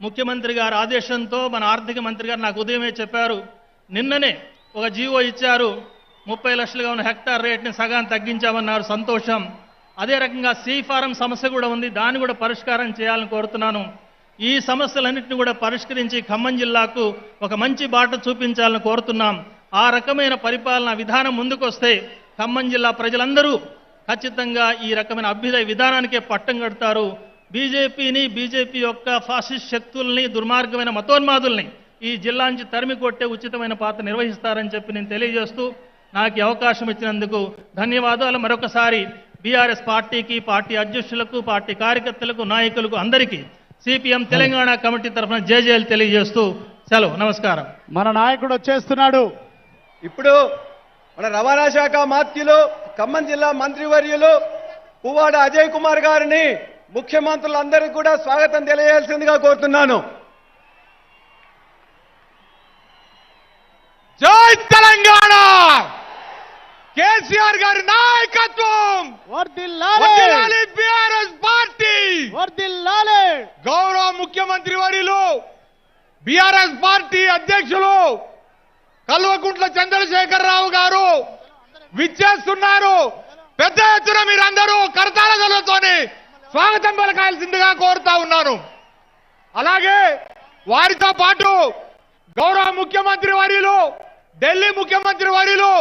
ముఖ్యమంత్రి గారి ఆదేశంతో మన ఆర్థిక మంత్రి గారు నాకు ఉదయమే చెప్పారు, నిన్ననే ఒక జీవో ఇచ్చారు, 30 లక్షలుగా ఉన్న హెక్టార్ రేట్ని సగాన్ని తగ్గించామన్నారు. సంతోషం. అదే రకంగా సీ ఫారం సమస్య కూడా ఉంది, దాన్ని కూడా పరిష్కారం చేయాలని కోరుతున్నాను. ఈ సమస్యలన్నింటినీ కూడా పరిష్కరించి ఖమ్మం జిల్లాకు ఒక మంచి బాట చూపించాలని కోరుతున్నాం. ఆ రకమైన పరిపాలన విధానం ముందుకొస్తే ఖమ్మం జిల్లా ప్రజలందరూ ఖచ్చితంగా ఈ రకమైన అభ్యుదయ విధానానికే పట్టం కడతారు. బీజేపీ యొక్క ఫాసిస్ట్ శక్తుల్ని, దుర్మార్గమైన మతోన్మాదుల్ని ఈ జిల్లా నుంచి తరిమి కొట్టే ఉచితమైన పాత్ర నిర్వహిస్తారని చెప్పి నేను తెలియజేస్తూ నాకు ఈ అవకాశం ఇచ్చినందుకు ధన్యవాదాలు. మరొకసారి బీఆర్ఎస్ పార్టీకి, పార్టీ అధ్యక్షులకు, పార్టీ కార్యకర్తలకు, నాయకులకు అందరికీ సిపిఎం తెలంగాణ కమిటీ తరఫున జేజేలు తెలియజేస్తూ సెలవు. నమస్కారం. మన నాయకుడు వచ్చేస్తున్నాడు. ఇప్పుడు మన రవాణా శాఖ మాత్యులు, ఖమ్మం జిల్లా మంత్రివర్యులు పువ్వాడ అజయ్ కుమార్ గారిని ముఖ్యమంత్రులందరికీ కూడా స్వాగతం తెలియజేయాల్సిందిగా కోరుతున్నాను. జై తెలంగాణ! కేసీఆర్ గారి నాయకత్వం వర్ధిల్లాలి! బీఆర్ఎస్ పార్టీ వర్ధిల్లాలి! గౌరవ ముఖ్యమంత్రి వర్యులు, బీఆర్ఎస్ పార్టీ అధ్యక్షులు కల్వకుంట్ల చంద్రశేఖరరావు గారు విచ్చేస్తున్నారు. పెద్ద ఎత్తున మీరందరూ కరతాళ ధ్వనులతోని స్వాగతం పలకాల్సిందిగా కోరుతా ఉన్నాను. అలాగే వారితో పాటు గౌరవ ముఖ్యమంత్రి వర్యులు, ఢిల్లీ ముఖ్యమంత్రి వర్యులు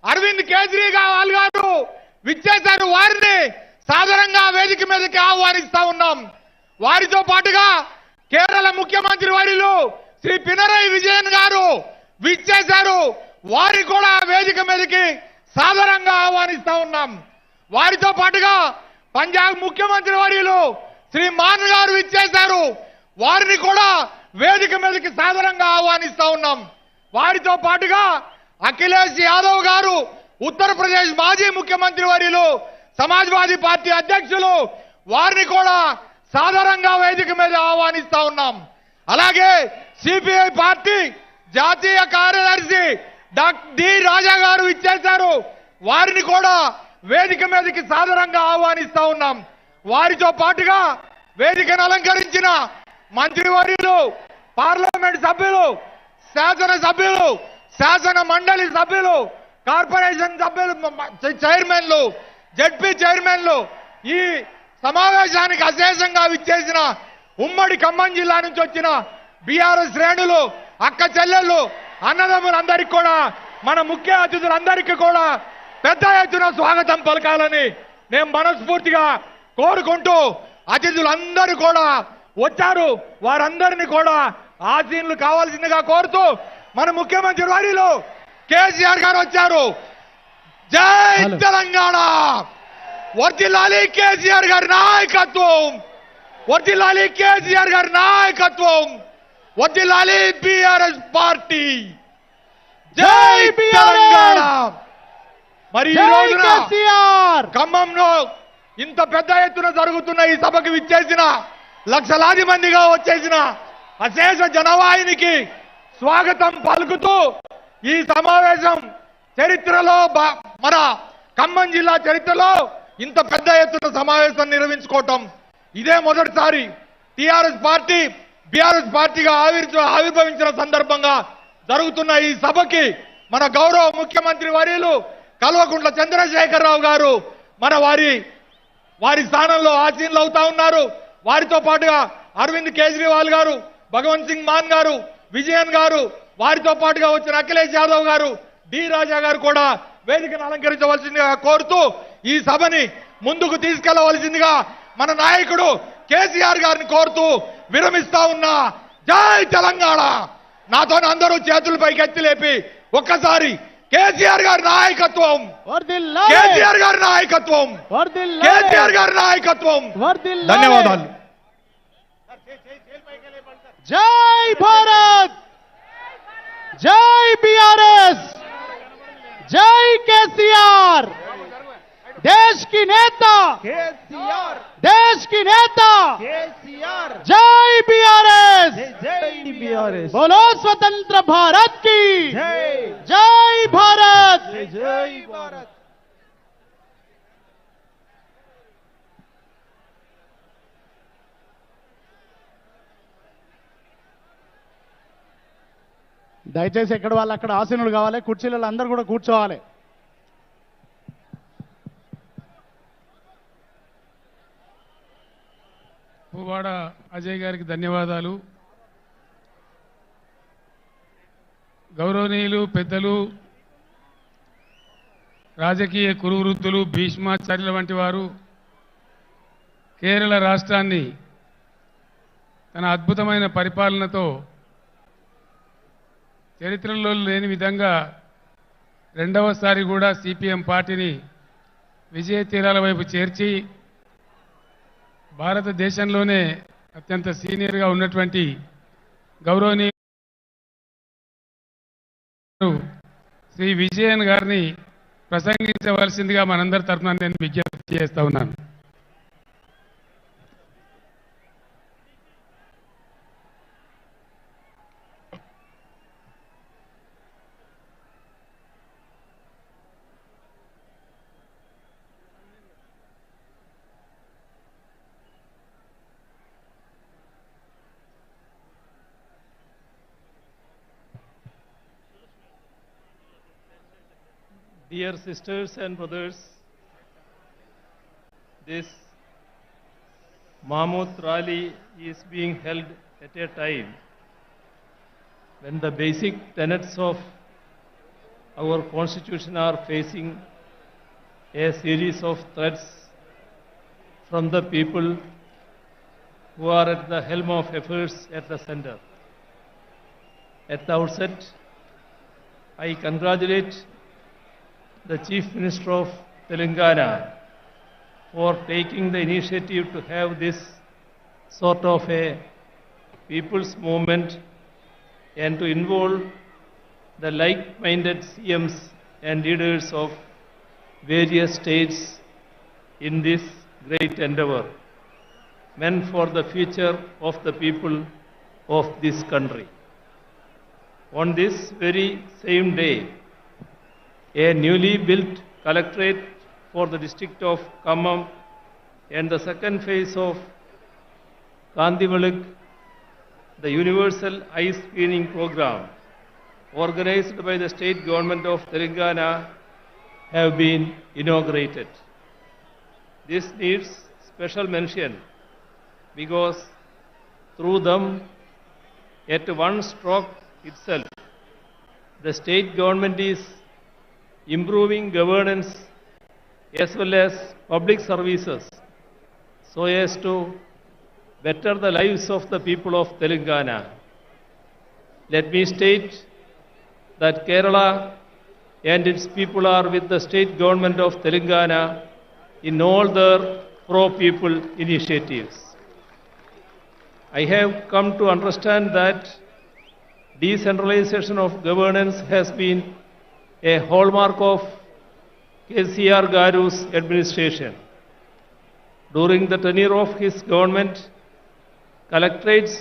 అరవింద్ కేజ్రీవాల్ గారు విచ్చేశారు. వారిని సాధారణంగా వేదిక మీదకి ఆహ్వానిస్తా ఉన్నాం. వారితో పాటుగా కేరళ ముఖ్యమంత్రి వర్యులు శ్రీ పినరయి విజయన్ గారు విచ్చేశారు. వారి కూడా వేదిక మీదకి సాధారణంగా ఆహ్వానిస్తా ఉన్నాం. వారితో పాటుగా పంజాబ్ ముఖ్యమంత్రి వర్యులు శ్రీ మాన్ గారు విచ్చేశారు. వారిని కూడా వేదిక మీదకి సాధారణంగా ఆహ్వానిస్తా ఉన్నాం. వారితో పాటుగా అఖిలేష్ యాదవ్ గారు, ఉత్తరప్రదేశ్ మాజీ ముఖ్యమంత్రి వర్యులు, సమాజ్వాదీ పార్టీ అధ్యక్షులు, వారిని కూడా సాధారణంగా వేదిక మీద ఆహ్వానిస్తా ఉన్నాం. అలాగే సిపిఐ పార్టీ జాతీయ కార్యదర్శి డాక్టర్ డి రాజా గారు ఇచ్చేశారు. వారిని కూడా వేదిక మీదకి సాధారణంగా ఆహ్వానిస్తా ఉన్నాం. వారితో పాటుగా వేదికను అలంకరించిన మంత్రివర్యులు, పార్లమెంట్ సభ్యులు, శాసన సభ్యులు, శాసన మండలి సభ్యులు, కార్పొరేషన్ సభ్యులు, చైర్మన్లు, జడ్పీ చైర్మన్లు, ఈ సమావేశానికి అశేషంగా విచ్చేసిన ఉమ్మడి ఖమ్మం జిల్లా నుంచి వచ్చిన బీఆర్ఎస్ శ్రేణులు, అక్క చెల్లెళ్ళు, అన్నదమ్ములందరికీ కూడా, మన ముఖ్య అతిథులందరికీ కూడా పెద్ద ఎత్తున స్వాగతం పలకాలని నేను మనస్ఫూర్తిగా కోరుకుంటూ, అతిథులందరూ కూడా వచ్చారు, వారందరినీ కూడా ఆశీనులు కావాల్సిందిగా కోరుతూ, మన ముఖ్యమంత్రి వర్యులు కేసీఆర్ గారు వచ్చారు. జై తెలంగాణ! వర్ధిల్లాలి కేసీఆర్ గారి నాయకత్వం! వర్ధిల్లాలి కేసీఆర్ గారి నాయకత్వం! వర్ధిల్లాలి బీఆర్ఎస్ పార్టీ! జై తెలంగాణ! మరి ఈ రోజున ఖమ్మంలో ఇంత పెద్ద ఎత్తున జరుగుతున్న ఈ సభకు విచ్చేసిన లక్షలాది మందిగా వచ్చేసిన అశేష జనవాహినికి స్వాగతం పలుకుతూ, ఈ సమావేశం చరిత్రలో, మన ఖమ్మం జిల్లా చరిత్రలో ఇంత పెద్ద ఎత్తున సమావేశం నిర్వహించుకోవటం ఇదే మొదటిసారి. టీఆర్ఎస్ పార్టీ బీఆర్ఎస్ పార్టీగా ఆవిర్భవించిన సందర్భంగా జరుగుతున్న ఈ సభకి మన గౌరవ ముఖ్యమంత్రి వర్యులు కల్వకుంట్ల చంద్రశేఖరరావు గారు మన వారి స్థానంలో ఆసీనులు అవుతా ఉన్నారు. వారితో పాటుగా అరవింద్ కేజ్రీవాల్ గారు, భగవంత్ సింగ్ మాన్ గారు, విజయన్ గారు, వారితో పాటుగా వచ్చిన అఖిలేష్ యాదవ్ గారు, డి రాజా గారు కూడా వేదికను అలంకరించవలసిందిగా కోరుతూ, ఈ సభని ముందుకు తీసుకెళ్లవలసిందిగా మన నాయకుడు కేసీఆర్ గారిని కోరుతూ విరమిస్తా ఉన్నా. జై తెలంగాణ! నాతో అందరూ చేతులు పైకెత్తి లేపి ఒక్కసారి కేసీఆర్ గారి నాయకత్వం, కేసీఆర్ గారి నాయకత్వం, కేసీఆర్ గారి నాయకత్వం. ధన్యవాదాలు. జై భారత్! జై బీఆర్ఎస్! జై కేసీఆర్! देश की नेता केसीआर, देश की नेता केसीआर, जय बीआरएस, जय बीआरएस, बोलो स्वतंत्र भारत की जय, जय भारत, जय भारत. దయచేసి ఎక్కడ వాళ్ళు అక్కడ ఆసీనులు కావాలి, కుర్చీలలో అందరూ కూడా కూర్చోవాలి. పువ్వాడ అజయ్ గారికి ధన్యవాదాలు. గౌరవనీయులు పెద్దలు, రాజకీయ కురువృద్ధులు, భీష్మాచార్యుల వంటి వారు కేరళ రాష్ట్రాన్ని తన అద్భుతమైన పరిపాలనతో చరిత్రలో లేని విధంగా రెండవసారి కూడా సిపిఎం పార్టీని విజయ తీరాల వైపు చేర్చి భారతదేశంలోనే అత్యంత సీనియర్గా ఉన్నటువంటి గౌరవనీయ శ్రీ విజయన్ గారిని ప్రసంగించవలసిందిగా మనందరి తరఫున నేను విజ్ఞప్తి చేస్తా ఉన్నాను. Dear sisters and brothers, this Mammoth rally is being held at a time when the basic tenets of our constitution are facing a series of threats from the people who are at the helm of affairs at the center. At the outset, I congratulate the Chief Minister of Telangana for taking the initiative to have this sort of a people's movement and to involve the like-minded CMs and leaders of various states in this great endeavor, meant for the future of the people of this country. On this very same day, a newly built collectorate for the district of Khammam and the second phase of Kandivalak, the universal eye screening program organized by the state government of Telangana, have been inaugurated. This needs special mention because through them, at one stroke itself, the state government is improving governance as well as public services so as to better the lives of the people of Telangana. Let me state that Kerala and its people are with the state government of Telangana in all their pro-people initiatives. I have come to understand that decentralization of governance has been a hallmark of KCR Garu's administration. During the tenure of his government, collectorates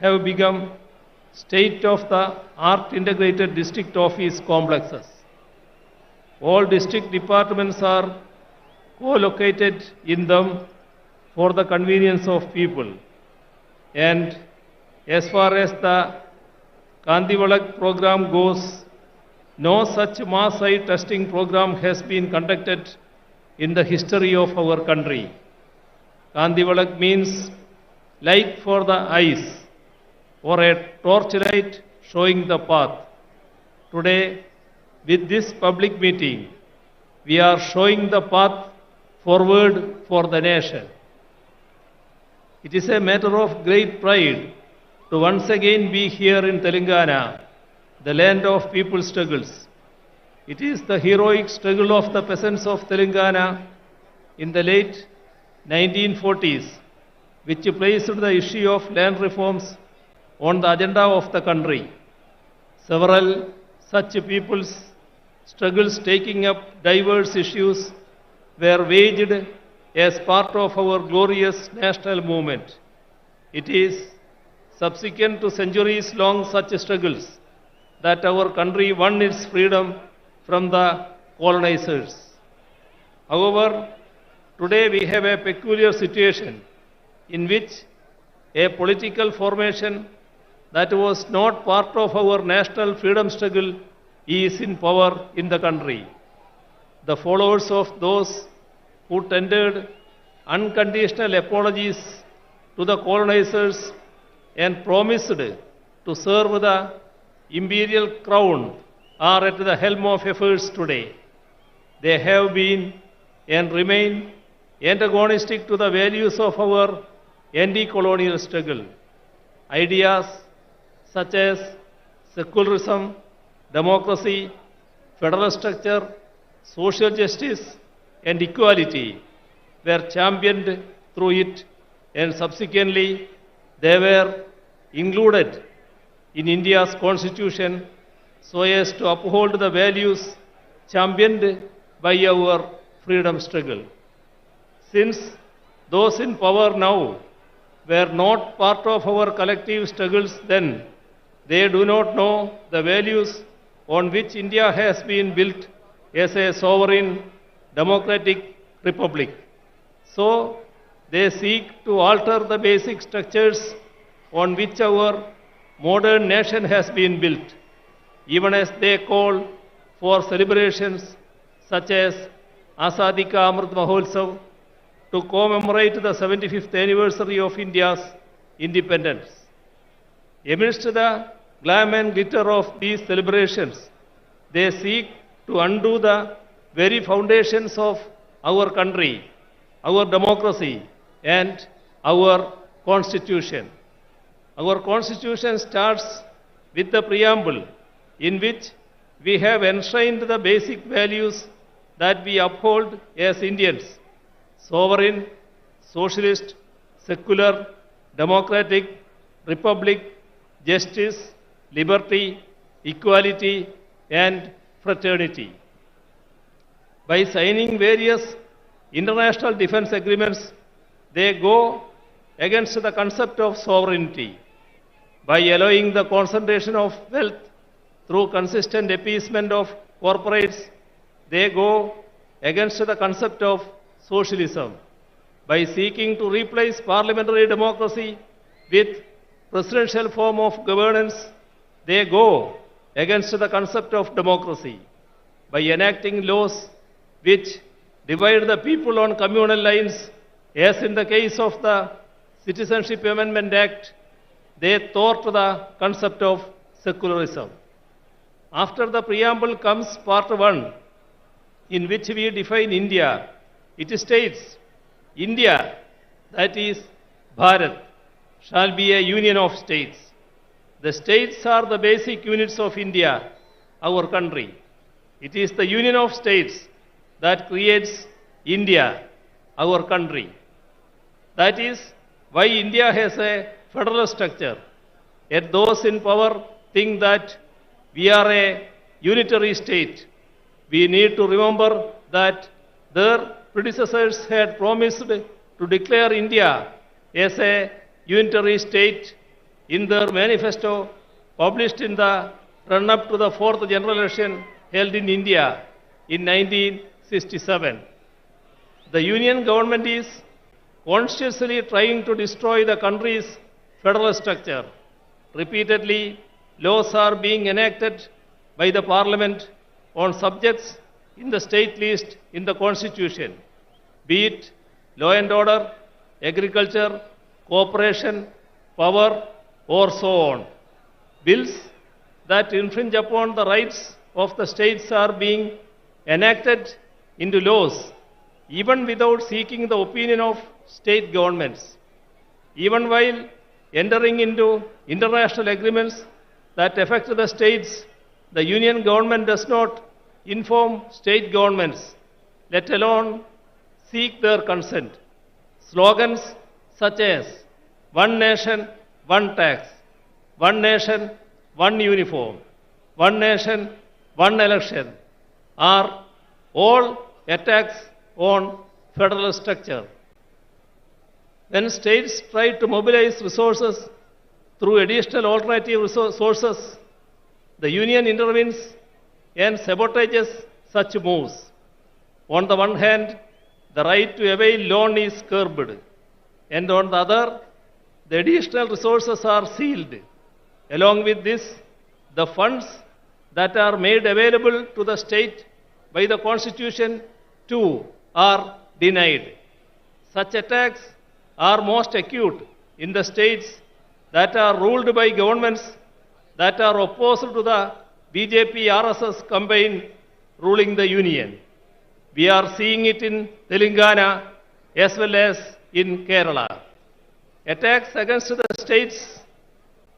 have become state-of-the-art integrated district office complexes. All district departments are co-located in them for the convenience of people. And as far as the Kandivalak program goes, no such mass eye testing program has been conducted in the history of our country. Kandivalak means light for the eyes, or a torchlight showing the path. Today, with this public meeting, we are showing the path forward for the nation. It is a matter of great pride to once again be here in Telangana, the land of people's struggles. It is the heroic struggle of the peasants of Telangana in the late 1940s which placed the issue of land reforms on the agenda of the country. Several such people's struggles taking up diverse issues were waged as part of our glorious national movement. It is subsequent to centuries-long such struggles that our country won its freedom from the colonizers. However, today we have a peculiar situation in which a political formation, that was not part of our national freedom struggle is in power in the country. The followers of those who tendered unconditional apologies to the colonizers and promised to serve the imperial crown are at the helm of affairs today. They have been and remain antagonistic to the values of our anti-colonial struggle. Ideas such as secularism, democracy, federal structure, social justice, and equality were championed through it, and subsequently they were included in India's constitution so as to uphold the values championed by our freedom struggle. Since those in power now were not part of our collective struggles then, they do not know the values on which India has been built as a sovereign democratic republic. So, they seek to alter the basic structures on which our modern nation has been built, even as they call for celebrations such as Azadi Ka Amrit Mahotsav to commemorate the 75th anniversary of India's independence. Amidst the glam and glitter of these celebrations, they seek to undo the very foundations of our country, our democracy, and our constitution. Our constitution starts with the preamble in which we have enshrined the basic values that we uphold as Indians: sovereign, socialist, secular, democratic, republic, justice, liberty, equality, and fraternity. By signing various international defense agreements, they go against the concept of sovereignty. By allowing the concentration of wealth through consistent appeasement of corporates, they go against the concept of socialism. By seeking to replace parliamentary democracy with presidential form of governance, they go against the concept of democracy. By enacting laws which divide the people on communal lines, as in the case of the Citizenship Amendment Act, they thwart the concept of secularism. After the preamble comes part 1, in which we define India. It states, India, that is Bharat, shall be a union of states. The states are the basic units of India, our country. It is the union of states that creates India, our country. That is why India has a federal structure. Yet those in power think that we are a unitary state. We need to remember that their predecessors had promised to declare India as a unitary state in their manifesto published in the run-up to the 4th general election held in India in 1967. The union government is consciously trying to destroy the country's federal structure. Repeatedly, laws are being enacted by the parliament on subjects in the state list in the constitution, be it law and order, agriculture, cooperation, power, or so on. Bills that infringe upon the rights of the states are being enacted into laws, even without seeking the opinion of state governments. Even while entering into international agreements that affect the states, the union government does not inform state governments, let alone seek their consent. Slogans such as one nation, one tax, one nation, one uniform, one nation, one election are all attacks on federal structure. When states try to mobilize resources through additional alternative sources, the union intervenes and sabotages such moves. On the one hand, the right to avail loan is curbed, and on the other, the additional resources are sealed. Along with this, the funds that are made available to the state by the Constitution too are denied. Such attacks are most acute in the states that are ruled by governments that are opposed to the BJP RSS campaign ruling the union. We are seeing it in Telangana as well as in Kerala. Attacks against the state's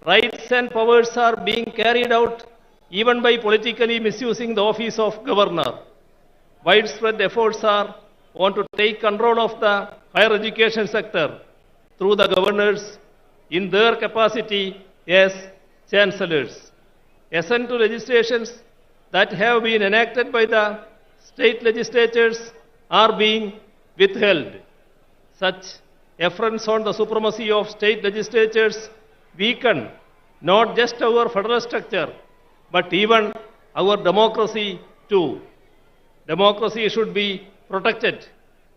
rights and powers are being carried out even by politically misusing the office of governor. Widespread efforts are on to take control of the higher education sector through the governors in their capacity as chancellors. Assent to legislations that have been enacted by the state legislatures are being withheld. Such affronts on the supremacy of state legislatures weaken not just our federal structure, but even our democracy too. Democracy should be protected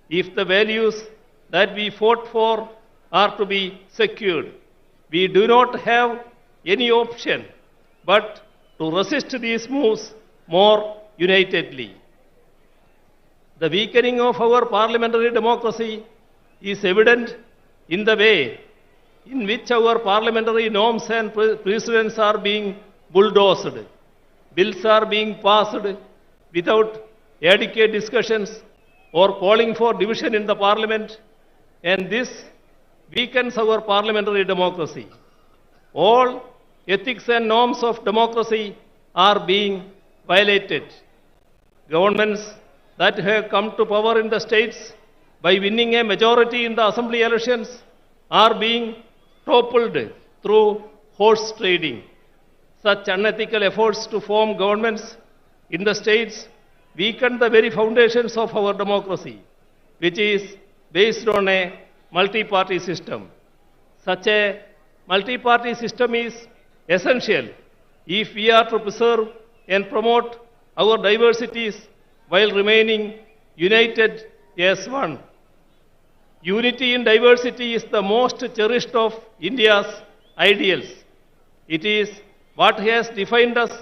if the values that we fought for are to be secured. We do not have any option but to resist these moves more unitedly. The weakening of our parliamentary democracy is evident in the way in which our parliamentary norms and precedents are being bulldozed. Bills are being passed without adequate discussions or calling for division in the parliament, and this weakens our parliamentary democracy. All ethics and norms of democracy are being violated. Governments that have come to power in the states by winning a majority in the assembly elections are being toppled through horse trading. Such unethical efforts to form governments in the states weaken the very foundations of our democracy, which is based on a multi-party system. Such a multi-party system is essential if we are to preserve and promote our diversities while remaining united as one. Unity in diversity is the most cherished of India's ideals. It is what has defined us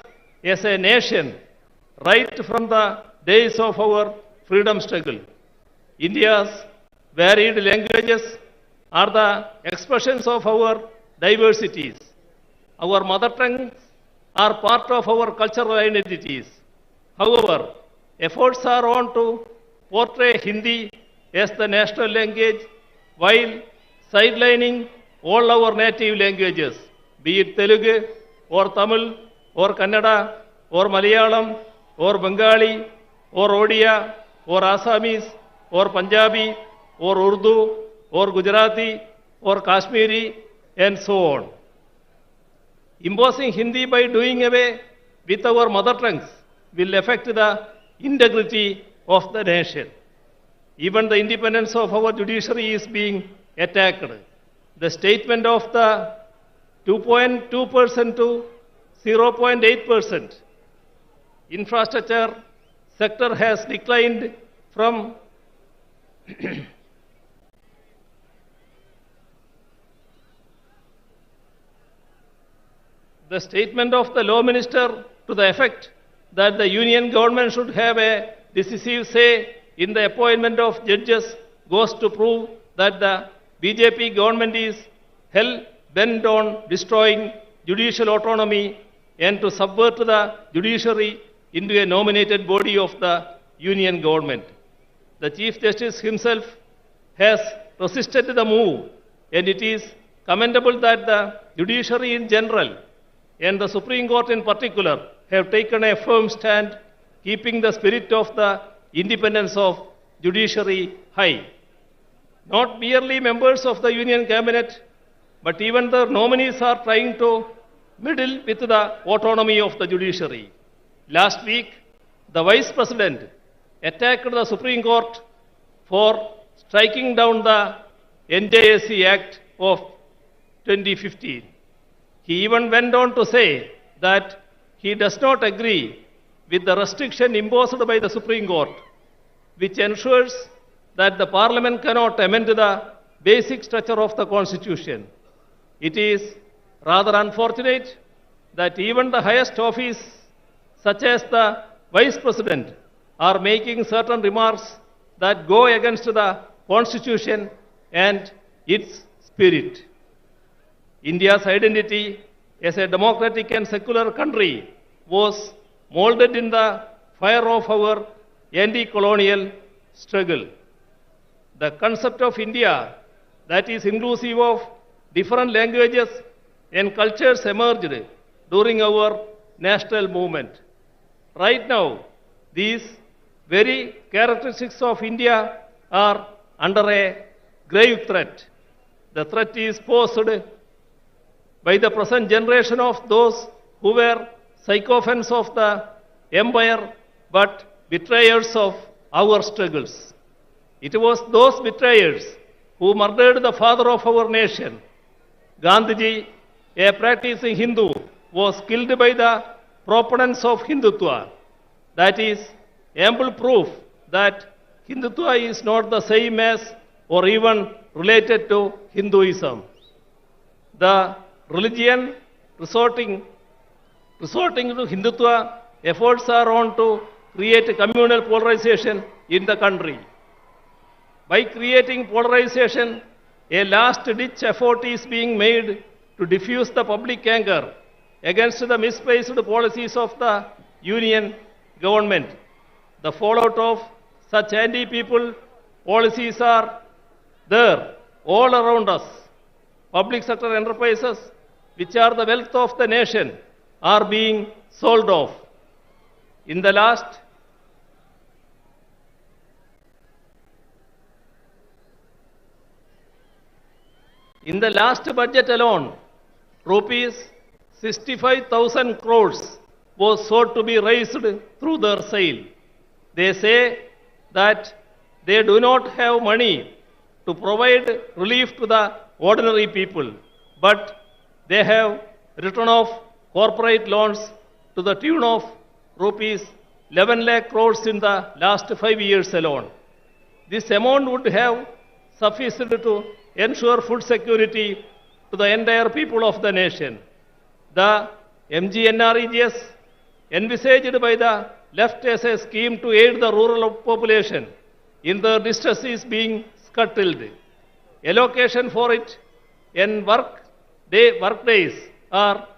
as a nation right from the days of our freedom struggle. India's varied languages are the expressions of our diversities. Our mother tongues are part of our cultural identities. However, efforts are on to portray Hindi as the national language while sidelining all our native languages, be it Telugu or Tamil or Kannada or Malayalam or Bengali or Odia or Assamese or Punjabi or Urdu or Gujarati or Kashmiri and so on. Imposing Hindi by doing away with our mother tongues will affect the integrity of the nation. Even the independence of our judiciary is being attacked. The statement of the 2.2% to 0.8% infrastructure sector has declined from the statement of the law minister to the effect that the union government should have a decisive say in the appointment of judges goes to prove that the BJP government is hell-bent on destroying judicial autonomy and to subvert the judiciary into a nominated body of the union government. The Chief Justice himself has resisted the move, and it is commendable that the judiciary in general and the Supreme Court in particular have taken a firm stand, keeping the spirit of the independence of judiciary high. Not merely members of the union cabinet, but even the nominees are trying to meddle with the autonomy of the judiciary. Last week, the Vice President attacked the Supreme Court for striking down the NJSC Act of 2015. He even went on to say that he does not agree with the restriction imposed by the Supreme Court, which ensures that the Parliament cannot amend the basic structure of the Constitution. It is rather unfortunate that even the highest office, such as the Vice President, are making certain remarks that go against the Constitution and its spirit. India's identity as a democratic and secular country was molded in the fire of our anti-colonial struggle. The concept of India that is inclusive of different languages and cultures emerged during our national movement. Right now, these very characteristics of India are under a grave threat. The threat is posed by the present generation of those who were sycophants of the empire but betrayers of our struggles. It was those betrayers who murdered the father of our nation. Gandhiji, a practicing Hindu, was killed by the proponents of Hindutva. That is ample proof that Hindutva is not the same as or even related to Hinduism. The religion resorting to Hindutva efforts are on to create communal polarization in the country. By creating polarization, a last-ditch effort is being made to diffuse the public anger against the misplaced policies of the union government. The fallout of such anti-people policies are there all around us. Public sector enterprises, which are the wealth of the nation, are being sold off. In the last budget alone, rupees 65,000 crores was sought to be raised through their sale. They say that they do not have money to provide relief to the ordinary people, but they have written off corporate loans to the tune of rupees 11 lakh crores in the last 5 years alone. This amount would have sufficed to ensure food security to the entire people of the nation. The MGNREGS envisaged by the left as a scheme to aid the rural population in their distress is being scuttled. Allocation for it and work days are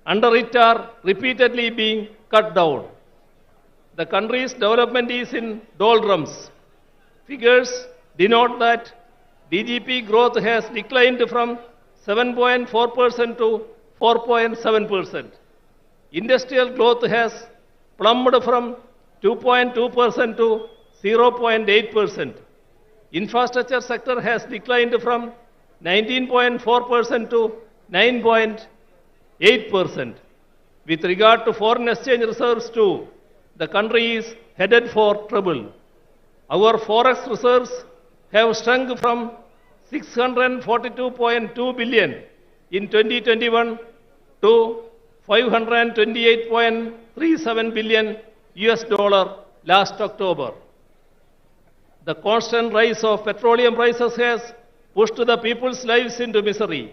under it are repeatedly being cut down. The country's development is in doldrums. Figures denote that DGP growth has declined from 7.4% to 4.7%. Industrial growth has plummeted from 2.2% to 0.8%. Infrastructure sector has declined from 19.4% to 9.8%. With regard to foreign exchange reserves too, the country is headed for trouble. Our forex reserves have shrunk from 642.2 billion in 2021 to 528.37 billion US dollar last October. The constant rise of petroleum prices has pushed the people's lives into misery.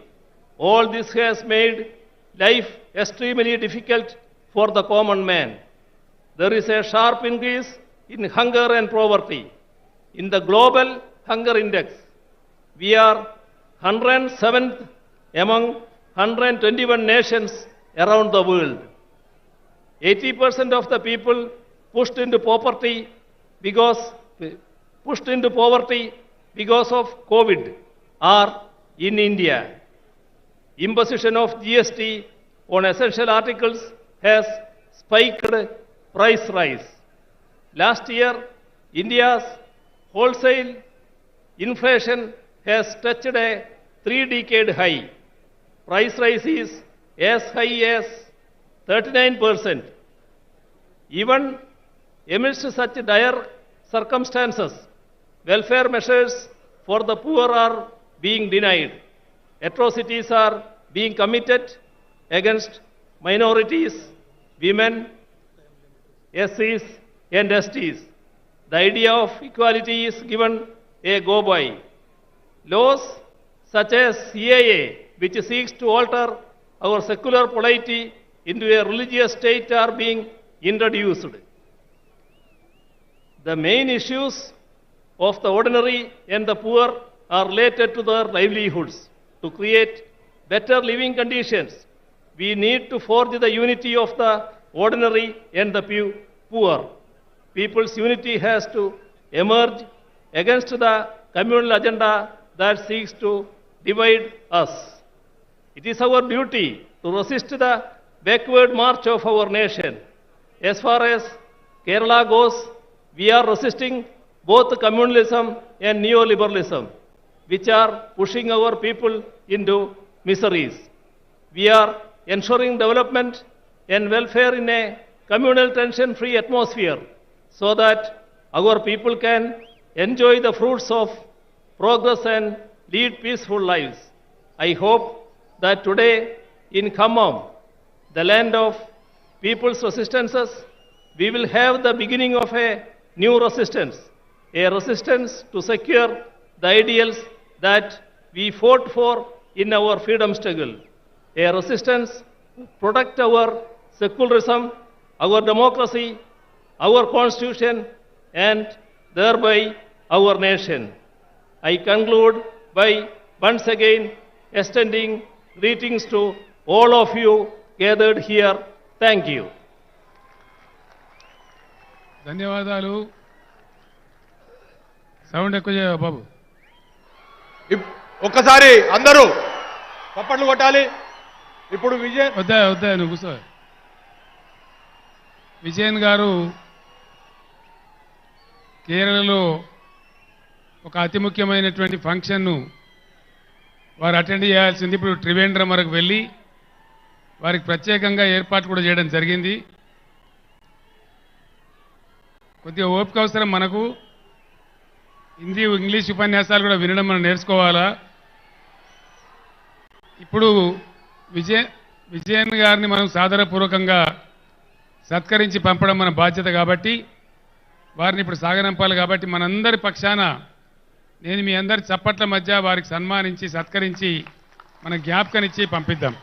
All this has made life extremely difficult for the common man. There is a sharp increase in hunger and poverty. In the global hunger index, we are 107th among 121 nations around the world. 80% of the people pushed into poverty because of COVID are in India. Imposition of GST on essential articles has spiked price rise. Last year, India's wholesale inflation has touched a 3-decade high. Price rise is as high as 39%. Even amidst such dire circumstances, welfare measures for the poor are being denied. Atrocities are being committed against minorities, women, SCs and STs. The idea of equality is given a go-by. Laws such as CAA which seeks to alter our secular polity into a religious state are being introduced. The main issues of the ordinary and the poor are related to their livelihoods. To create better living conditions, we need to forge the unity of the ordinary and the poor. People's unity has to emerge against the communal agenda that seeks to divide us. It is our duty to resist the backward march of our nation. As far as Kerala goes, we are resisting both communalism and neoliberalism, which are pushing our people into miseries. We are ensuring development and welfare in a communal tension-free atmosphere so that our people can enjoy the fruits of progress and lead peaceful lives. I hope that today in Khammam, the land of people's resistances, we will have the beginning of a new resistance, a resistance to secure the ideals that we fought for in our freedom struggle, a resistance to protect our secularism, our democracy, our constitution, and thereby our nation. I conclude by once again extending greetings to all of you gathered here. Thank you. ధన్యవాదాలు. Sound ఎక్కువ చేయవా బాబు? ఒక్కసారి అందరూ చప్పట్లు కొట్టాలి. ఇప్పుడు వద్దా నువ్వు కూర్చో. విజయన్ గారు కేరళలో ఒక అతి ముఖ్యమైనటువంటి ఫంక్షన్ను వారు అటెండ్ చేయాల్సింది. ఇప్పుడు త్రివేంద్రం వరకు వెళ్ళి వారికి ప్రత్యేకంగా ఏర్పాటు కూడా చేయడం జరిగింది. కొద్దిగా ఓపిక అవసరం మనకు. హిందీ ఇంగ్లీష్ ఉపన్యాసాలు కూడా వినడం మనం నేర్చుకోవాలా. ఇప్పుడు విజయన్ గారిని మనం సాదరపూర్వకంగా సత్కరించి పంపడం మన బాధ్యత కాబట్టి వారిని ఇప్పుడు సాగనంపాలి. కాబట్టి మనందరి పక్షాన నేను మీ అందరి చప్పట్ల మధ్య వారికి సన్మానించి సత్కరించి మన జ్ఞాపకనిచ్చి పంపిద్దాం.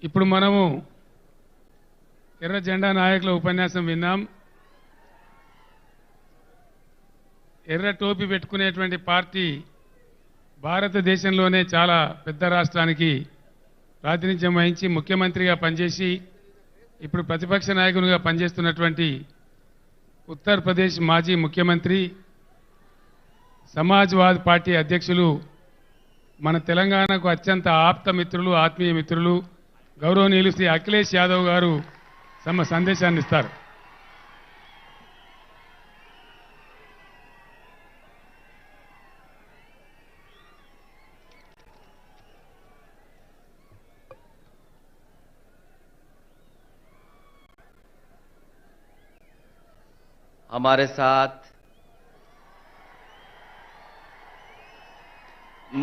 ఇప్పుడు మనము ఎర్ర జెండా నాయకుల ఉపన్యాసం విన్నాం. ఎర్ర టోపీ పెట్టుకునేటువంటి పార్టీ భారతదేశంలోనే చాలా పెద్ద రాష్ట్రానికి ప్రాతినిధ్యం వహించి ముఖ్యమంత్రిగా పనిచేసి ఇప్పుడు ప్రతిపక్ష నాయకునిగా పనిచేస్తున్నటువంటి ఉత్తరప్రదేశ్ మాజీ ముఖ్యమంత్రి సమాజ్వాదీ పార్టీ అధ్యక్షులు మన తెలంగాణకు అత్యంత ఆప్త మిత్రులు ఆత్మీయ మిత్రులు గౌరవనీయులు శ్రీ అఖిలేష్ యాదవ్ గారు తమ సందేశాన్ని ఇస్తారు. हमारे साथ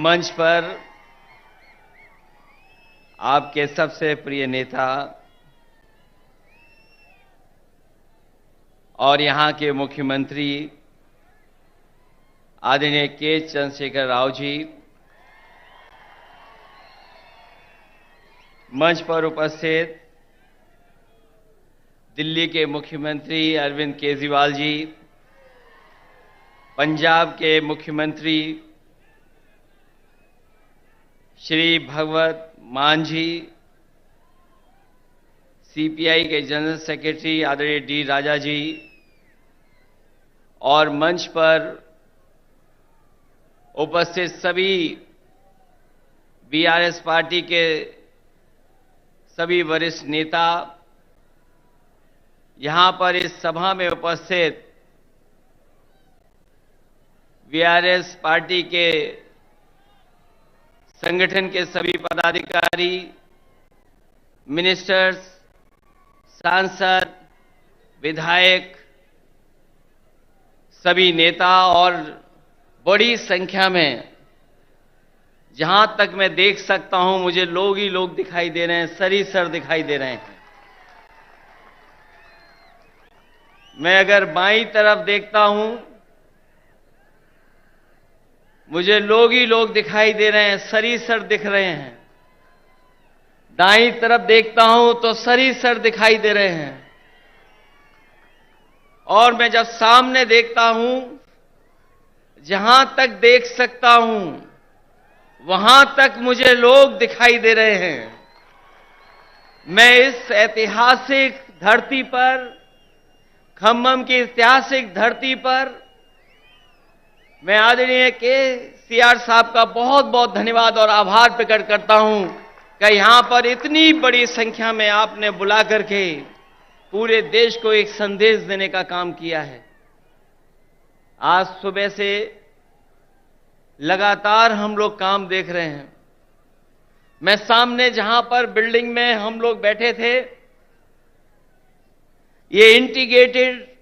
मंच पर आपके सबसे प्रिय नेता और यहाँ के मुख्यमंत्री आदरणीय के चंद्रशेखर राव जी, मंच पर उपस्थित दिल्ली के मुख्यमंत्री अरविंद केजरीवाल जी, पंजाब के मुख्यमंत्री श्री भगवत मान जी, सीपीआई के जनरल सेक्रेटरी आदरणीय डी राजा जी और मंच पर उपस्थित सभी बीआरएस पार्टी के सभी वरिष्ठ नेता, यहां पर इस सभा में उपस्थित वीआरएस पार्टी के संगठन के सभी पदाधिकारी, मिनिस्टर्स, सांसद, विधायक, सभी नेता और बड़ी संख्या में, जहां तक मैं देख सकता हूं मुझे लोग ही लोग दिखाई दे रहे हैं, सरीसर दिखाई दे रहे हैं। मैं अगर बाईं तरफ देखता हूं, मुझे लोग ही लोग दिखाई दे रहे हैं, सरीसर दिख रहे हैं। दाईं तरफ देखता हूं तो सरीसर दिखाई दे रहे हैं। और मैं जब सामने देखता हूं, जहां तक देख सकता हूं वहां तक मुझे लोग दिखाई दे रहे हैं। मैं इस ऐतिहासिक धरती पर, खम्मम की ऐतिहासिक धरती पर, मैं आदरणीय केसीआर साहब का बहुत बहुत धन्यवाद और आभार प्रकट करता हूं कि यहां पर इतनी बड़ी संख्या में आपने बुला करके पूरे देश को एक संदेश देने का काम किया है। आज सुबह से लगातार हम लोग काम देख रहे हैं। मैं सामने जहां पर बिल्डिंग में हम लोग बैठे थे, ये इंटीग्रेटेड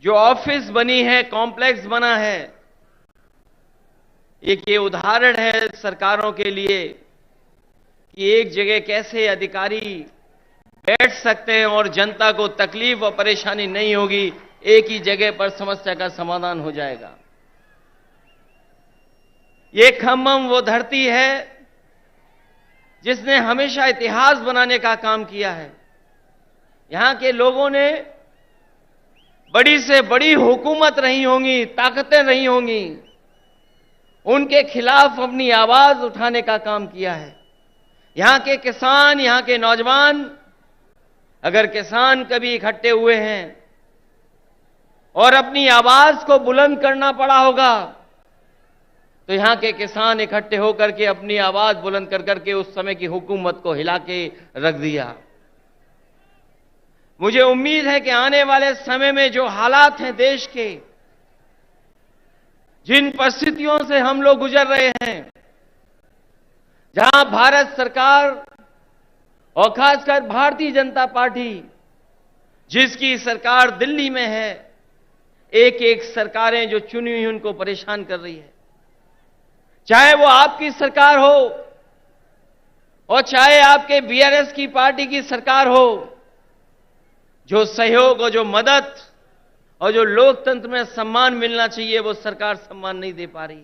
जो ऑफिस बनी है, कॉम्प्लेक्स बना है, एक ये उदाहरण है सरकारों के लिए कि एक जगह कैसे अधिकारी बैठ सकते हैं और जनता को तकलीफ और परेशानी नहीं होगी, एक ही जगह पर समस्या का समाधान हो जाएगा। ये खम्मम वो धरती है जिसने हमेशा इतिहास बनाने का काम किया है। यहां के लोगों ने बड़ी से बड़ी हुकूमत रही होंगी, ताकतें रही होंगी, उनके खिलाफ अपनी आवाज उठाने का काम किया है। यहां के किसान, यहां के नौजवान, अगर किसान कभी इकट्ठे हुए हैं और अपनी आवाज को बुलंद करना पड़ा होगा, तो यहां के किसान इकट्ठे होकर के अपनी आवाज बुलंद कर करके उस समय की हुकूमत को हिला के रख दिया। मुझे उम्मीद है कि आने वाले समय में जो हालात हैं देश के, जिन परिस्थितियों से हम लोग गुजर रहे हैं, जहां भारत सरकार और खासकर भारतीय जनता पार्टी, जिसकी सरकार दिल्ली में है, एक एक सरकारें जो चुनी हुई उनको परेशान कर रही है। चाहे वो आपकी सरकार हो और चाहे आपके बीआरएस की पार्टी की सरकार हो, जो सहयोग और जो मदद और जो लोकतंत्र में सम्मान मिलना चाहिए वो सरकार सम्मान नहीं दे पा रही।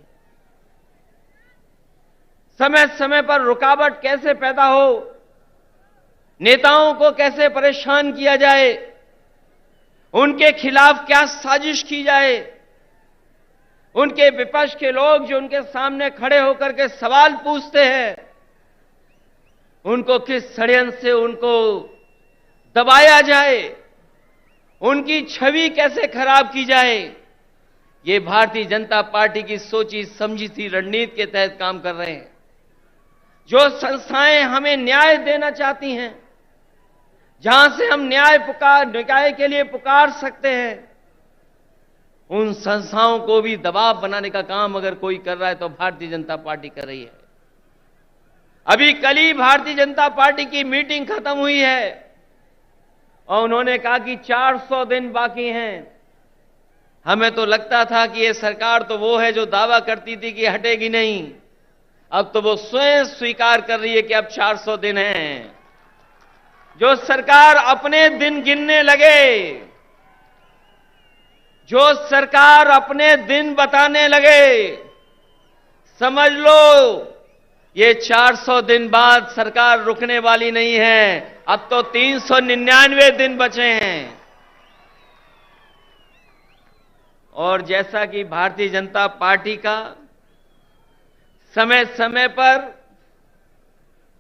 समय समय पर रुकावट कैसे पैदा हो, नेताओं को कैसे परेशान किया जाए, उनके खिलाफ क्या साजिश की जाए, उनके विपक्ष के लोग जो उनके सामने खड़े होकर के सवाल पूछते हैं, उनको किस षड्यंत्र से उनको दबाया जाए, उनकी छवि कैसे खराब की जाए, ये भारतीय जनता पार्टी की सोची समझी सी रणनीति के तहत काम कर रहे हैं। जो संस्थाएं हमें न्याय देना चाहती हैं, जहां से हम न्याय के लिए पुकार सकते हैं, उन संस्थाओं को भी दबाव बनाने का काम अगर कोई कर रहा है तो भारतीय जनता पार्टी कर रही है। अभी कल ही भारतीय जनता पार्टी की मीटिंग खत्म हुई है और उन्होंने कहा कि 400 दिन बाकी हैं। हमें तो लगता था कि ये सरकार तो वो है जो दावा करती थी कि हटेगी नहीं, अब तो वो स्वयं स्वीकार कर रही है कि अब 400 दिन हैं। जो सरकार अपने दिन गिनने लगे, जो सरकार अपने दिन बताने लगे, समझ लो ये 400 दिन बाद सरकार रुकने वाली नहीं है। अब तो 399 दिन बचे हैं। और जैसा कि भारतीय जनता पार्टी का समय समय पर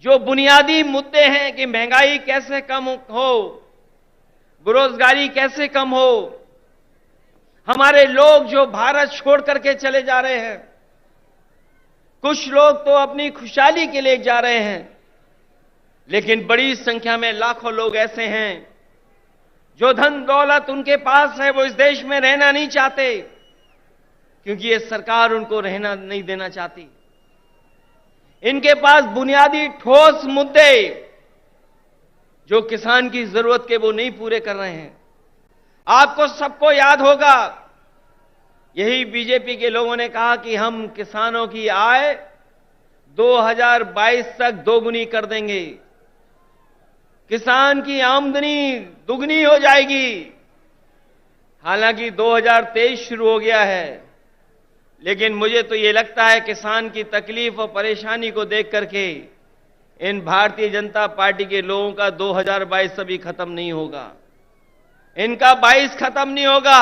जो बुनियादी मुद्दे हैं कि महंगाई कैसे कम हो, बेरोजगारी कैसे कम हो, हमारे लोग जो भारत छोड़ करके चले जा रहे हैं, कुछ लोग तो अपनी खुशहाली के लिए जा रहे हैं, लेकिन बड़ी संख्या में लाखों लोग ऐसे हैं जो धन दौलत उनके पास है, वो इस देश में रहना नहीं चाहते, क्योंकि ये सरकार उनको रहना नहीं देना चाहती। इनके पास बुनियादी ठोस मुद्दे जो किसान की जरूरत के वो नहीं पूरे कर रहे हैं। आपको सबको याद होगा, यही बीजेपी के लोगों ने कहा कि हम किसानों की आय 2022 तक दोगुनी कर देंगे, किसान की आमदनी दुगनी हो जाएगी। हालांकि 2023 शुरू हो गया है, लेकिन मुझे तो ये लगता है किसान की तकलीफ और परेशानी को देख करके इन भारतीय जनता पार्टी के लोगों का 2022 अभी खत्म नहीं होगा, इनका 22 खत्म नहीं होगा,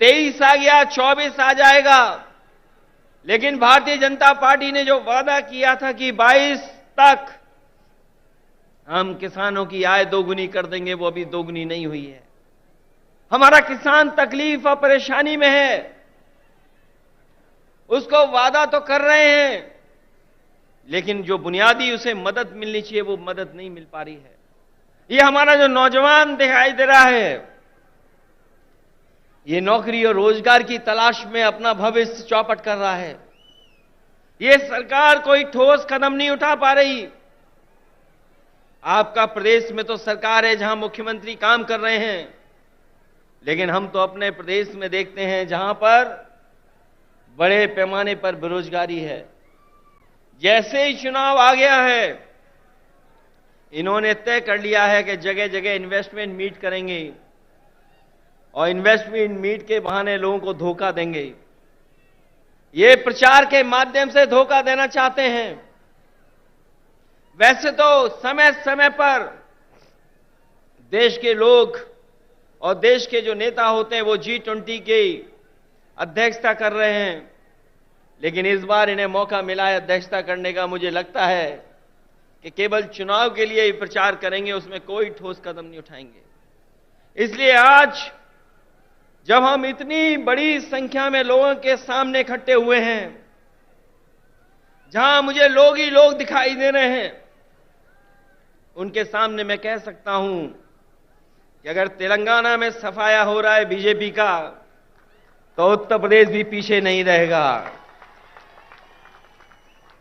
23 आ गया, 24 आ जाएगा। लेकिन भारतीय जनता पार्टी ने जो वादा किया था कि 22 तक हम किसानों की आय दोगुनी कर देंगे, वो अभी दोगुनी नहीं हुई है। हमारा किसान तकलीफ और परेशानी में है, उसको वादा तो कर रहे हैं, लेकिन जो बुनियादी उसे मदद मिलनी चाहिए वो मदद नहीं मिल पा रही है। ये हमारा जो नौजवान दिखाई दे रहा है, ये नौकरी और रोजगार की तलाश में अपना भविष्य चौपट कर रहा है। ये सरकार कोई ठोस कदम नहीं उठा पा रही। आपका प्रदेश में तो सरकार है जहां मुख्यमंत्री काम कर रहे हैं, लेकिन हम तो अपने प्रदेश में देखते हैं जहां पर बड़े पैमाने पर बेरोजगारी है। जैसे ही चुनाव आ गया है, इन्होंने तय कर लिया है कि जगह जगह इन्वेस्टमेंट मीट करेंगे और इन्वेस्टमेंट मीट के बहाने लोगों को धोखा देंगे। ये प्रचार के माध्यम से धोखा देना चाहते हैं। वैसे तो समय समय पर देश के लोग और देश के जो नेता होते हैं वो G20 की अध्यक्षता कर रहे हैं, लेकिन इस बार इन्हें मौका मिला है अध्यक्षता करने का। मुझे लगता है कि केवल चुनाव के लिए ही प्रचार करेंगे, उसमें कोई ठोस कदम नहीं उठाएंगे। इसलिए आज जब हम इतनी बड़ी संख्या में लोगों के सामने इकट्ठे हुए हैं, जहां मुझे लोग ही लोग दिखाई दे रहे हैं, उनके सामने मैं कह सकता हूं कि अगर तेलंगाना में सफाया हो रहा है बीजेपी का, तो उत्तर प्रदेश भी पीछे नहीं रहेगा।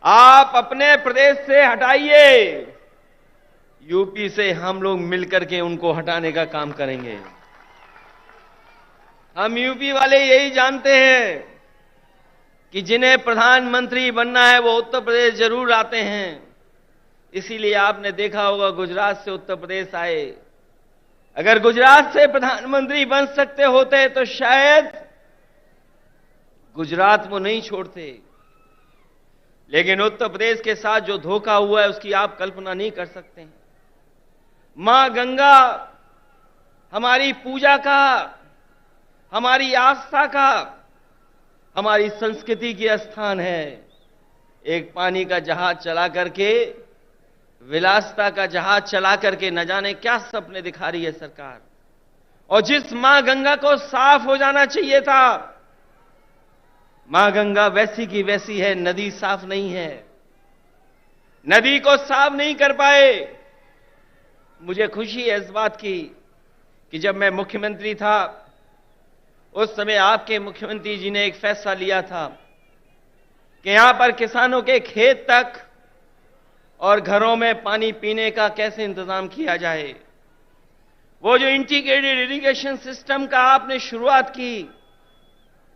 आप अपने प्रदेश से हटाइए, यूपी से हम लोग मिलकर के उनको हटाने का काम करेंगे। हम यूपी वाले यही जानते हैं कि जिन्हें प्रधानमंत्री बनना है वो उत्तर प्रदेश जरूर आते हैं। इसीलिए आपने देखा होगा गुजरात से उत्तर प्रदेश आए। अगर गुजरात से प्रधानमंत्री बन सकते होते तो शायद गुजरात वो नहीं छोड़ते, लेकिन उत्तर प्रदेश के साथ जो धोखा हुआ है उसकी आप कल्पना नहीं कर सकते हैं। मां गंगा हमारी पूजा का, हमारी आस्था का, हमारी संस्कृति की स्थान है। एक पानी का जहाज चला करके, विलासिता का जहाज चला करके न जाने क्या सपने दिखा रही है सरकार। और जिस मां गंगा को साफ हो जाना चाहिए था, मां गंगा वैसी की वैसी है, नदी साफ नहीं है, नदी को साफ नहीं कर पाए। मुझे खुशी है इस बात की कि जब मैं मुख्यमंत्री था उस समय आपके मुख्यमंत्री जी ने एक फैसला लिया था कि यहां पर किसानों के खेत तक और घरों में पानी पीने का कैसे इंतजाम किया जाए। वो जो इंटीग्रेटेड इरिगेशन सिस्टम का आपने शुरुआत की,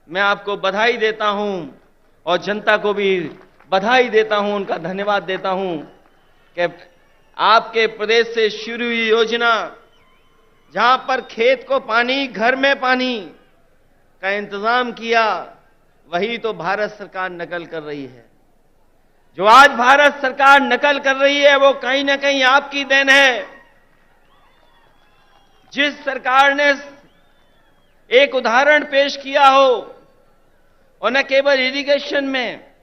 मैं आपको बधाई देता हूं और जनता को भी बधाई देता हूं, उनका धन्यवाद देता हूं कि आपके प्रदेश से शुरू हुई योजना जहां पर खेत को पानी, घर में पानी का इंतजाम किया, वही तो भारत सरकार नकल कर रही है। जो आज भारत सरकार नकल कर रही है वो कहीं ना कहीं आपकी देन है। जिस सरकार ने एक उदाहरण पेश किया हो, और न केवल इरिगेशन में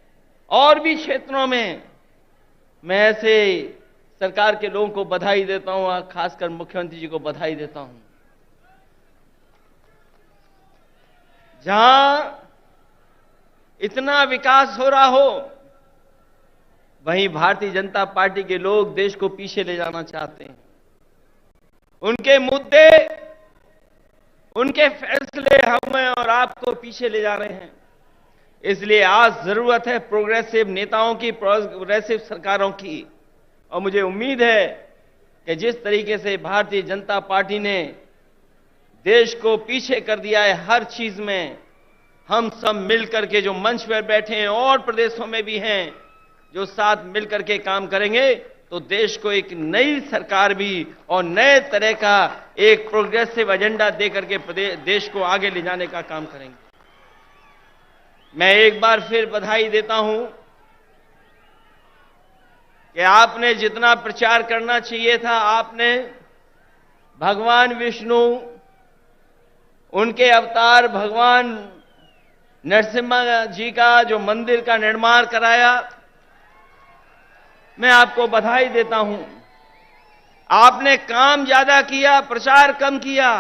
और भी क्षेत्रों में, मैं ऐसे सरकार के लोगों को बधाई देता हूं और खासकर मुख्यमंत्री जी को बधाई देता हूं। जहां इतना विकास हो रहा हो, वहीं भारतीय जनता पार्टी के लोग देश को पीछे ले जाना चाहते हैं। उनके मुद्दे, उनके फैसले हमें और आपको पीछे ले जा रहे हैं। इसलिए आज जरूरत है प्रोग्रेसिव नेताओं की, प्रोग्रेसिव सरकारों की। और मुझे उम्मीद है कि जिस तरीके से भारतीय जनता पार्टी ने देश को पीछे कर दिया है हर चीज में, हम सब मिलकर के जो मंच पर बैठे हैं और प्रदेशों में भी हैं, जो साथ मिलकर के काम करेंगे तो देश को एक नई सरकार भी और नए तरह का एक प्रोग्रेसिव एजेंडा देकर के देश को आगे ले जाने का काम करेंगे। मैं एक बार फिर बधाई देता हूं कि आपने जितना प्रचार करना चाहिए था, आपने भगवान विष्णु, उनके अवतार भगवान नरसिम्हा जी का जो मंदिर का निर्माण कराया, मैं आपको बधाई देता हूं। आपने काम ज्यादा किया, प्रचार कम किया,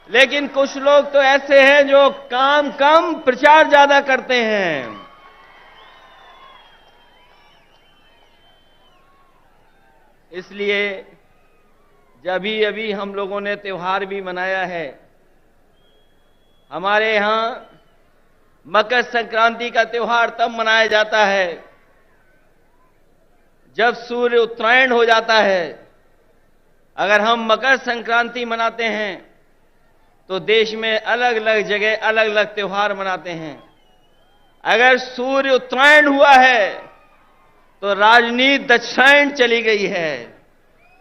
लेकिन कुछ लोग तो ऐसे हैं जो काम कम प्रचार ज्यादा करते हैं। इसलिए जब अभी हम लोगों ने त्योहार भी मनाया है, हमारे यहां मकर संक्रांति का त्योहार तब मनाया जाता है जब सूर्य उत्तरायण हो जाता है। अगर हम मकर संक्रांति मनाते हैं तो देश में अलग अलग जगह अलग अलग त्योहार मनाते हैं। अगर सूर्य उत्तरायण हुआ है तो राजनीति दक्षिणायन चली गई है,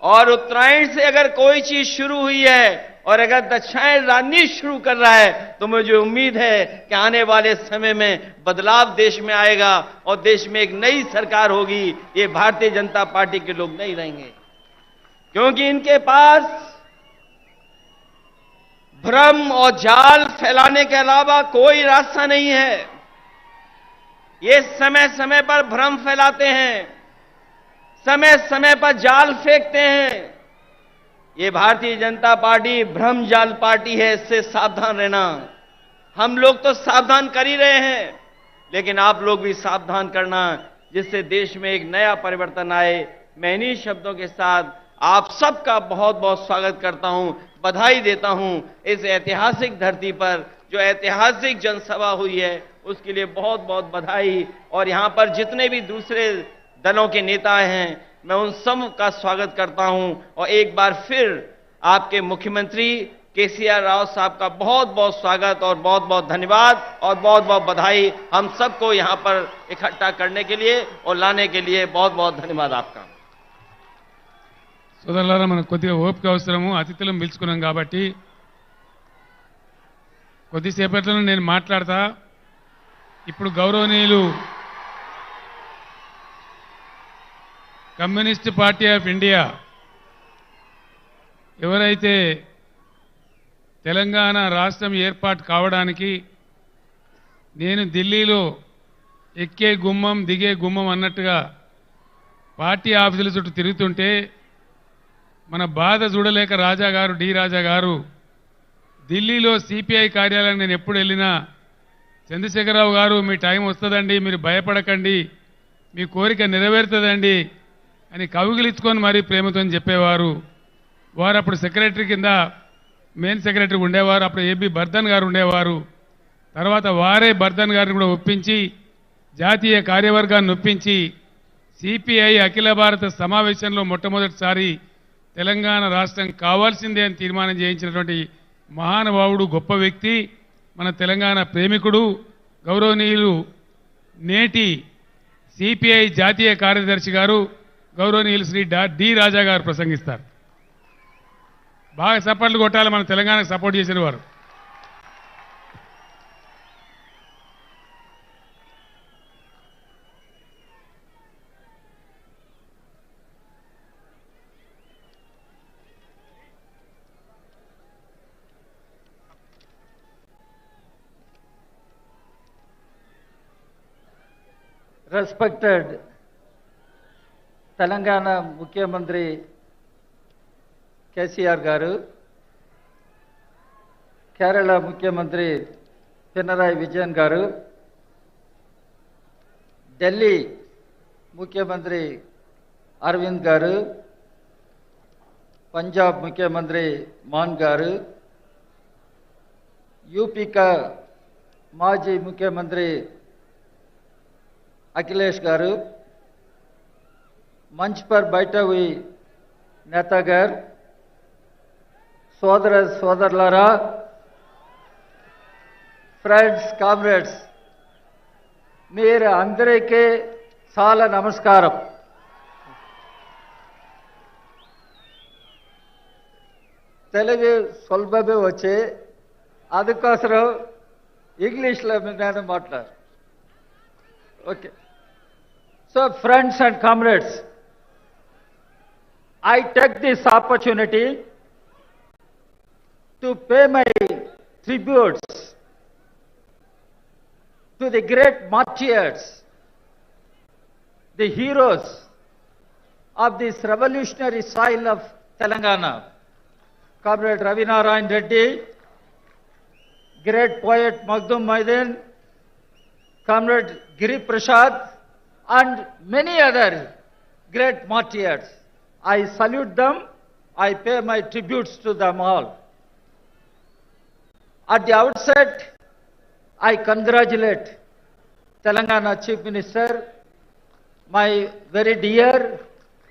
और उत्तरायण से अगर कोई चीज शुरू हुई है और अगर दक्षिणायन राजनीति शुरू कर रहा है तो मुझे उम्मीद है कि आने वाले समय में बदलाव देश में आएगा और देश में एक नई सरकार होगी। ये भारतीय जनता पार्टी के लोग नहीं रहेंगे, क्योंकि इनके पास भ्रम और जाल फैलाने के अलावा कोई रास्ता नहीं है। ये समय समय पर भ्रम फैलाते हैं, समय समय पर जाल फेंकते हैं। ये भारतीय जनता पार्टी भ्रम जाल पार्टी है, इससे सावधान रहना। हम लोग तो सावधान कर ही रहे हैं, लेकिन आप लोग भी सावधान करना, जिससे देश में एक नया परिवर्तन आए। मैं इन्हीं शब्दों के साथ आप सबका बहुत बहुत स्वागत करता हूं, बधाई देता हूं। इस ऐतिहासिक धरती पर जो ऐतिहासिक जनसभा हुई है उसके लिए बहुत बहुत बधाई। और यहां पर जितने भी दूसरे दलों के नेता हैं, मैं उन सब का स्वागत करता हूं। और एक बार फिर आपके मुख्यमंत्री केसीआर राव साहब का बहुत बहुत स्वागत और बहुत बहुत धन्यवाद और बहुत बहुत बधाई। हम सबको यहां पर इकट्ठा करने के लिए और लाने के लिए बहुत बहुत धन्यवाद आपका। సోదరులారా, మనకు కొద్దిగా ఓపిక అవసరము. అతిథులను పిలుచుకున్నాం కాబట్టి కొద్దిసేపట్లో నేను మాట్లాడతా. ఇప్పుడు గౌరవనీయులు కమ్యూనిస్ట్ పార్టీ ఆఫ్ ఇండియా ఎవరైతే తెలంగాణ రాష్ట్రం ఏర్పాటు కావడానికి నేను ఢిల్లీలో ఎక్కే గుమ్మం దిగే గుమ్మం అన్నట్టుగా పార్టీ ఆఫీసుల చుట్టూ తిరుగుతుంటే మన బాధ చూడలేక రాజా గారు, డి రాజా గారు ఢిల్లీలో సిపిఐ కార్యాలయం నేను ఎప్పుడు వెళ్ళినా చంద్రశేఖరరావు గారు మీ టైం వస్తుందండి, మీరు భయపడకండి, మీ కోరిక నెరవేరుతుందండి అని కౌగిలించుకొని మరీ ప్రేమతో చెప్పేవారు. వారు అప్పుడు సెక్రటరీ కింద మెయిన్ సెక్రటరీ ఉండేవారు. అప్పుడు ఏబి బర్ధన్ గారు ఉండేవారు. తర్వాత వారే బర్ధన్ గారిని కూడా ఒప్పించి జాతీయ కార్యవర్గాన్ని ఒప్పించి సిపిఐ అఖిల భారత సమావేశంలో మొట్టమొదటిసారి తెలంగాణ రాష్ట్రం కావాల్సిందే అని తీర్మానం చేయించినటువంటి మహానుభావుడు, గొప్ప వ్యక్తి, మన తెలంగాణ ప్రేమికుడు, గౌరవనీయులు నేటి సిపిఐ జాతీయ కార్యదర్శి గారు గౌరవనీయులు శ్రీ డి రాజా గారు ప్రసంగిస్తారు. బాగా సపోర్ట్లు కొట్టాలి, మన తెలంగాణకు సపోర్ట్ చేసిన వారు. Respected Telangana Mukhyamantri KCR garu, Kerala Mukhyamantri Pinarayi Vijayan garu, Delhi ముఖ్యమంత్రి అరవింద్ గారు, పంజాబ్ ముఖ్యమంత్రి మాన్ గారు, यूपी का మాజీ ముఖ్యమంత్రి अखिलेश गारू, मंच पर बैठे हुई नेतागार, सोदर सोदरलारा, फ्रेंड्स कामरेड्स, मेरे अंदर के साल नमस्कारम. తెలుగు సులభమే వచ్చే అందుకోసం ఇంగ్లీష్లో నేను మాట్లాడు. Okay. So friends and comrades, I take this opportunity to pay my tributes to the great martyrs, the heroes of this revolutionary soil of Telangana. Comrade Ravi Narayan Reddy, great poet Magdum Maidin, Comrade Giri Prasad, and many other great martyrs. I salute them. I pay my tributes to them all. At the outset, I congratulate Telangana Chief Minister, my very dear,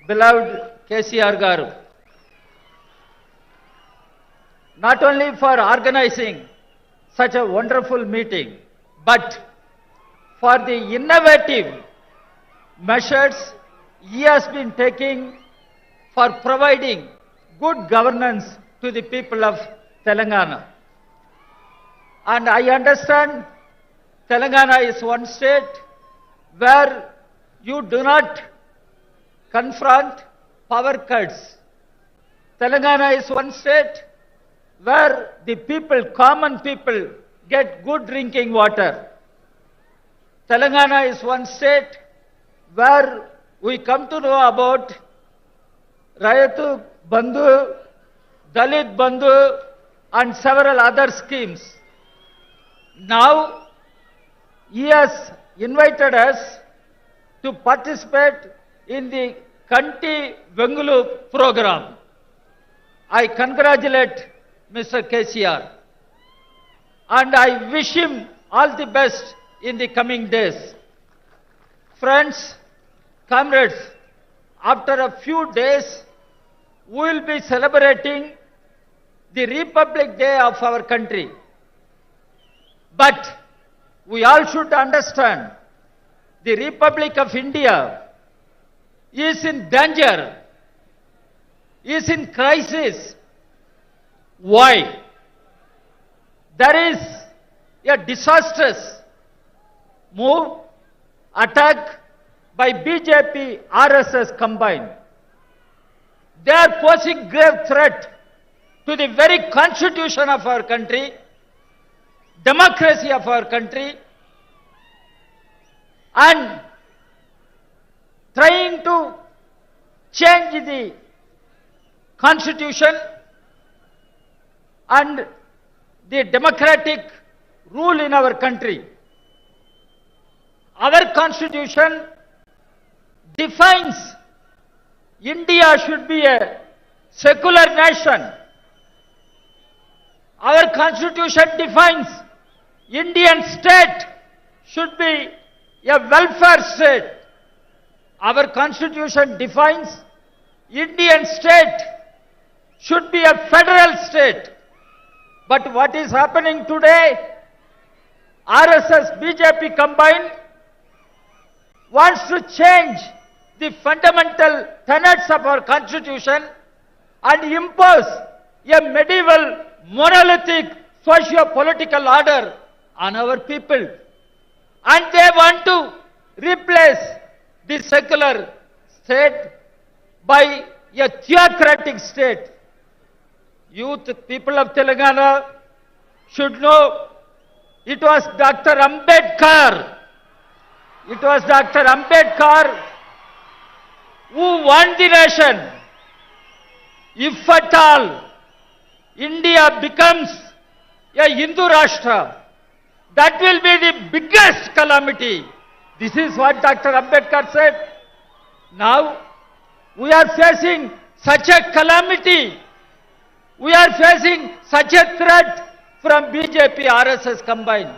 beloved KCR Garu, not only for organizing such a wonderful meeting, but for the innovative measures he has been taking for providing good governance to the people of Telangana. And I understand Telangana is one state where you do not confront power cuts. Telangana is one state where the people, common people, get good drinking water. Telangana is one state where we come to know about Rayatu Bandhu, Dalit Bandhu, and several other schemes. Now, he has invited us to participate in the Kanti Vengulu program. I congratulate Mr. KCR, and I wish him all the best in the coming days. Friends, comrades, after a few days, we will be celebrating the Republic Day of our country. But we all should understand the Republic of India is in danger, is in crisis. Why? There is a disastrous move, attack by BJP, RSS combined. They are posing grave threat to the very constitution of our country, democracy of our country, and trying to change the constitution and the democratic rule in our country. Our constitution defines India should be a secular nation. Our constitution defines Indian state should be a welfare state. Our constitution defines Indian state should be a federal state. But what is happening today? RSS, BJP combined wants to change the fundamental tenets of our constitution and impose a medieval monolithic socio-political order on our people. And they want to replace the secular state by a theocratic state. Youth, people of Telangana should know it was Dr. Ambedkar. It was Dr. Ambedkar who won the nation. If at all India becomes a Hindu Rashtra, that will be the biggest calamity. This is what Dr. Ambedkar said. Now we are facing such a calamity. We are facing such a threat from BJP, RSS combined.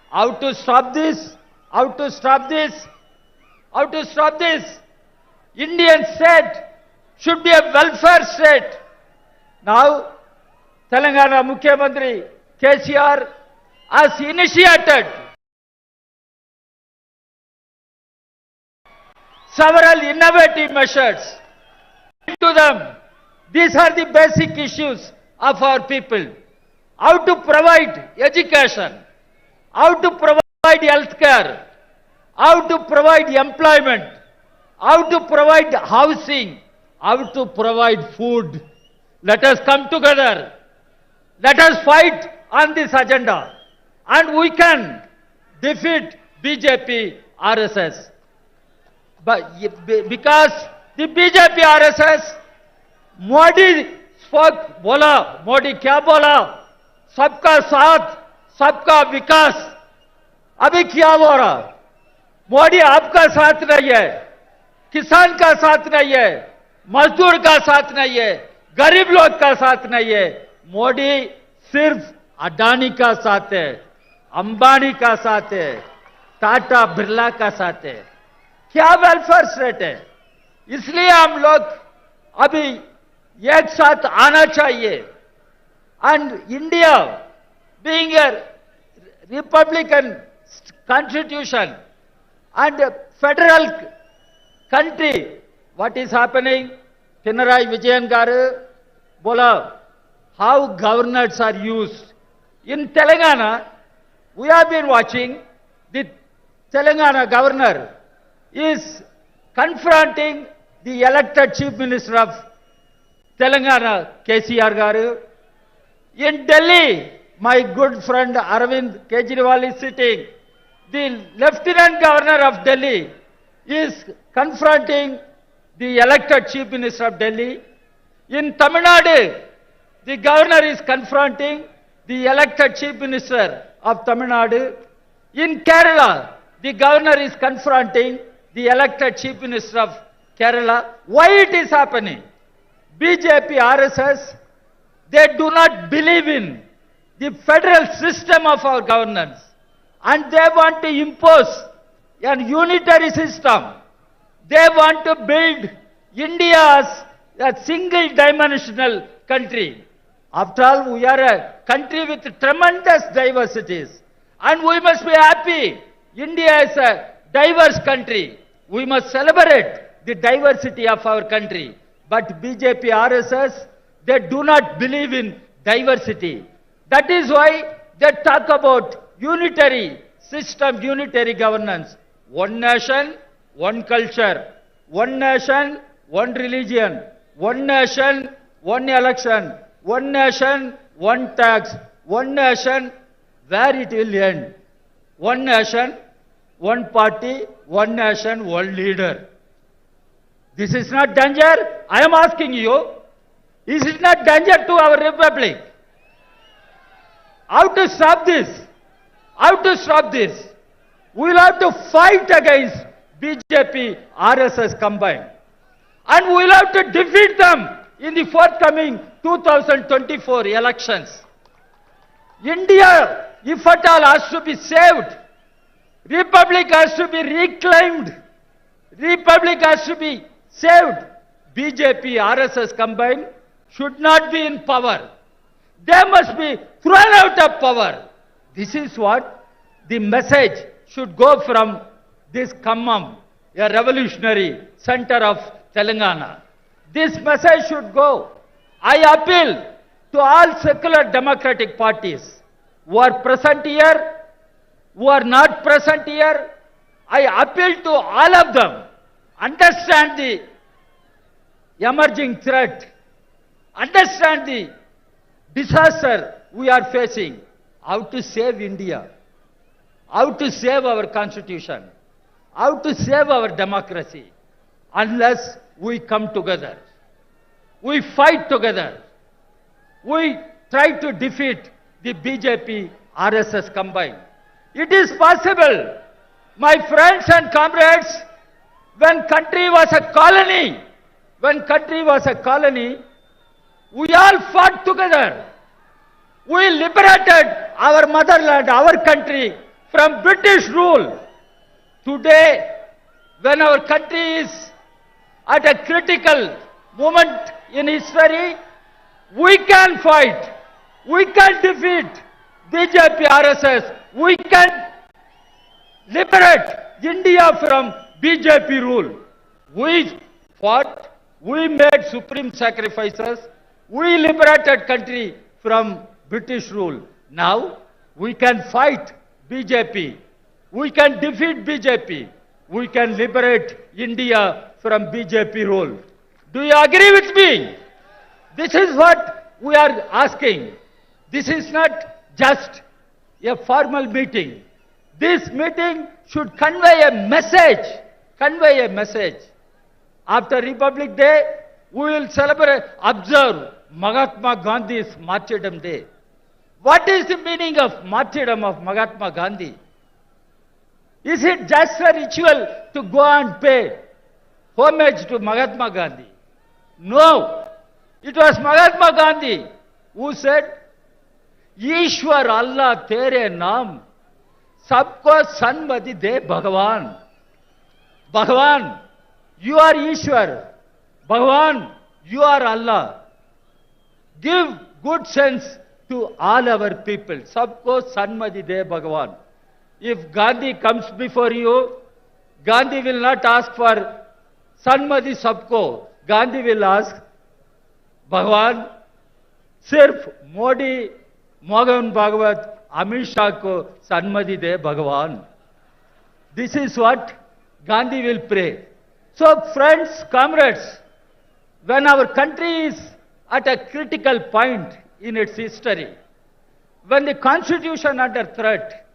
How to stop this? How to stop this? How to stop this? Indian state should be a welfare state. Now, Telangana Mukhyamantri KCR has initiated several innovative measures. To them, these are the basic issues of our people. How to provide education, how to provide health care, how to provide employment, how to provide housing, how to provide food. Let us come together. Let us fight on this agenda. And we can defeat BJP, RSS. But because the BJP, RSS, Modi spoke, bola, Modi kya bola? सबका साथ, सबका विकास. अभी क्या हो रहा? मोदी आपका साथ नहीं है, किसान का साथ नहीं है, मजदूर का साथ नहीं है, गरीब लोग का साथ नहीं है. मोदी सिर्फ अडानी का साथ है, अंबानी का साथ है, टाटा बिरला का साथ है. क्या वेलफेयर स्टेट है? इसलिए हम लोग अभी एक साथ आना चाहिए. And India, being a republican constitution and a federal country, what is happening? Pinarayi Vijayan garu bola, how governors are used. In Telangana, we have been watching the Telangana governor is confronting the elected chief minister of Telangana, KCR garu. In Delhi, my good friend Arvind Kejriwal is sitting. The Lieutenant Governor of Delhi is confronting the elected Chief Minister of Delhi. In Tamil Nadu, the Governor is confronting the elected Chief Minister of Tamil Nadu. In Kerala, the Governor is confronting the elected Chief Minister of Kerala. Why it is happening? BJP, RSS, they do not believe in the federal system of our governance, and they want to impose a unitary system. They want to build India as a single-dimensional country. After all, we are a country with tremendous diversities, and we must be happy. India is a diverse country. We must celebrate the diversity of our country. But BJP, RSS, they do not believe in diversity. That is why they talk about unitary system, unitary governance. One nation, one culture. One nation, one religion. One nation, one election. One nation, one tax. One nation, where it will end. One nation, one party, one nation, one leader. This is not danger? I am asking you. Is it not danger to our republic? How to stop this? How to stop this? We will have to fight against BJP, RSS combined. And we will have to defeat them in the forthcoming 2024 elections. India, if at all, has to be saved. Republic has to be reclaimed. Republic has to be saved. BJP, RSS combined should not be in power. They must be thrown out of power. This is what the message should go from this Khammam, a revolutionary center of Telangana. This message should go. I appeal to all secular democratic parties who are present here, who are not present here. I appeal to all of them. Understand the emerging threat. Understand the disaster we are facing. How to save India. How to save our constitution. How to save our democracy. Unless we come together. We fight together. We try to defeat the BJP, RSS combined. It is possible. My friends and comrades, when country was a colony, we all fought together. We liberated our motherland, our country from British rule. Today, when our country is at a critical moment in history, we can fight, we can defeat BJP RSS, we can liberate India from BJP rule. We fought, we made supreme sacrifices, we liberated country from British rule. Now we can fight BJP, we can defeat BJP, we can liberate India from BJP rule. Do you agree with me? This is what we are asking. This is not just a formal meeting. This meeting should convey a message. After Republic Day, we will observe Mahatma Gandhi's Martyrdom Day. What is the meaning of martyrdom of Mahatma Gandhi? Is it just a ritual to go and pay homage to Mahatma Gandhi? No. It was Mahatma Gandhi who said, Ishwar Allah tere naam, sabko sanmati de Bhagavan. Bhagavan, you are Ishwar. Bhagavan, you are Allah. Give good sense to all our people. Sabko sanmati de Bhagavan. If Gandhi comes before you, Gandhi will not ask for sanmati sabko. Gandhi will ask, Bhagavan, sirf Modi, Mohan Bhagavat, Amit Shah ko sanmati de Bhagavan. This is what Gandhi will pray. So friends, comrades, when our country is at a critical point in its history, when the constitution under threat,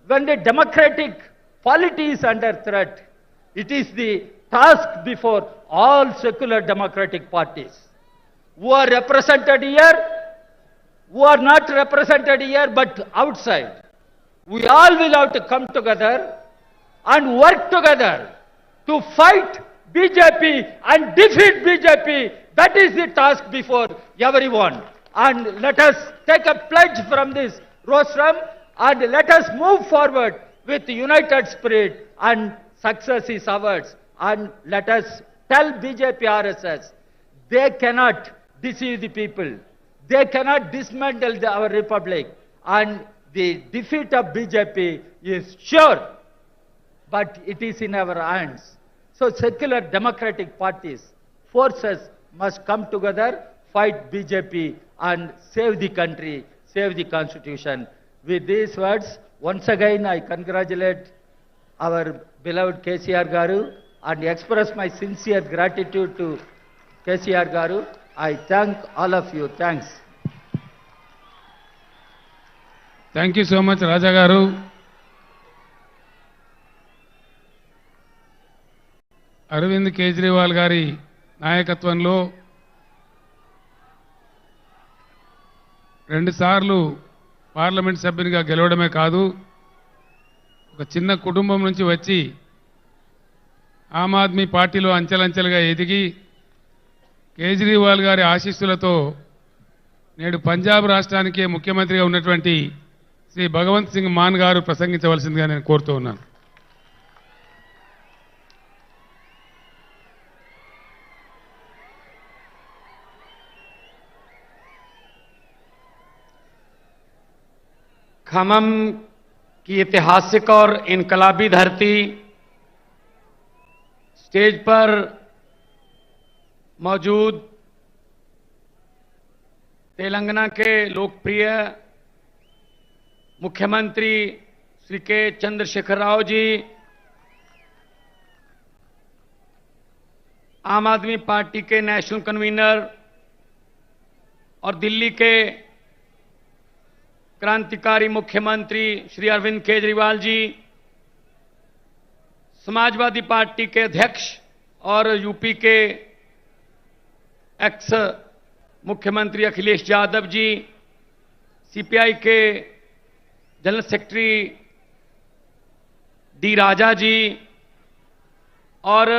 when the democratic polity is under threat, it is the task before all secular democratic parties who are represented here, who are not represented here but outside. We all will have to come together and work together to fight BJP and defeat BJP. That is the task before everyone. And let us take a pledge from this rostrum and let us move forward with united spirit, and success is ours. And let us tell BJP RSS, they cannot deceive the people. They cannot dismantle our republic. And the defeat of BJP is sure, but it is in our hands. So secular democratic parties, forces must come together, fight BJP and save the country, save the constitution. With these words, once again I congratulate our beloved KCR Garu and express my sincere gratitude to KCR Garu. I thank all of you. Thanks. Thank you so much, Raja Garu. Arvind Kejriwal గారి నాయకత్వంలో 2 సార్లు parliament సభ్యునిగా గెలవడమే కాదు, ఒక చిన్న కుటుంబం నుంచి వచ్చి ఆమ్ ఆద్మీ పార్టీలో అంచెలంచెలుగా ఎదిగి కేజ్రీవాల్ గారి ఆశీస్సులతో నేడు పంజాబ్ రాష్ట్రానికి ముఖ్యమంత్రిగా ఉన్నటువంటి శ్రీ భగవంత్ సింగ్ మాన్ గారు ప్రసంగించవలసిందిగా నేను కోరుతూ ఉన్నాను. खमम की ऐतिहासिक और इनकलाबी धरती, स्टेज पर मौजूद तेलंगाना के लोकप्रिय मुख्यमंत्री श्री के चंद्रशेखर राव जी, आम आदमी पार्टी के नेशनल कन्वीनर और दिल्ली के क्रांतिकारी मुख्यमंत्री श्री अरविंद केजरीवाल जी, समाजवादी पार्टी के अध्यक्ष और यूपी के एक्स मुख्यमंत्री अखिलेश यादव जी, सीपीआई के जनरल सेक्रेटरी डी राजा जी और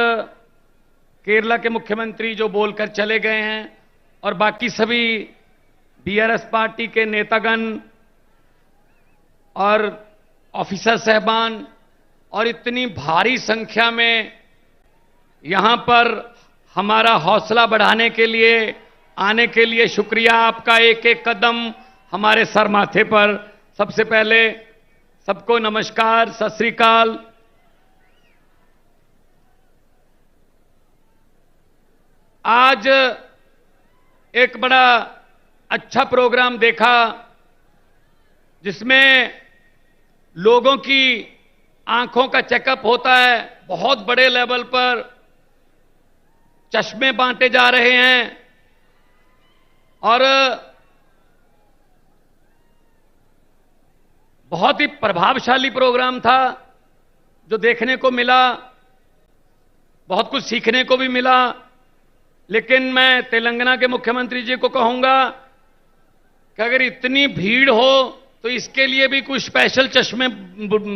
केरला के मुख्यमंत्री जो बोलकर चले गए हैं, और बाकी सभी बीआरएस पार्टी के नेतागण और ऑफिसर साहबान, और इतनी भारी संख्या में यहां पर हमारा हौसला बढ़ाने के लिए आने के लिए शुक्रिया। आपका एक एक कदम हमारे सर माथे पर। सबसे पहले सबको नमस्कार, सत श्री अकाल। आज एक बड़ा अच्छा प्रोग्राम देखा जिसमें लोगों की आंखों का चेकअप होता है। बहुत बड़े लेवल पर चश्मे बांटे जा रहे हैं और बहुत ही प्रभावशाली प्रोग्राम था जो देखने को मिला। बहुत कुछ सीखने को भी मिला। लेकिन मैं तेलंगाना के मुख्यमंत्री जी को कहूंगा कि अगर इतनी भीड़ हो तो इसके लिए भी कुछ स्पेशल चश्मे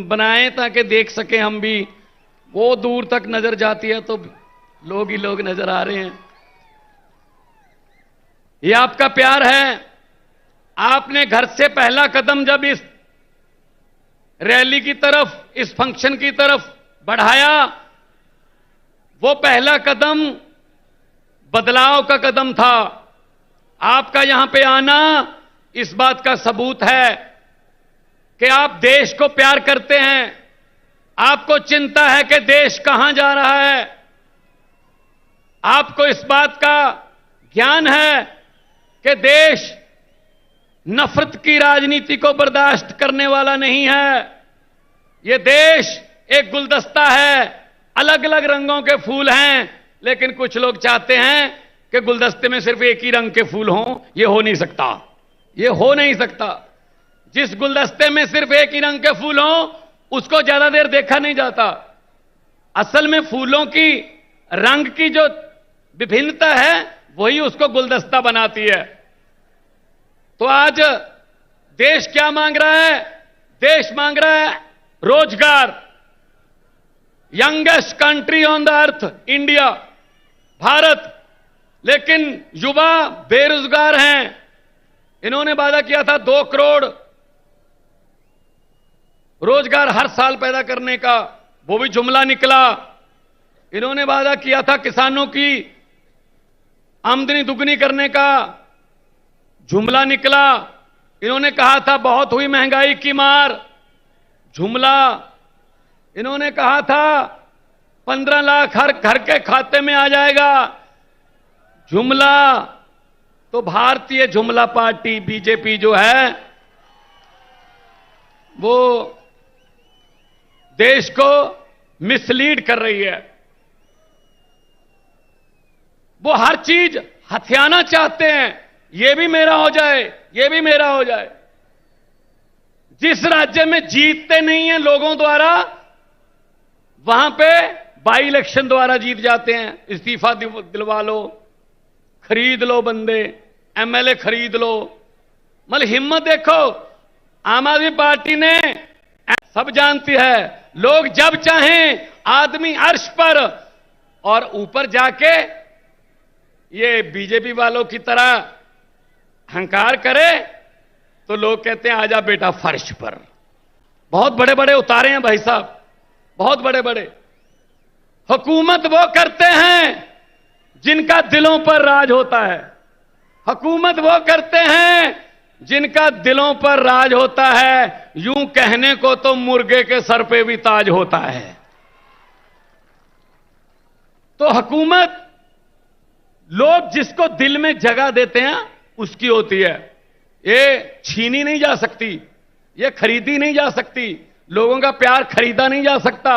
बनाएं ताकि देख सके हम भी। वो दूर तक नजर जाती है तो लोग ही लोग नजर आ रहे हैं। ये आपका प्यार है। आपने घर से पहला कदम जब इस रैली की तरफ, इस फंक्शन की तरफ बढ़ाया, वो पहला कदम बदलाव का कदम था। आपका यहां पे आना इस बात का सबूत है कि आप देश को प्यार करते हैं। आपको चिंता है कि देश कहां जा रहा है। आपको इस बात का ज्ञान है कि देश नफरत की राजनीति को बर्दाश्त करने वाला नहीं है। यह देश एक गुलदस्ता है, अलग अलग रंगों के फूल हैं, लेकिन कुछ लोग चाहते हैं कि गुलदस्ते में सिर्फ एक ही रंग के फूल हों। यह हो नहीं सकता। यह हो नहीं सकता। जिस गुलदस्ते में सिर्फ एक ही रंग के फूल हों उसको ज्यादा देर देखा नहीं जाता। असल में फूलों की रंग की जो विभिन्नता है वही उसको गुलदस्ता बनाती है। तो आज देश क्या मांग रहा है? देश मांग रहा है रोजगार। Youngest country on the earth India, Bharat, लेकिन युवा बेरोजगार हैं। इन्होंने वादा किया था 2 करोड़ रोजगार हर साल पैदा करने का, वो भी जुमला निकला। इन्होंने वादा किया था किसानों की आमदनी दुगनी करने का, जुमला निकला। इन्होंने कहा था बहुत हुई महंगाई की मार, जुमला। इन्होंने कहा था 15 लाख हर घर के खाते में आ जाएगा, जुमला। तो भारतीय जुमला पार्टी बीजेपी जो है वो देश को मिसलीड कर रही है। वो हर चीज हथियाना चाहते हैं। ये भी मेरा हो जाए, ये भी मेरा हो जाए। जिस राज्य में जीतते नहीं हैं लोगों द्वारा, वहां पे बाई इलेक्शन द्वारा जीत जाते हैं। इस्तीफा दिलवा लो, खरीद लो बंदे, एमएलए खरीद लो। मतलब हिम्मत देखो। आम आदमी पार्टी ने, सब जानती है, लोग जब चाहें आदमी अर्श पर, और ऊपर जाके ये बीजेपी वालों की तरह अहंकार करे तो लोग कहते हैं आजा बेटा फर्श पर। बहुत बड़े बड़े उतारे हैं भाई साहब, बहुत बड़े बड़े। हुकूमत वो करते हैं जिनका दिलों पर राज होता है। हुकूमत वो करते हैं जिनका दिलों पर राज होता है। यूं कहने को तो मुर्गे के सर पे भी ताज होता है। तो हुकूमत लोग जिसको दिल में जगह देते हैं उसकी होती है। ये छीनी नहीं जा सकती, ये खरीदी नहीं जा सकती। लोगों का प्यार खरीदा नहीं जा सकता।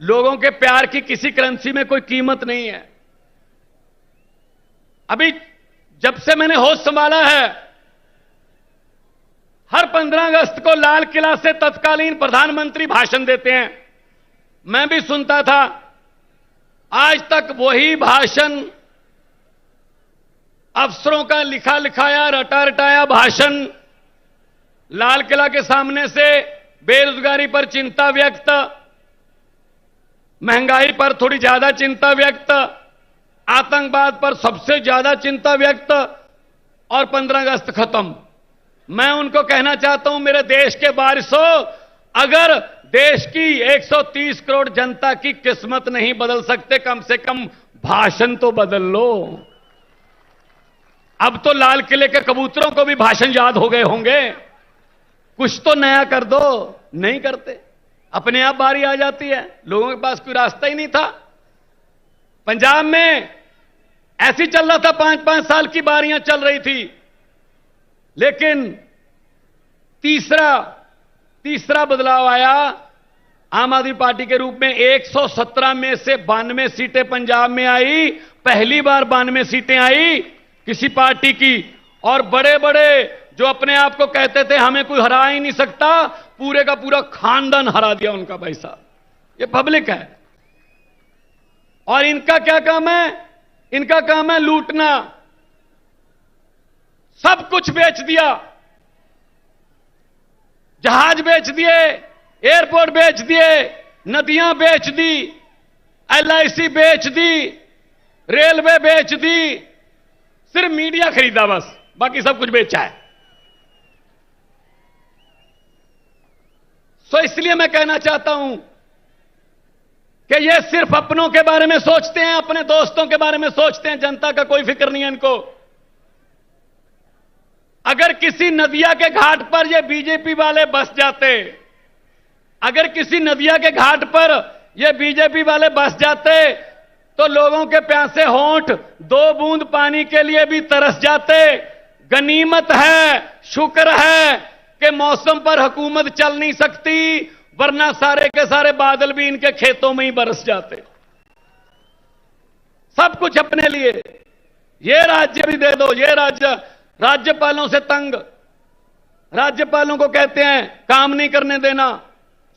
लोगों के प्यार की किसी करेंसी में कोई कीमत नहीं है। अभी जब से मैंने होश संभाला है, हर 15 अगस्त को लाल किला से तत्कालीन प्रधानमंत्री भाषण देते हैं। मैं भी सुनता था। आज तक वही भाषण, अफसरों का लिखा लिखाया, रटा रटाया भाषण, लाल किला के सामने से बेरोजगारी पर चिंता व्यक्त, महंगाई पर थोड़ी ज्यादा चिंता व्यक्त, आतंकवाद पर सबसे ज्यादा चिंता व्यक्त, और 15 अगस्त खत्म। मैं उनको कहना चाहता हूं, मेरे देश के वारिसों, अगर देश की 130 करोड़ जनता की किस्मत नहीं बदल सकते, कम से कम भाषण तो बदल लो। अब तो लाल किले के कबूतरों को भी भाषण याद हो गए होंगे, कुछ तो नया कर दो। नहीं करते, अपने आप बारी आ जाती है, लोगों के पास कोई रास्ता ही नहीं था। पंजाब में ऐसी चल रहा था, 5-5 साल की बारियां चल रही थी, लेकिन तीसरा बदलाव आया आम आदमी पार्टी के रूप में। 117 में से 92 सीटें पंजाब में आई, पहली बार 92 सीटें आई किसी पार्टी की। और बड़े बड़े जो अपने आप को कहते थे हमें कोई हरा ही नहीं सकता, पूरे का पूरा खानदान हरा दिया उनका। भाई साहब, ये पब्लिक है। और इनका क्या काम है? इनका काम है लूटना। सब कुछ बेच दिया, जहाज बेच दिए, एयरपोर्ट बेच दिए, नदियां बेच दी, LIC बेच दी, रेलवे बेच दी, सिर्फ मीडिया खरीदा बस, बाकी सब कुछ बेचा है। तो इसलिए मैं कहना चाहता हूं कि ये सिर्फ अपनों के बारे में सोचते हैं, अपने दोस्तों के बारे में सोचते हैं, जनता का कोई फिक्र नहीं है इनको। अगर किसी नदिया के घाट पर ये बीजेपी वाले बस जाते, अगर किसी नदिया के घाट पर ये बीजेपी वाले बस जाते, तो लोगों के प्यासे होंठ 2 बूंद पानी के लिए भी तरस जाते। गनीमत है, शुक्र है कि मौसम पर हुकूमत चल नहीं सकती, वरना सारे के सारे बादल भी इनके खेतों में ही बरस जाते। सब कुछ अपने लिए। ये राज्य भी दे दो, ये राज्यपालों से तंग। राज्यपालों को कहते हैं काम नहीं करने देना,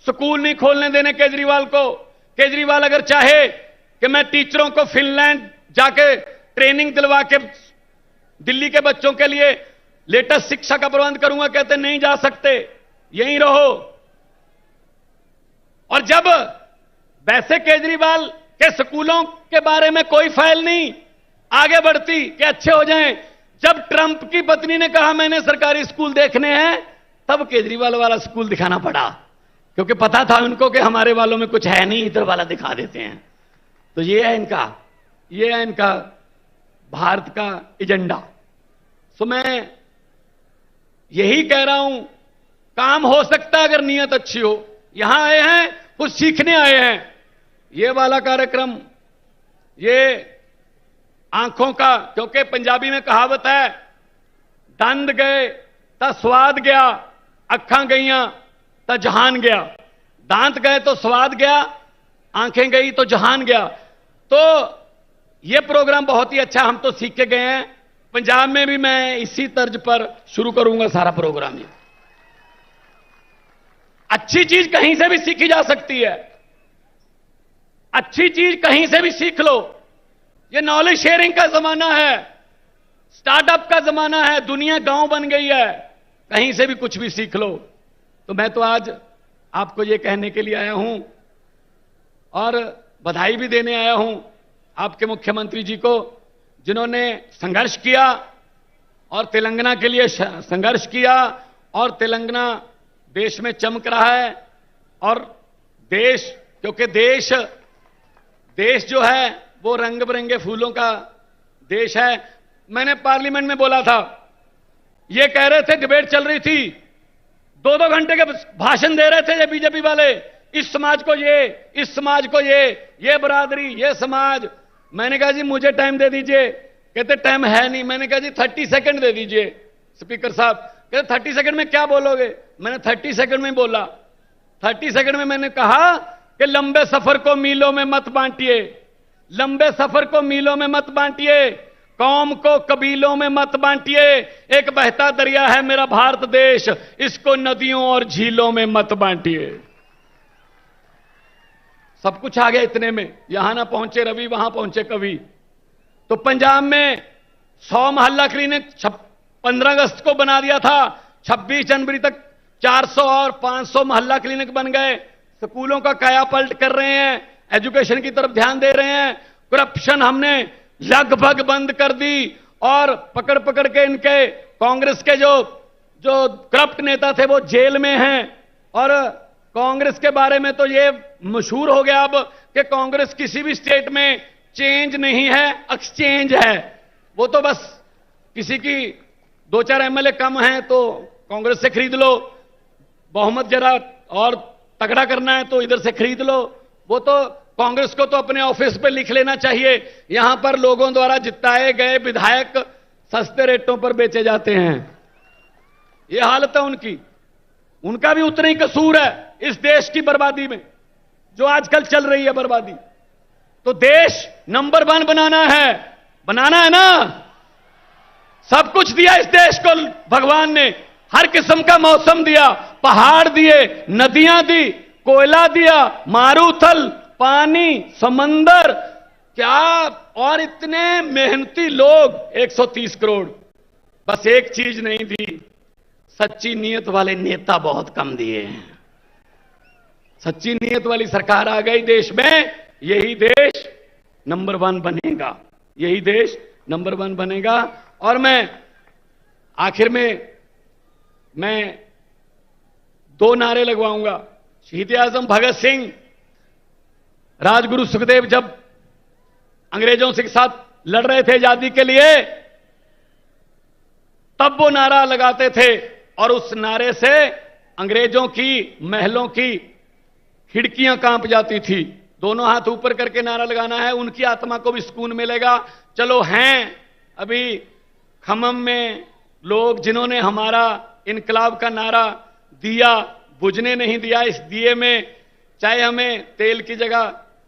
स्कूल नहीं खोलने देने केजरीवाल को। केजरीवाल अगर चाहे कि मैं टीचरों को फिनलैंड जाके ट्रेनिंग दिलवा के दिल्ली के बच्चों के लिए लेटेस्ट शिक्षा का प्रबंध करूंगा, कहते नहीं जा सकते, यहीं रहो। और जब वैसे केजरीवाल के स्कूलों के बारे में कोई फाइल नहीं आगे बढ़ती कि अच्छे हो जाएं, जब ट्रंप की पत्नी ने कहा मैंने सरकारी स्कूल देखने हैं, तब केजरीवाल वाला स्कूल दिखाना पड़ा, क्योंकि पता था उनको कि हमारे वालों में कुछ है नहीं, इधर वाला दिखा देते हैं। तो ये है इनका भारत का एजेंडा। सो मैं यही कह रहा हूं, काम हो सकता है अगर नियत अच्छी हो। यहां आए हैं, कुछ सीखने आए हैं। ये वाला कार्यक्रम, ये आंखों का, क्योंकि पंजाबी में कहावत है, दंद गए ता स्वाद गया, अखां गईयां ता जहान गया। दांत गए तो स्वाद गया, आंखें गई तो जहान गया। तो ये प्रोग्राम बहुत ही अच्छा, हम तो सीख के गए हैं। पंजाब में भी मैं इसी तर्ज पर शुरू करूंगा सारा प्रोग्राम। ये अच्छी चीज कहीं से भी सीखी जा सकती है, अच्छी चीज कहीं से भी सीख लो। ये नॉलेज शेयरिंग का जमाना है, स्टार्टअप का जमाना है, दुनिया गांव बन गई है, कहीं से भी कुछ भी सीख लो। तो मैं तो आज आपको ये कहने के लिए आया हूं और बधाई भी देने आया हूं आपके मुख्यमंत्री जी को, जिन्होंने संघर्ष किया और तेलंगाना के लिए संघर्ष किया, और तेलंगाना देश में चमक रहा है। और देश, क्योंकि देश जो है वो रंग बिरंगे फूलों का देश है। मैंने पार्लियामेंट में बोला था, ये कह रहे थे, डिबेट चल रही थी, 2-2 घंटे के भाषण दे रहे थे ये बीजेपी वाले, इस समाज को ये, इस समाज को ये बरादरी, ये समाज। मैंने कहा जी मुझे टाइम दे दीजिए, कहते टाइम है नहीं। मैंने कहा जी 30 सेकंड दे दीजिए स्पीकर साहब। कहते 30 सेकंड में क्या बोलोगे? मैंने 30 सेकंड में बोला। 30 सेकंड में मैंने कहा कि लंबे सफर को मीलों में मत बांटिए, लंबे सफर को मीलों में मत बांटिए, कौम को कबीलों में मत बांटिए। एक बहता दरिया है मेरा भारत देश, इसको नदियों और झीलों में मत बांटिए। सब कुछ आ गया इतने में, यहां ना पहुंचे रवि, वहां पहुंचे कवि। तो पंजाब में 100 मोहल्ला क्लिनिक 15 अगस्त को बना दिया था, 26 जनवरी तक 400 और 500 मोहल्ला क्लिनिक बन गए। स्कूलों का कायापलट कर रहे हैं, एजुकेशन की तरफ ध्यान दे रहे हैं। करप्शन हमने लगभग बंद कर दी और पकड़ पकड़ के इनके कांग्रेस के जो जो करप्ट नेता थे वो जेल में हैं। और कांग्रेस के बारे में तो ये मशहूर हो गया अब कि कांग्रेस किसी भी स्टेट में चेंज नहीं है, एक्सचेंज है। वो तो बस किसी की 2-4 एमएलए कम हैं तो कांग्रेस से खरीद लो, बहुमत जरा और तगड़ा करना है तो इधर से खरीद लो। वो तो कांग्रेस को तो अपने ऑफिस पे लिख लेना चाहिए, यहां पर लोगों द्वारा जिताए गए विधायक सस्ते रेटों पर बेचे जाते हैं। ये हालत है उनकी। उनका भी उतना ही कसूर है इस देश की बर्बादी में, जो आजकल चल रही है बर्बादी। तो देश नंबर 1 बनाना है ना। सब कुछ दिया इस देश को भगवान ने, हर किस्म का मौसम दिया, पहाड़ दिए, नदियां दी, कोयला दिया, मारूथल, पानी, समंदर, क्या और इतने मेहनती लोग 130 करोड़। बस एक चीज नहीं दी, सच्ची नीयत वाले नेता बहुत कम दिए हैं। सच्ची नीयत वाली सरकार आ गई देश में, यही देश नंबर 1 बनेगा, यही देश नंबर 1 बनेगा। और मैं आखिर में 2 नारे लगवाऊंगा। शहीद आजम भगत सिंह, राजगुरु सुखदेव जब अंग्रेजों के साथ लड़ रहे थे आजादी के लिए, तब वो नारा लगाते थे और उस नारे से अंग्रेजों की महलों की खिड़कियां कांप जाती थी। दोनों हाथ ऊपर करके नारा लगाना है, उनकी आत्मा को भी सुकून मिलेगा। चलो हैं अभी खमम में लोग जिन्होंने हमारा इनकलाब का नारा दिया, बुझने नहीं दिया। इस दिए में चाहे हमें तेल की जगह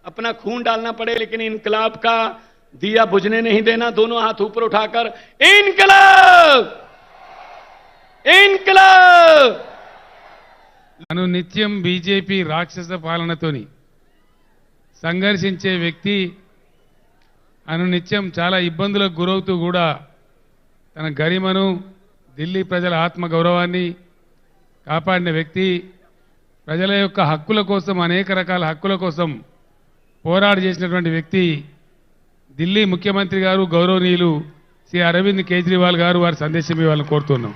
अपना खून डालना पड़े, लेकिन इनकलाब का दिया बुझने नहीं देना। दोनों हाथ ऊपर उठाकर इनकलाब इनकलाब। అనునిత్యం బీజేపీ రాక్షస పాలనతోని సంఘర్షించే వ్యక్తి, అనునిత్యం చాలా ఇబ్బందులకు గురవుతూ కూడా తన గరిమను, ఢిల్లీ ప్రజల ఆత్మగౌరవాన్ని కాపాడిన వ్యక్తి, ప్రజల యొక్క హక్కుల కోసం, అనేక రకాల హక్కుల కోసం పోరాట చేసినటువంటి వ్యక్తి ఢిల్లీ ముఖ్యమంత్రి గారు గౌరవనీయులు శ్రీ అరవింద్ కేజ్రీవాల్ గారు. వారి సందేశం ఇవ్వాలని కోరుతున్నాం.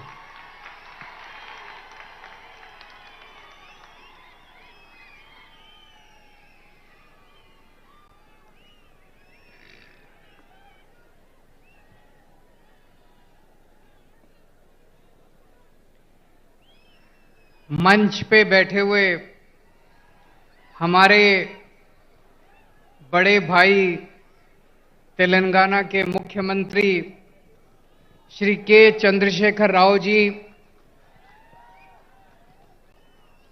मंच पे बैठे हुए हमारे बड़े भाई तेलंगाना के मुख्यमंत्री श्री के चंद्रशेखर राव जी,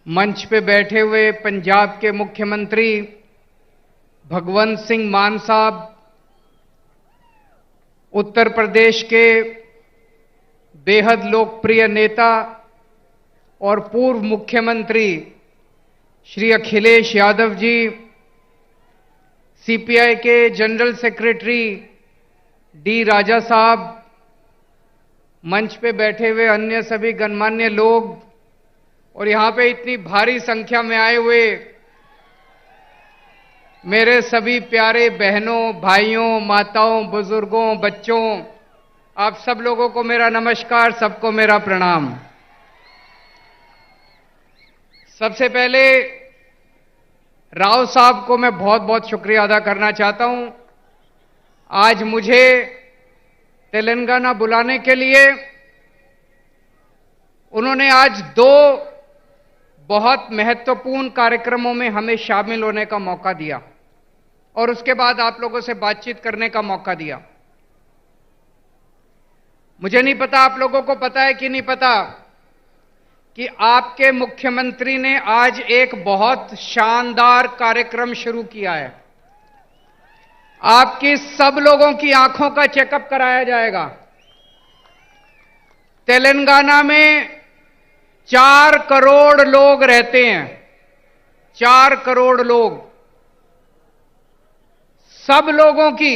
मंच पे बैठे हुए पंजाब के मुख्यमंत्री भगवंत सिंह मान साहब, उत्तर प्रदेश के बेहद लोकप्रिय नेता और पूर्व मुख्यमंत्री श्री अखिलेश यादव जी, सीपीआई के जनरल सेक्रेटरी डी राजा साहब, मंच पे बैठे हुए अन्य सभी गणमान्य लोग और यहां पे इतनी भारी संख्या में आए हुए मेरे सभी प्यारे बहनों, भाइयों, माताओं, बुजुर्गों, बच्चों, आप सब लोगों को मेरा नमस्कार, सबको मेरा प्रणाम। सबसे पहले राव साहब को मैं बहुत बहुत शुक्रिया अदा करना चाहता हूं। आज मुझे तेलंगाना बुलाने के लिए उन्होंने आज 2 बहुत महत्वपूर्ण कार्यक्रमों में हमें शामिल होने का मौका दिया और उसके बाद आप लोगों से बातचीत करने का मौका दिया। मुझे नहीं पता आप लोगों को पता है कि नहीं पता कि आपके मुख्यमंत्री ने आज एक बहुत शानदार कार्यक्रम शुरू किया है। आपकी सब लोगों की आंखों का चेकअप कराया जाएगा। तेलंगाना में 4 करोड़ लोग रहते हैं, 4 करोड़ लोग। सब लोगों की,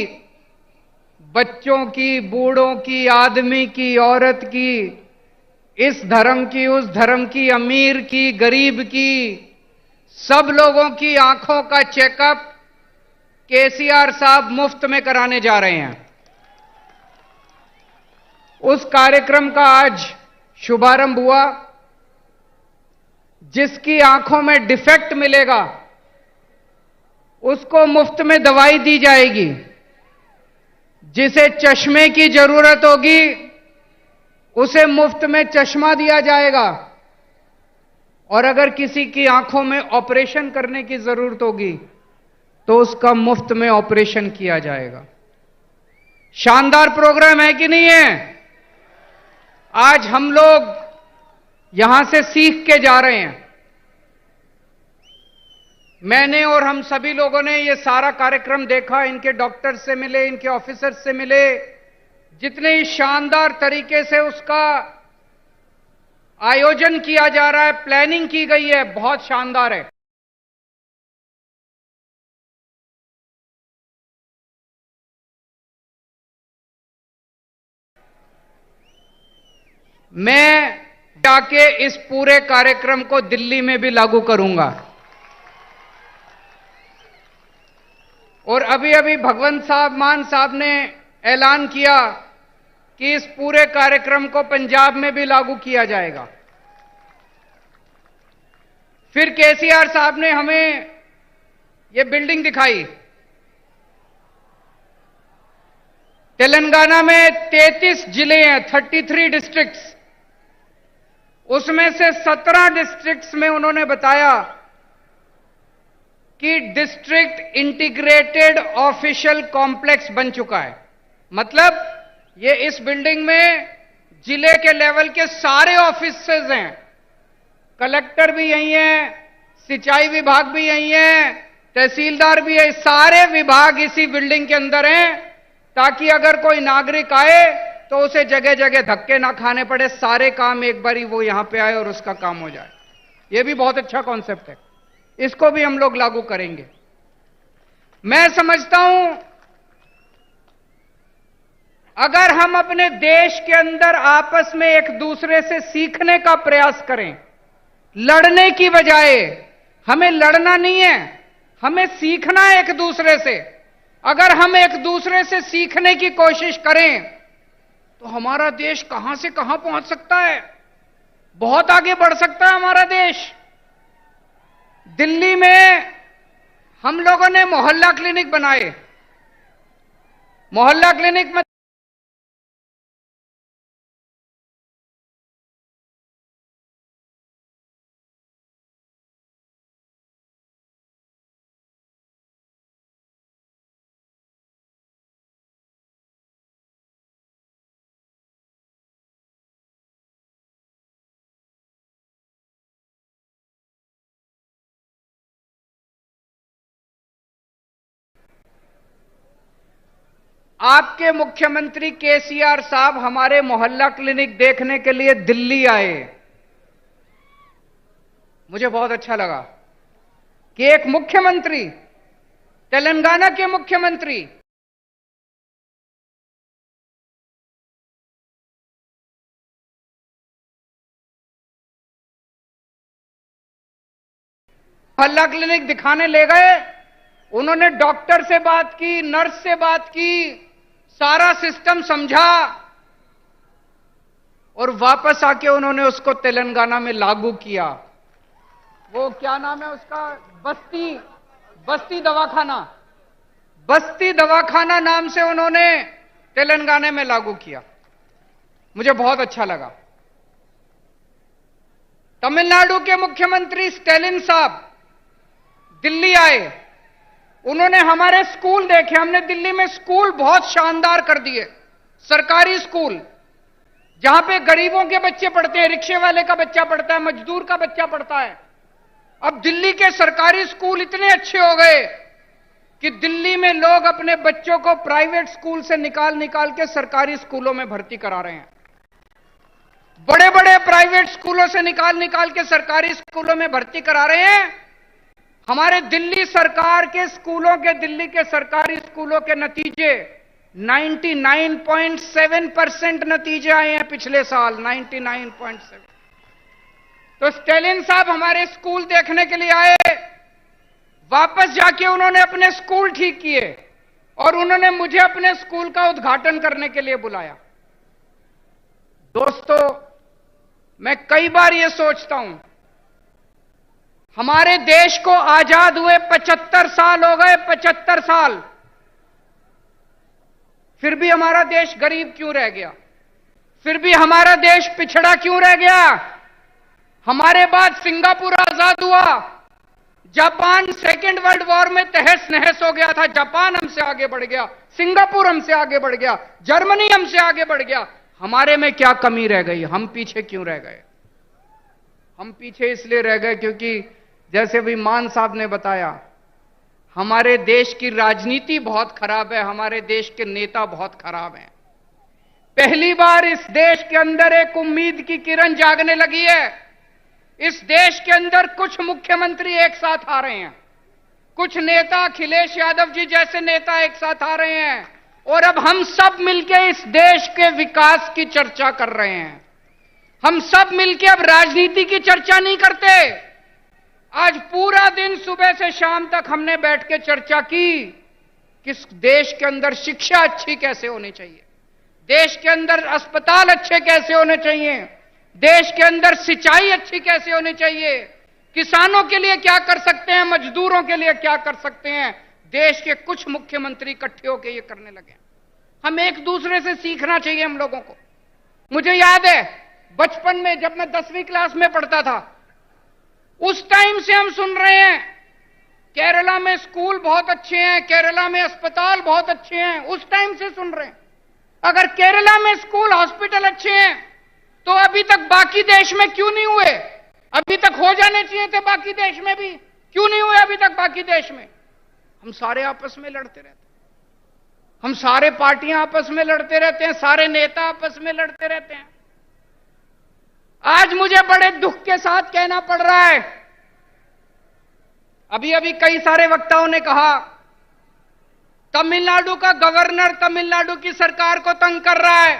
बच्चों की, बूढ़ों की, आदमी की, औरत की, इस धर्म की, उस धर्म की, अमीर की, गरीब की, सब लोगों की आंखों का चेकअप केसीआर साहब मुफ्त में कराने जा रहे हैं। उस कार्यक्रम का आज शुभारंभ हुआ। जिसकी आंखों में डिफेक्ट मिलेगा उसको मुफ्त में दवाई दी जाएगी। जिसे चश्मे की जरूरत होगी उसे मुफ्त में चश्मा दिया जाएगा। और अगर किसी की आंखों में ऑपरेशन करने की जरूरत होगी तो उसका मुफ्त में ऑपरेशन किया जाएगा। शानदार प्रोग्राम है कि नहीं है? आज हम लोग यहां से सीख के जा रहे हैं। मैंने और हम सभी लोगों ने ये सारा कार्यक्रम देखा, इनके डॉक्टर से मिले, इनके ऑफिसर से मिले। जितने ही शानदार तरीके से उसका आयोजन किया जा रहा है, प्लानिंग की गई है, बहुत शानदार है। मैं जाके इस पूरे कार्यक्रम को दिल्ली में भी लागू करूंगा। और अभी अभी भगवंत साहब मान साहब ने ऐलान किया कि इस पूरे कार्यक्रम को पंजाब में भी लागू किया जाएगा। फिर केसीआर साहब ने हमें ये बिल्डिंग दिखाई। तेलंगाना में 33 जिले हैं, 33 डिस्ट्रिक्ट्स। उसमें से 17 डिस्ट्रिक्ट्स में उन्होंने बताया कि डिस्ट्रिक्ट इंटीग्रेटेड ऑफिशियल कॉम्प्लेक्स बन चुका है। मतलब ये इस बिल्डिंग में जिले के लेवल के सारे ऑफिसेज हैं। कलेक्टर भी यही है, सिंचाई विभाग भी यही है, तहसीलदार भी है। सारे विभाग इसी बिल्डिंग के अंदर हैं ताकि अगर कोई नागरिक आए तो उसे जगह जगह धक्के ना खाने पड़े। सारे काम एक बारी वो यहां पे आए और उसका काम हो जाए। ये भी बहुत अच्छा कॉन्सेप्ट है, इसको भी हम लोग लागू करेंगे। मैं समझता हूं अगर हम अपने देश के अंदर आपस में एक दूसरे से सीखने का प्रयास करें, लड़ने की बजाय, हमें लड़ना नहीं है, हमें सीखना है एक दूसरे से। अगर हम एक दूसरे से सीखने की कोशिश करें तो हमारा देश कहां से कहां पहुंच सकता है, बहुत आगे बढ़ सकता है हमारा देश। दिल्ली में हम लोगों ने मोहल्ला क्लिनिक बनाए। मोहल्ला क्लिनिक में आपके मुख्यमंत्री केसीआर साहब हमारे मोहल्ला क्लिनिक देखने के लिए दिल्ली आए। मुझे बहुत अच्छा लगा कि एक मुख्यमंत्री, तेलंगाना के मुख्यमंत्री मोहल्ला क्लिनिक दिखाने ले गए। उन्होंने डॉक्टर से बात की, नर्स से बात की, सारा सिस्टम समझा और वापस आके उन्होंने उसको तेलंगाना में लागू किया। वो क्या नाम है उसका, बस्ती दवाखाना, बस्ती दवाखाना नाम से उन्होंने तेलंगाना में लागू किया। मुझे बहुत अच्छा लगा। तमिलनाडु के मुख्यमंत्री स्टैलिन साहब दिल्ली आए। उन्होंने हमारे स्कूल देखे। हमने दिल्ली में स्कूल बहुत शानदार कर दिए, सरकारी स्कूल जहां पे गरीबों के बच्चे पढ़ते हैं, रिक्शे वाले का बच्चा पढ़ता है, मजदूर का बच्चा पढ़ता है। अब दिल्ली के सरकारी स्कूल इतने अच्छे हो गए कि दिल्ली में लोग अपने बच्चों को प्राइवेट स्कूल से निकाल निकाल के सरकारी स्कूलों में भर्ती करा रहे हैं। बड़े बड़े प्राइवेट स्कूलों से निकाल निकाल के सरकारी स्कूलों में भर्ती करा रहे हैं। हमारे दिल्ली सरकार के स्कूलों के, दिल्ली के सरकारी स्कूलों के नतीजे 99.7% नतीजे आए हैं पिछले साल, 99.7। तो स्टैलिन साहब हमारे स्कूल देखने के लिए आए। वापस जाके उन्होंने अपने स्कूल ठीक किए और उन्होंने मुझे अपने स्कूल का उद्घाटन करने के लिए बुलाया। दोस्तों, मैं कई बार यह सोचता हूं, हमारे देश को आजाद हुए 75 साल हो गए, 75 साल, फिर भी हमारा देश गरीब क्यों रह गया? फिर भी हमारा देश पिछड़ा क्यों रह गया? हमारे बाद सिंगापुर आजाद हुआ, जापान सेकेंड वर्ल्ड वॉर में तहस नहस हो गया था, जापान हमसे आगे बढ़ गया, सिंगापुर हमसे आगे बढ़ गया, जर्मनी हमसे आगे बढ़ गया। हमारे में क्या कमी रह गई? हम पीछे क्यों रह गए? हम पीछे इसलिए रह गए क्योंकि जैसे भी मान साहब ने बताया, हमारे देश की राजनीति बहुत खराब है, हमारे देश के नेता बहुत खराब हैं। पहली बार इस देश के अंदर एक उम्मीद की किरण जागने लगी है। इस देश के अंदर कुछ मुख्यमंत्री एक साथ आ रहे हैं, कुछ नेता, अखिलेश यादव जी जैसे नेता एक साथ आ रहे हैं, और अब हम सब मिलकर इस देश के विकास की चर्चा कर रहे हैं। हम सब मिलकर अब राजनीति की चर्चा नहीं करते। आज पूरा दिन सुबह से शाम तक हमने बैठ के चर्चा की कि इस देश के अंदर शिक्षा अच्छी कैसे होनी चाहिए, देश के अंदर अस्पताल अच्छे कैसे होने चाहिए, देश के अंदर सिंचाई अच्छी कैसे होनी चाहिए, किसानों के लिए क्या कर सकते हैं, मजदूरों के लिए क्या कर सकते हैं। देश के कुछ मुख्यमंत्री इकट्ठे होकर ये करने लगे। हम एक दूसरे से सीखना चाहिए हम लोगों को। मुझे याद है बचपन में जब मैं 10वीं क्लास में पढ़ता था, उस टाइम से हम सुन रहे हैं केरला में स्कूल बहुत अच्छे हैं, केरला में अस्पताल बहुत अच्छे हैं, उस टाइम से सुन रहे हैं। अगर केरला में स्कूल हॉस्पिटल अच्छे हैं तो अभी तक बाकी देश में क्यों नहीं हुए? अभी तक हो जाने चाहिए थे बाकी देश में भी, क्यों नहीं हुए अभी तक बाकी देश में? हम सारे आपस में लड़ते रहते हैं, हम सारे पार्टियां आपस में लड़ते रहते हैं, सारे नेता आपस में लड़ते रहते हैं। आज मुझे बड़े दुख के साथ कहना पड़ रहा है, अभी अभी कई सारे वक्ताओं ने कहा तमिलनाडु का गवर्नर तमिलनाडु की सरकार को तंग कर रहा है,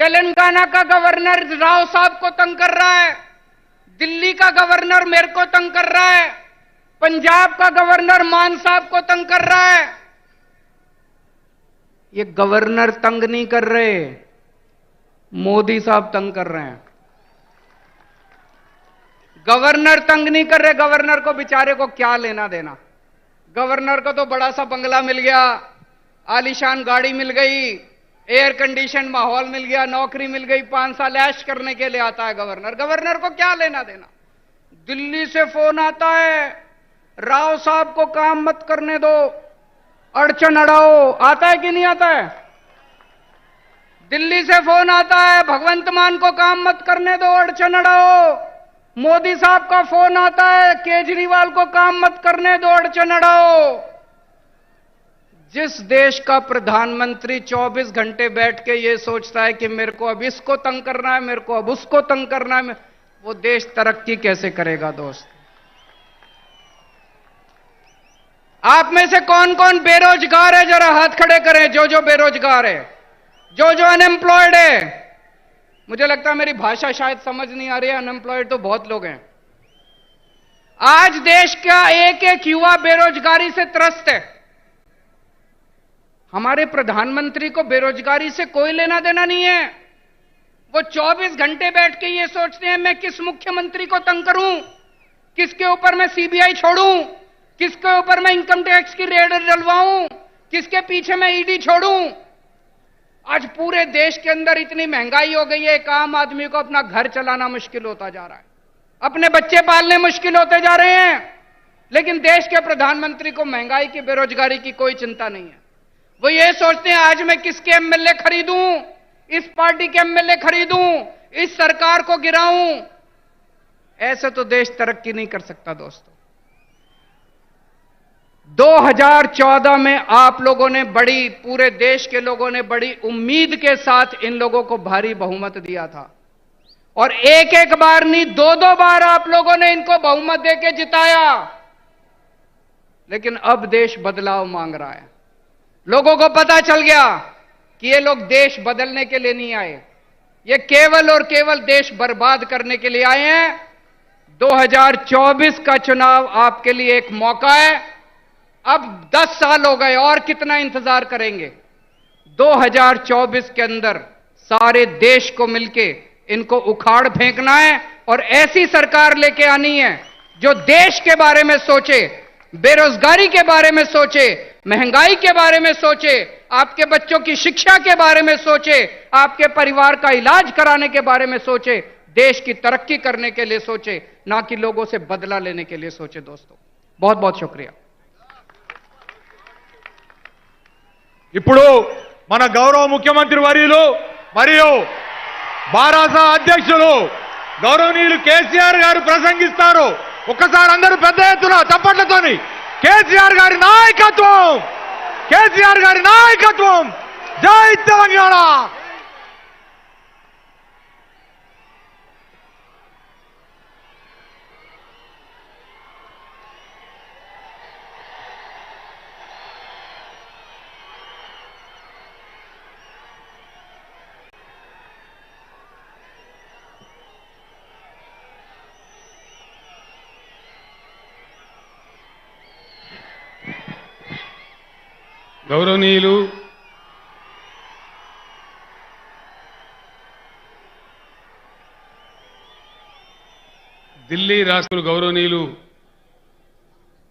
तेलंगाना का गवर्नर राव साहब को तंग कर रहा है, दिल्ली का गवर्नर मेरे को तंग कर रहा है, पंजाब का गवर्नर मान साहब को तंग कर रहा है। ये गवर्नर तंग नहीं कर रहे, मोदी साहब तंग कर रहे हैं। गवर्नर तंग नहीं कर रहे, गवर्नर को बेचारे को क्या लेना देना। गवर्नर को तो बड़ा सा बंगला मिल गया, आलीशान गाड़ी मिल गई, एयर कंडीशन माहौल मिल गया, नौकरी मिल गई, 5 साल ऐश करने के लिए आता है गवर्नर। गवर्नर को क्या लेना देना। दिल्ली से फोन आता है, राव साहब को काम मत करने दो, अड़चन अड़ाओ, आता है कि नहीं आता है? दिल्ली से फोन आता है, भगवंत मान को काम मत करने दो, अड़चन अड़ाओ। मोदी साहब का फोन आता है, केजरीवाल को काम मत करने दो, अड़चन अड़ाओ। जिस देश का प्रधानमंत्री 24 घंटे बैठ के ये सोचता है कि मेरे को अब इसको तंग करना है, मेरे को अब उसको तंग करना है, वो देश तरक्की कैसे करेगा? दोस्त, आप में से कौन कौन बेरोजगार है? जरा हाथ खड़े करें, जो बेरोजगार है, जो अनएम्प्लॉयड है। मुझे लगता है मेरी भाषा शायद समझ नहीं आ रही है, अनएम्प्लॉयड तो बहुत लोग हैं। आज देश का एक एक युवा बेरोजगारी से त्रस्त है। हमारे प्रधानमंत्री को बेरोजगारी से कोई लेना देना नहीं है। वो 24 घंटे बैठ के ये सोचते हैं मैं किस मुख्यमंत्री को तंग करूं, किसके ऊपर मैं सीबीआई छोड़ूं, किसके ऊपर मैं इनकम टैक्स की रेड डलवाऊं, किसके पीछे मैं ईडी छोड़ूं। आज पूरे देश के अंदर इतनी महंगाई हो गई है, एक आम आदमी को अपना घर चलाना मुश्किल होता जा रहा है, अपने बच्चे पालने मुश्किल होते जा रहे हैं। लेकिन देश के प्रधानमंत्री को महंगाई की, बेरोजगारी की कोई चिंता नहीं है। वो ये सोचते हैं आज मैं किसके एमएलए खरीदूं, इस पार्टी के एमएलए खरीदूं, इस सरकार को गिराऊं। ऐसे तो देश तरक्की नहीं कर सकता। दोस्तों, 2014 में आप लोगों ने पूरे देश के लोगों ने बड़ी उम्मीद के साथ इन लोगों को भारी बहुमत दिया था, और एक एक बार नहीं, 2-2 बार आप लोगों ने इनको बहुमत देके जिताया। लेकिन अब देश बदलाव मांग रहा है। लोगों को पता चल गया कि ये लोग देश बदलने के लिए नहीं आए, ये केवल और केवल देश बर्बाद करने के लिए आए हैं। 2024 का चुनाव आपके लिए एक मौका है। अब 10 साल हो गए और कितना इंतजार करेंगे? 2024 के अंदर सारे देश को मिलके इनको उखाड़ फेंकना है और ऐसी सरकार लेके आनी है जो देश के बारे में सोचे, बेरोजगारी के बारे में सोचे, महंगाई के बारे में सोचे, आपके बच्चों की शिक्षा के बारे में सोचे, आपके परिवार का इलाज कराने के बारे में सोचे, देश की तरक्की करने के लिए सोचे, ना कि लोगों से बदला लेने के लिए सोचे। दोस्तों बहुत बहुत शुक्रिया। ఇప్పుడు మన గౌరవ ముఖ్యమంత్రి వర్యులు మరియు భారత అధ్యక్షులు గౌరవనీయులు కేసీఆర్ గారు ప్రసంగిస్తారు. ఒక్కసారి అందరూ పెద్ద ఎత్తున చప్పట్లతోని కేసీఆర్ గారి నాయకత్వం, కేసీఆర్ గారి నాయకత్వం, జై తెలంగాణ. గౌరవనీయులు ఢిల్లీ రాష్ట్ర గౌరవనీయులు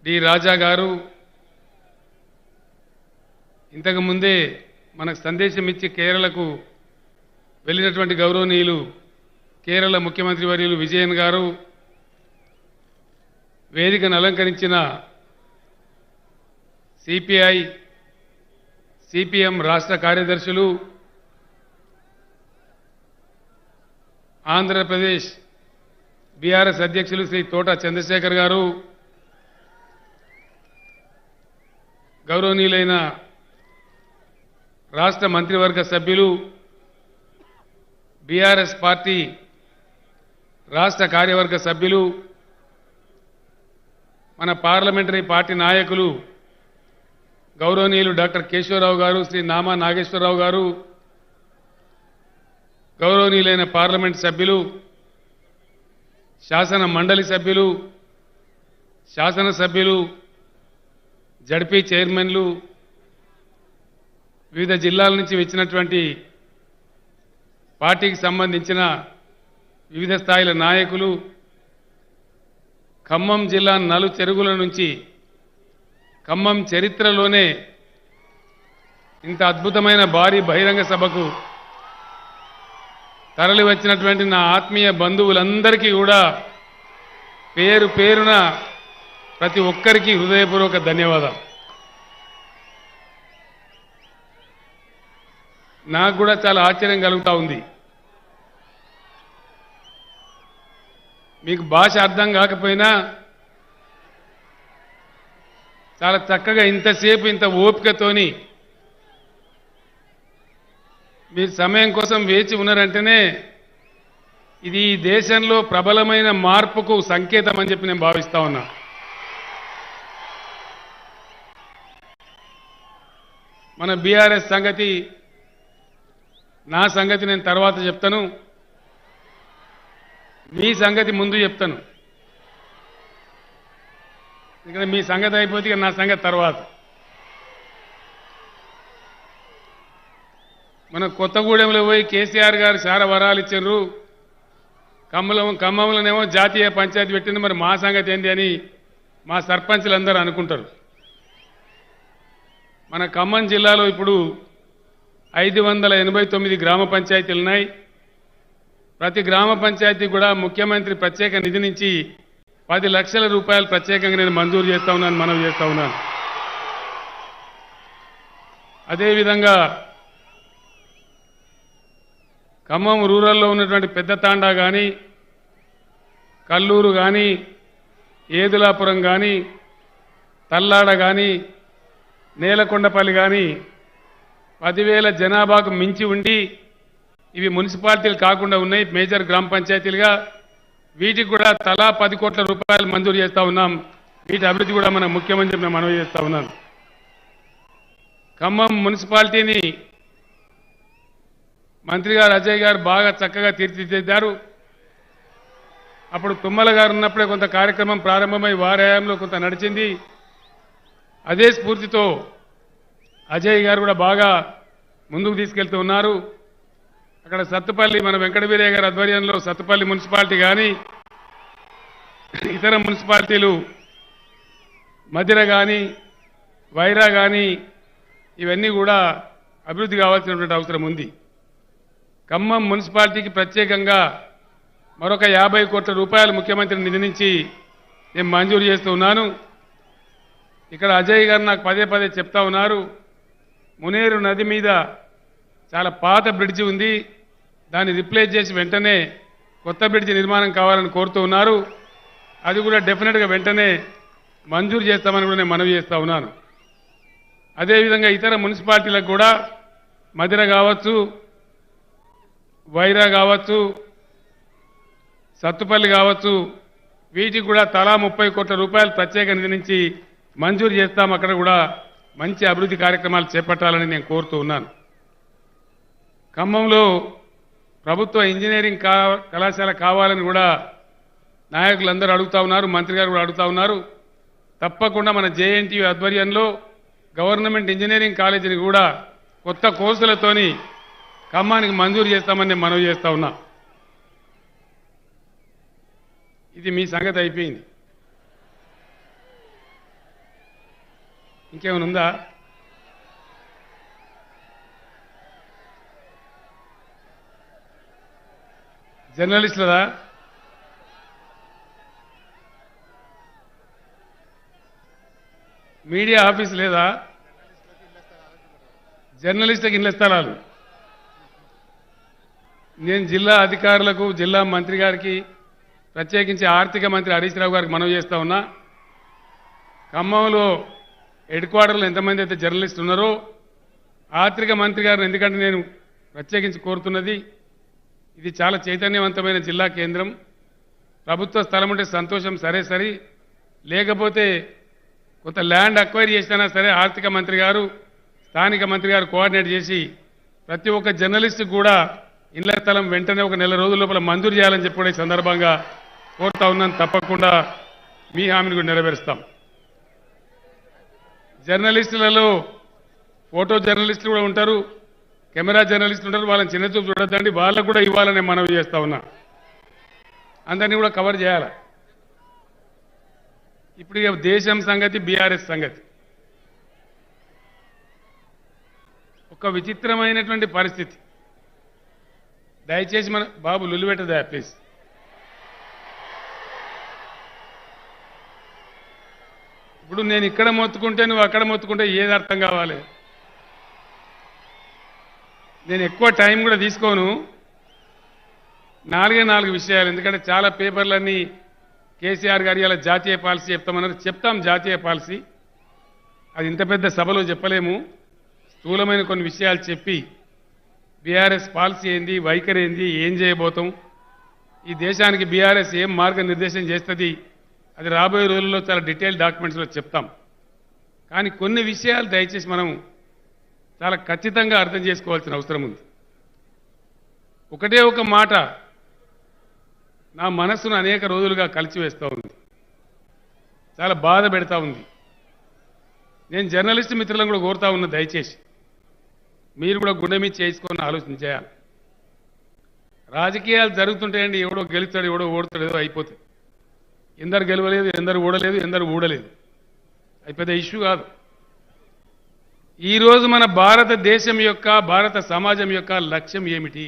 డి రాజా గారు ఇంతకు ముందే మనకు సందేశం ఇచ్చి కేరళకు వెళ్ళినటువంటి గౌరవనీయులు కేరళ ముఖ్యమంత్రి వర్యులు విజయన్ గారు వేదికను అలంకరించిన సిపిఐ సిపిఎం రాష్ట్ర కార్యదర్శులు, ఆంధ్రప్రదేశ్ బీఆర్ఎస్ అధ్యక్షులు శ్రీ తోట చంద్రశేఖర్ గారు, గౌరవనీయులైన రాష్ట్ర మంత్రివర్గ సభ్యులు, బీఆర్ఎస్ పార్టీ రాష్ట్ర కార్యవర్గ సభ్యులు, మన పార్లమెంటరీ పార్టీ నాయకులు గౌరవనీయులు డాక్టర్ కేశవరావు గారు, శ్రీ నామా నాగేశ్వరరావు గారు, గౌరవనీయులైన పార్లమెంట్ సభ్యులు, శాసన మండలి సభ్యులు, శాసనసభ్యులు, జడ్పీ చైర్మన్లు, వివిధ జిల్లాల నుంచి వచ్చినటువంటి పార్టీకి సంబంధించిన వివిధ స్థాయిల నాయకులు, ఖమ్మం జిల్లా నలుచెరుగుల నుంచి ఖమ్మం చరిత్రలోనే ఇంత అద్భుతమైన భారీ బహిరంగ సభకు తరలి వచ్చినటువంటి నా ఆత్మీయ బంధువులందరికీ కూడా పేరు పేరున ప్రతి ఒక్కరికి హృదయపూర్వక ధన్యవాదాలు. నాకు కూడా చాలా ఆశ్చర్యం కలుగుతా ఉంది. మీకు భాష అర్థం కాకపోయినా చాలా చక్కగా ఇంతసేపు ఇంత ఓపికతోని మీరు సమయం కోసం వేచి ఉన్నారంటేనే ఇది ఈ దేశంలో ప్రబలమైన మార్పుకు సంకేతం అని చెప్పి నేను భావిస్తా ఉన్నా. మన బీఆర్ఎస్ సంగతి, నా సంగతి నేను తర్వాత చెప్తాను, మీ సంగతి ముందు చెప్తాను. ఇక్కడ మీ సంగతి అయిపోతే నా సంగతి తర్వాత. మన కొత్తగూడెంలో పోయి కేసీఆర్ గారు చాలా వరాలు ఇచ్చారు, ఖమ్మంలోనేమో జాతీయ పంచాయతీ పెట్టింది, మరి మా సంగతి ఏంటి అని మా సర్పంచ్లందరూ అనుకుంటారు. మన ఖమ్మం జిల్లాలో ఇప్పుడు 589 గ్రామ పంచాయతీలు ఉన్నాయి. ప్రతి గ్రామ పంచాయతీ కూడా ముఖ్యమంత్రి ప్రత్యేక నిధి నుంచి 10 లక్షల రూపాయలు ప్రత్యేకంగా నేను మంజూరు చేస్తా ఉన్నాను, మనవి చేస్తా ఉన్నాను. అదేవిధంగా ఖమ్మం రూరల్లో ఉన్నటువంటి పెద్ద తాండా కానీ, కల్లూరు కానీ, ఏదులాపురం కానీ, తల్లాడ కానీ, నేలకొండపల్లి కానీ 10,000 జనాభాకు మించి ఉండి ఇవి మున్సిపాలిటీలు కాకుండా ఉన్నాయి, మేజర్ గ్రామ పంచాయతీలుగా. వీటికి కూడా తలా 10 కోట్ల రూపాయలు మంజూరు చేస్తా ఉన్నాం. వీటి అభివృద్ధి కూడా మన ముఖ్యమంత్రి నేను మనవి చేస్తా ఉన్నాను. ఖమ్మం మున్సిపాలిటీని మంత్రి గారు అజయ్ గారు బాగా చక్కగా తీర్చిదిద్దారు. అప్పుడు తుమ్మల గారు ఉన్నప్పుడే కొంత కార్యక్రమం ప్రారంభమై వారి హయాంలో కొంత నడిచింది. అదే స్ఫూర్తితో అజయ్ గారు కూడా బాగా ముందుకు తీసుకెళ్తూ ఉన్నారు. అక్కడ సత్తుపల్లి మన వెంకటవీరయ్య గారి ఆధ్వర్యంలో సత్తుపల్లి మున్సిపాలిటీ కానీ ఇతర మున్సిపాలిటీలు మధిర కానీ వైరా కానీ ఇవన్నీ కూడా అభివృద్ధి కావాల్సినటువంటి అవసరం ఉంది. ఖమ్మం మున్సిపాలిటీకి ప్రత్యేకంగా మరొక 50 కోట్ల రూపాయలు ముఖ్యమంత్రి నిధి నుంచి నేను మంజూరు చేస్తూ ఉన్నాను. ఇక్కడ అజయ్ గారు నాకు పదే పదే చెప్తా ఉన్నారు, మునేరు నది మీద చాలా పాత బ్రిడ్జి ఉంది, దాన్ని రిప్లేస్ చేసి వెంటనే కొత్త బ్రిడ్జి నిర్మాణం కావాలని కోరుతూ ఉన్నారు. అది కూడా డెఫినెట్గా వెంటనే మంజూరు చేస్తామని కూడా నేను మనవి చేస్తూ ఉన్నాను. అదేవిధంగా ఇతర మున్సిపాలిటీలకు కూడా మధిర కావచ్చు, వైరా కావచ్చు, సత్తుపల్లి కావచ్చు, వీటికి కూడా తలా 30 కోట్ల రూపాయలు ప్రత్యేక నిధి నుంచి మంజూరు చేస్తాం. అక్కడ కూడా మంచి అభివృద్ధి కార్యక్రమాలు చేపట్టాలని నేను కోరుతూ ఉన్నాను. ఖమ్మంలో ప్రభుత్వ ఇంజనీరింగ్ కళాశాల కావాలని కూడా నాయకులందరూ అడుగుతా ఉన్నారు, మంత్రి గారు కూడా అడుగుతా ఉన్నారు. తప్పకుండా మన జేఎన్టీయూ ఆధ్వర్యంలో గవర్నమెంట్ ఇంజనీరింగ్ కాలేజీని కూడా కొత్త కోర్సులతోని ఖమ్మానికి మంజూరు చేస్తామని నేను మనవి చేస్తా ఉన్నా. ఇది మీ సంగతి అయిపోయింది. ఇంకేమైనా ఉందా? జర్నలిస్టులదా? మీడియా ఆఫీస్ లేదా? జర్నలిస్టులకు ఇళ్ల స్థలాలు నేను జిల్లా అధికారులకు, జిల్లా మంత్రి గారికి, ప్రత్యేకించి ఆర్థిక మంత్రి హరీష్ రావు గారికి మనవి చేస్తా ఉన్నా. ఖమ్మంలో హెడ్ క్వార్టర్లో ఎంతమంది అయితే జర్నలిస్టులు ఉన్నారో ఆర్థిక మంత్రి గారిని ఎందుకంటే నేను ప్రత్యేకించి కోరుతున్నది, ఇది చాలా చైతన్యవంతమైన జిల్లా కేంద్రం. ప్రభుత్వ స్థలం ఉంటే సంతోషం, సరే సరి, లేకపోతే కొంత ల్యాండ్ అక్వైర్ చేసినా సరే ఆర్థిక మంత్రి గారు, స్థానిక మంత్రి గారు కోఆర్డినేట్ చేసి ప్రతి ఒక్క జర్నలిస్టుకు కూడా ఇళ్ల స్థలం వెంటనే ఒక నెల రోజుల లోపల మంజూరు చేయాలని చెప్పి కూడా ఈ సందర్భంగా కోరుతా ఉన్నాను. తప్పకుండా మీ హామీని కూడా నెరవేరుస్తాం. జర్నలిస్టులలో ఫోటో జర్నలిస్టులు కూడా ఉంటారు, కెమెరా జర్నలిస్టులు ఉంటారు. వాళ్ళని చిన్నచూపు చూడొద్దండి, వాళ్ళకు కూడా ఇవ్వాలని మనవి చేస్తా ఉన్నా. అందరినీ కూడా కవర్ చేయాలి. ఇప్పుడు ఇక దేశం సంగతి, బీఆర్ఎస్ సంగతి. ఒక విచిత్రమైనటువంటి పరిస్థితి. దయచేసి మన బాబు లులిపెట్టదా ప్లీజ్. ఇప్పుడు నేను ఇక్కడ మొత్తుకుంటే నువ్వు అక్కడ మొత్తుకుంటే ఏది అర్థం కావాలి? నేను ఎక్కువ టైం కూడా తీసుకోను, 4 విషయాలు. ఎందుకంటే చాలా పేపర్లన్నీ కేసీఆర్ గారి అలా జాతీయ పాలసీ చెప్తామన్నారు. చెప్తాం జాతీయ పాలసీ, అది ఇంత పెద్ద సభలో చెప్పలేము. స్థూలమైన కొన్ని విషయాలు చెప్పి బీఆర్ఎస్ పాలసీ ఏంది, వైఖరి ఏంది, ఏం చేయబోతాం, ఈ దేశానికి బీఆర్ఎస్ ఏం మార్గనిర్దేశం చేస్తుంది, అది రాబోయే రోజుల్లో చాలా డీటెయిల్ డాక్యుమెంట్స్లో చెప్తాం. కానీ కొన్ని విషయాలు దయచేసి మనం చాలా ఖచ్చితంగా అర్థం చేసుకోవాల్సిన అవసరం ఉంది. ఒకటే ఒక మాట నా మనస్సును అనేక రోజులుగా కలిచివేస్తూ ఉంది, చాలా బాధ పెడతా ఉంది. నేను జర్నలిస్ట్ మిత్రులను కూడా కోరుతా ఉన్నా, దయచేసి మీరు కూడా గుండె మీద చేసుకొని ఆలోచన చేయాలి. రాజకీయాలు జరుగుతుంటాయండి, ఎవడో గెలుస్తాడు, ఎవడో ఓడుతాడు, ఏదో అయిపోతుంది. ఎందరు గెలవలేదు, ఎందరు ఓడలేదు, ఎందరు ఊడలేదు, అది పెద్ద ఇష్యూ కాదు. ఈరోజు మన భారతదేశం యొక్క, భారత సమాజం యొక్క లక్ష్యం ఏమిటి?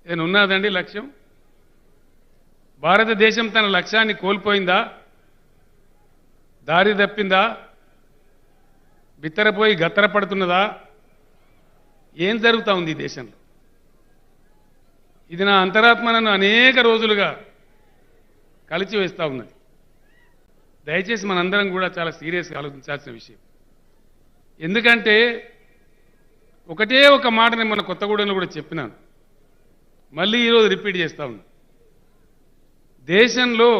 ఏదైనా ఉన్నదండి లక్ష్యం? భారతదేశం తన లక్ష్యాన్ని కోల్పోయిందా? దారి తప్పిందా? బిత్తరపోయి గత్తరపడుతున్నదా? ఏం జరుగుతూ ఉంది ఈ దేశంలో? ఇది నా అంతరాత్మ నన్ను అనేక రోజులుగా కలిచివేస్తూ ఉన్నది. దయచేసి మనందరం కూడా చాలా సీరియస్గా ఆలోచించాల్సిన విషయం. ఎందుకంటే ఒకటే ఒక మాట నేను మన కొత్తగూడెంలో కూడా చెప్పినాను, మళ్ళీ ఈరోజు రిపీట్ చేస్తా ఉన్నా. దేశంలో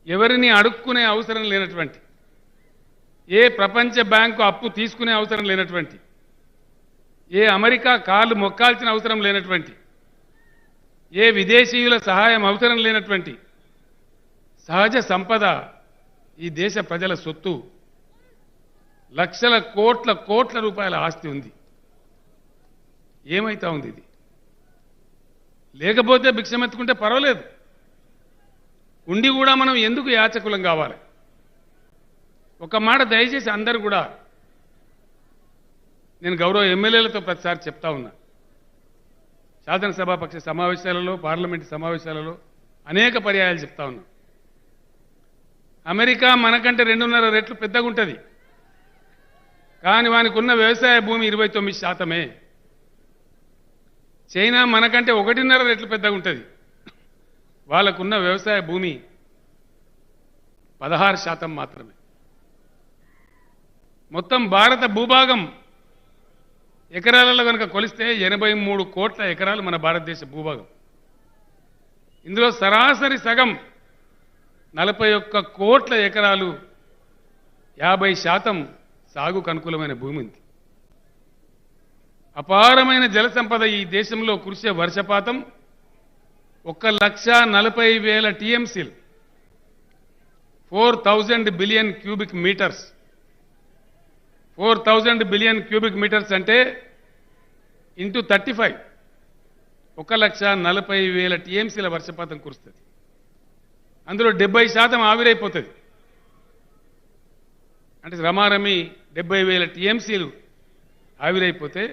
ఎవరిని అడుక్కునే అవసరం లేనటువంటి, ఏ ప్రపంచ బ్యాంకు అప్పు తీసుకునే అవసరం లేనటువంటి, ఏ అమెరికా కాళ్ళు మొక్కాల్సిన అవసరం లేనటువంటి ఏ విదేశీయుల సహాయం అవసరం లేనటువంటి సహజ సంపద ఈ దేశ ప్రజల సొత్తు. లక్షల కోట్ల రూపాయల ఆస్తి ఉంది. ఏమైతా ఉంది ఇది? లేకపోతే భిక్షమెత్తుకుంటే పర్వాలేదు. ఉండి కూడా మనం ఎందుకు యాచకులం కావాలి? ఒక మాట దయచేసి అందరూ కూడా, నేను గౌరవ ఎమ్మెల్యేలతో ప్రతిసారి చెప్తా ఉన్నా, శాసనసభాపక్ష సమావేశాలలో, పార్లమెంటు సమావేశాలలో అనేక పర్యాయాలు చెప్తా ఉన్నా. అమెరికా మనకంటే 2.5 రెట్లు పెద్దగా ఉంటుంది. కానీ వానికి ఉన్న వ్యవసాయ భూమి 29%. చైనా మనకంటే 1.5 రెట్లు పెద్దగా ఉంటుంది. వాళ్ళకున్న వ్యవసాయ భూమి 16% మాత్రమే. మొత్తం భారత భూభాగం ఎకరాలలో కనుక కొలిస్తే 83 కోట్ల ఎకరాలు మన భారతదేశ భూభాగం. ఇందులో సరాసరి సగం 41 కోట్ల ఎకరాలు 50% సాగుకు అనుకూలమైన భూమి ఉంది. అపారమైన జల సంపద ఈ దేశంలో కురిసే వర్షపాతం 1,40,000 టీఎంసీలు, 4,000 billion cubic metres. 4,000 billion cubic metres అంటే ఇంటూ 35, 1,40,000 టీఎంసీల వర్షపాతం కురుస్తుంది. అందులో 70% ఆవిరైపోతుంది. అంటే రమారమి 70,000 టీఎంసీలు ఆవిరైపోతే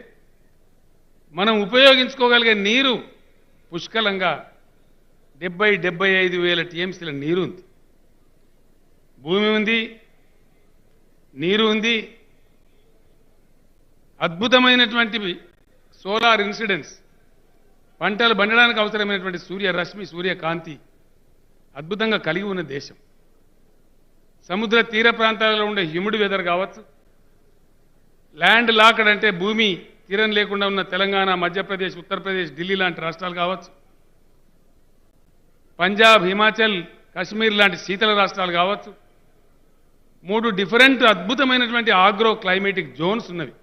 మనం ఉపయోగించుకోగలిగే నీరు పుష్కలంగా 70,000-75,000 టీఎంసీల నీరు ఉంది. భూమి ఉంది, నీరు ఉంది, అద్భుతమైనటువంటి సోలార్ ఇన్సిడెన్స్, పంటలు పండడానికి అవసరమైనటువంటి సూర్యరశ్మి, సూర్యకాంతి అద్భుతంగా కలిగి ఉన్న దేశం. సముద్ర తీర ప్రాంతాలలో ఉండే హ్యూమిడ్ వెదర్ కావచ్చు, ల్యాండ్ లాక్డ్ అంటే భూమి తీరం లేకుండా ఉన్న తెలంగాణ, మధ్యప్రదేశ్, ఉత్తరప్రదేశ్, ఢిల్లీ లాంటి రాష్ట్రాలు కావచ్చు, పంజాబ్, హిమాచల్, కాశ్మీర్ లాంటి శీతల రాష్ట్రాలు కావచ్చు, 3 డిఫరెంట్ అద్భుతమైనటువంటి ఆగ్రో క్లైమేటిక్ జోన్స్ ఉన్నవి.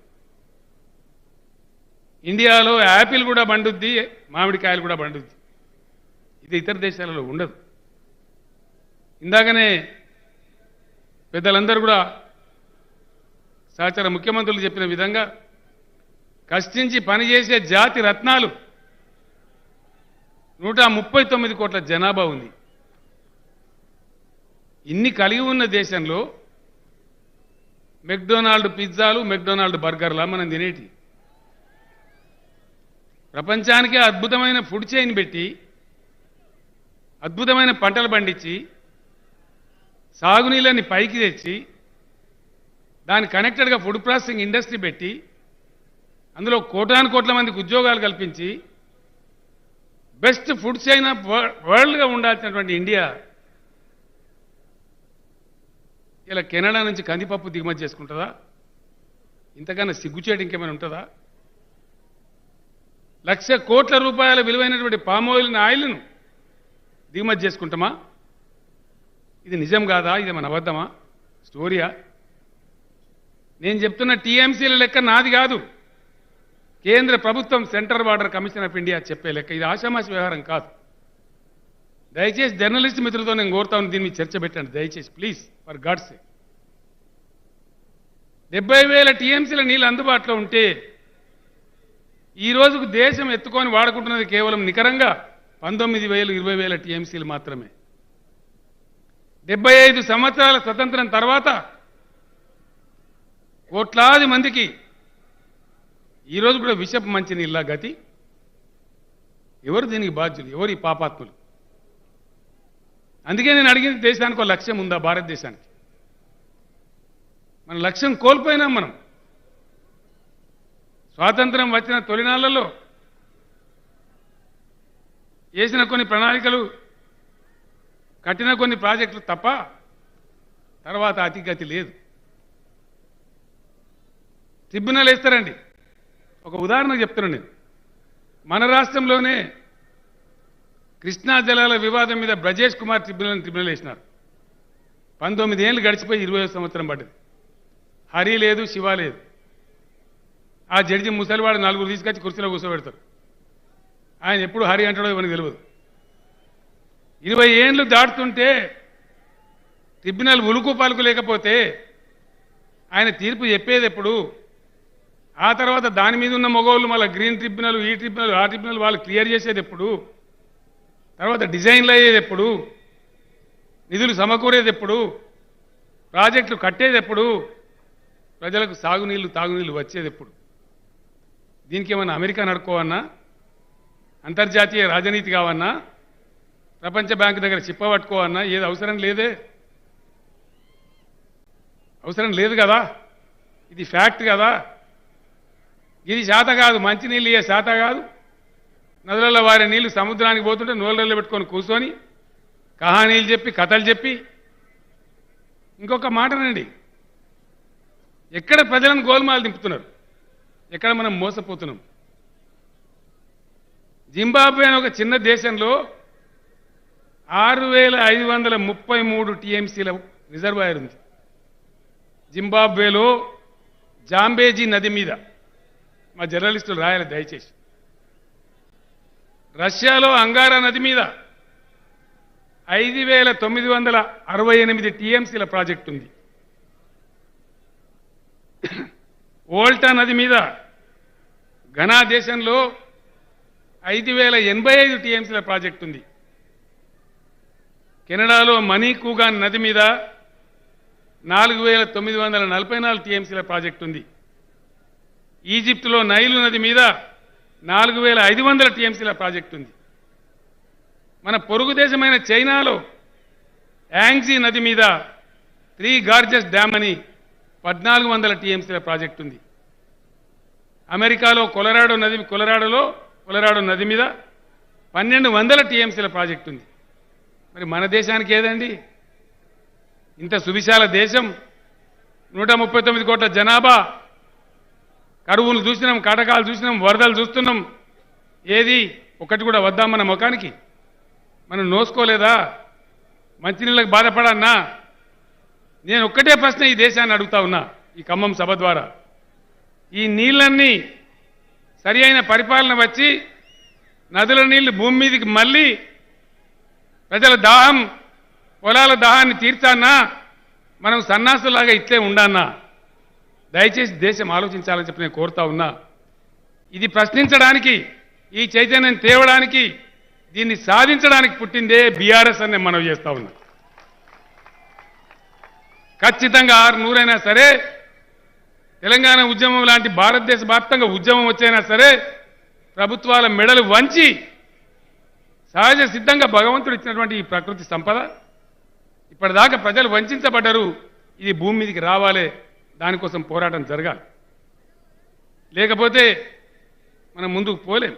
ఇండియాలో యాపిల్ కూడా పండుద్ది, మామిడికాయలు కూడా పండుద్ది. ఇది ఇతర దేశాలలో ఉండదు. ఇందాకనే పెద్దలందరూ కూడా సహచర ముఖ్యమంత్రులు చెప్పిన విధంగా కష్టించి పనిచేసే జాతి రత్నాలు 139 కోట్ల జనాభా ఉంది. ఇన్ని కలిగి ఉన్న దేశంలో మెక్డొనాల్డ్ పిజ్జాలు, మెక్డొనాల్డ్ బర్గర్లా మనం తినేటి. ప్రపంచానికే అద్భుతమైన ఫుడ్ చైన్ పెట్టి, అద్భుతమైన పంటలు పండించి, సాగునీళ్ళని పైకి తెచ్చి, దాని కనెక్టెడ్గా ఫుడ్ ప్రాసెసింగ్ ఇండస్ట్రీ పెట్టి, అందులో కోట్ల మందికి ఉద్యోగాలు కల్పించి, బెస్ట్ ఫుడ్ చైన్ ఆఫ్ వరల్డ్గా ఉండాల్సినటువంటి ఇండియా ఇలా కెనడా నుంచి కందిపప్పు దిగుమతి చేసుకుంటుందా? ఇంతకన్నా సిగ్గుచేటు ఇంకేమైనా ఉంటుందా? 1,00,000 కోట్ల రూపాయల విలువైనటువంటి ఆయిల్ను దిగుమతి చేసుకుంటామా? ఇది నిజం కాదా? ఇది మన అబద్ధమా? స్టోరీయా? నేను చెప్తున్న టీఎంసీల లెక్క నాది కాదు, కేంద్ర ప్రభుత్వం, central water commission of India చెప్పే లెక్క. ఇది ఆషామాషి వ్యవహారం కాదు. దయచేసి జర్నలిస్ట్ మిత్రులతో నేను కోరుతాను, దీన్ని చర్చ పెట్టండి దయచేసి, ప్లీజ్, ఫర్ గాడ్స్ సేక్. 70,000 టీఎంసీల నీళ్ళు అందుబాటులో ఉంటే ఈ రోజుకు దేశం ఎత్తుకొని వాడుకుంటున్నది కేవలం నికరంగా 19,000, 20,000 టీఎంసీలు మాత్రమే. 75 సంవత్సరాల స్వతంత్రం తర్వాత కోట్లాది మందికి ఈరోజు కూడా విషపు మంచినీళ్ళ గతి. ఎవరు దీనికి బాధ్యులు? ఎవరు ఈ పాపాత్ములు? అందుకే నేను అడిగింది, దేశానికి ఒక లక్ష్యం ఉందా? భారతదేశానికి మన లక్ష్యం కోల్పోయినాం. మనం స్వాతంత్రం వచ్చిన తొలినాళ్లలో వేసిన కొన్ని ప్రణాళికలు, కట్టిన కొన్ని ప్రాజెక్టులు తప్ప తర్వాత అతిగతి లేదు. ట్రిబ్యునల్ వేస్తారండి. ఒక ఉదాహరణ చెప్తున్నాను నేను. మన రాష్ట్రంలోనే కృష్ణా జలాల వివాదం మీద బ్రజేష్ కుమార్ ట్రిబ్యునల్ వేసినారు. 19 ఏళ్ళు గడిచిపోయి 20వ సంవత్సరం పడ్డది. హరి లేదు, శివ లేదు. ఆ జడ్జి ముసలివాడు 4 తీసుకొచ్చి కుర్చీలో కూర్చోబెడతారు. ఆయన ఎప్పుడు హరి అంటాడో ఇవన్నీ తెలియదు. 20 ఏండ్లు దాటుతుంటే ట్రిబ్యునల్ ఉలుకు పలుకు లేకపోతే ఆయన తీర్పు చెప్పేది ఎప్పుడు? ఆ తర్వాత దాని మీద ఉన్న మగవాళ్ళు మళ్ళీ గ్రీన్ ట్రిబ్యునల్, ఈ ట్రిబ్యునల్, ఆ ట్రిబ్యునల్ వాళ్ళు క్లియర్ చేసేది ఎప్పుడు? తర్వాత డిజైన్లు అయ్యేది ఎప్పుడు? నిధులు సమకూరేది ఎప్పుడు? ప్రాజెక్టులు కట్టేది ఎప్పుడు? ప్రజలకు సాగునీళ్లు తాగునీళ్లు వచ్చేది ఎప్పుడు? దీనికి ఏమన్నా అమెరికా నడుకోవన్నా, అంతర్జాతీయ రాజనీతి కావన్నా, ప్రపంచ బ్యాంకు దగ్గర చిప్పబట్టుకోవన్నా ఏది అవసరం లేదే. అవసరం లేదు కదా, ఇది ఫ్యాక్ట్ కదా. ఇది శాత కాదు, మంచినీళ్ళు ఇయ్యే శాత కాదు. నదులలో వారి నీళ్లు సముద్రానికి పోతుంటే నోళ్ళల్లో పెట్టుకొని కూర్చొని కహానీలు చెప్పి కథలు చెప్పి. ఇంకొక మాటనండి, ఎక్కడ ప్రజలను గోల్మాలు దింపుతున్నారు, ఎక్కడ మనం మోసపోతున్నాం. జింబాబ్వే అనే ఒక చిన్న దేశంలో 6533 టీఎంసీల రిజర్వాయర్ ఉంది. జింబాబ్వేలో జాంబేజీ నది మీద, మా జర్నలిస్టులు రాయాలి దయచేసి. రష్యాలో అంగారా నది మీద 5968 టీఎంసీల ప్రాజెక్టు ఉంది. వోల్టా నది మీద ఘనా దేశంలో 5085 టీఎంసీల ప్రాజెక్టు ఉంది. కెనడాలో మణికూగాన్ నది మీద 4944 టీఎంసీల ప్రాజెక్టు ఉంది. ఈజిప్టులో నైలు నది మీద 4500 టీఎంసీల ప్రాజెక్టు ఉంది. మన పొరుగు దేశమైన చైనాలో యాంగ్జీ నది మీద 3 గార్జెస్ డ్యామ్ అని 1400 టీఎంసీల ప్రాజెక్టు ఉంది. అమెరికాలో కొలరాడో నది మీద 1200 టీఎంసీల ప్రాజెక్టు ఉంది. మరి మన దేశానికి ఏదండి? ఇంత సువిశాల దేశం, 139 కోట్ల జనాభా, కరువులు చూసినాం, కాటకాలు చూసినాం, వరదలు చూస్తున్నాం. ఏది ఒకటి కూడా వద్దాం మన ముఖానికి? మనం నోసుకోలేదా? మంచినీళ్ళకి బాధపడన్నా? నేను ఒక్కటే ప్రశ్న ఈ దేశాన్ని అడుగుతా ఉన్నా ఈ ఖమ్మం సభ ద్వారా. ఈ నీళ్ళన్నీ సరి అయిన పరిపాలన వచ్చి నదుల నీళ్లు భూమి మీదకి మళ్ళీ ప్రజల దాహం, పొలాల దాహాన్ని తీర్చానా? మనం సన్నాసులాగా ఇట్లే ఉండన్నా? దయచేసి దేశం ఆలోచించాలని చెప్పి నేను కోరుతా ఉన్నా. ఇది ప్రశ్నించడానికి, ఈ చైతన్యం తేవడానికి, దీన్ని సాధించడానికి పుట్టిందే బీఆర్ఎస్ అని నేను మనవి చేస్తా ఉన్నా. ఖచ్చితంగా 600 సరే, తెలంగాణ ఉద్యమం లాంటి భారతదేశ వ్యాప్తంగా ఉద్యమం వచ్చైనా సరే, ప్రభుత్వాల మెడలు వంచి సహజ సిద్ధంగా భగవంతుడు ఇచ్చినటువంటి ఈ ప్రకృతి సంపద, ఇప్పటిదాకా ప్రజలు వంచబడ్డారు, ఇది భూమి మీదకి రావాలి, దానికోసం పోరాటం జరగాలి. లేకపోతే మనం ముందుకు పోలేం.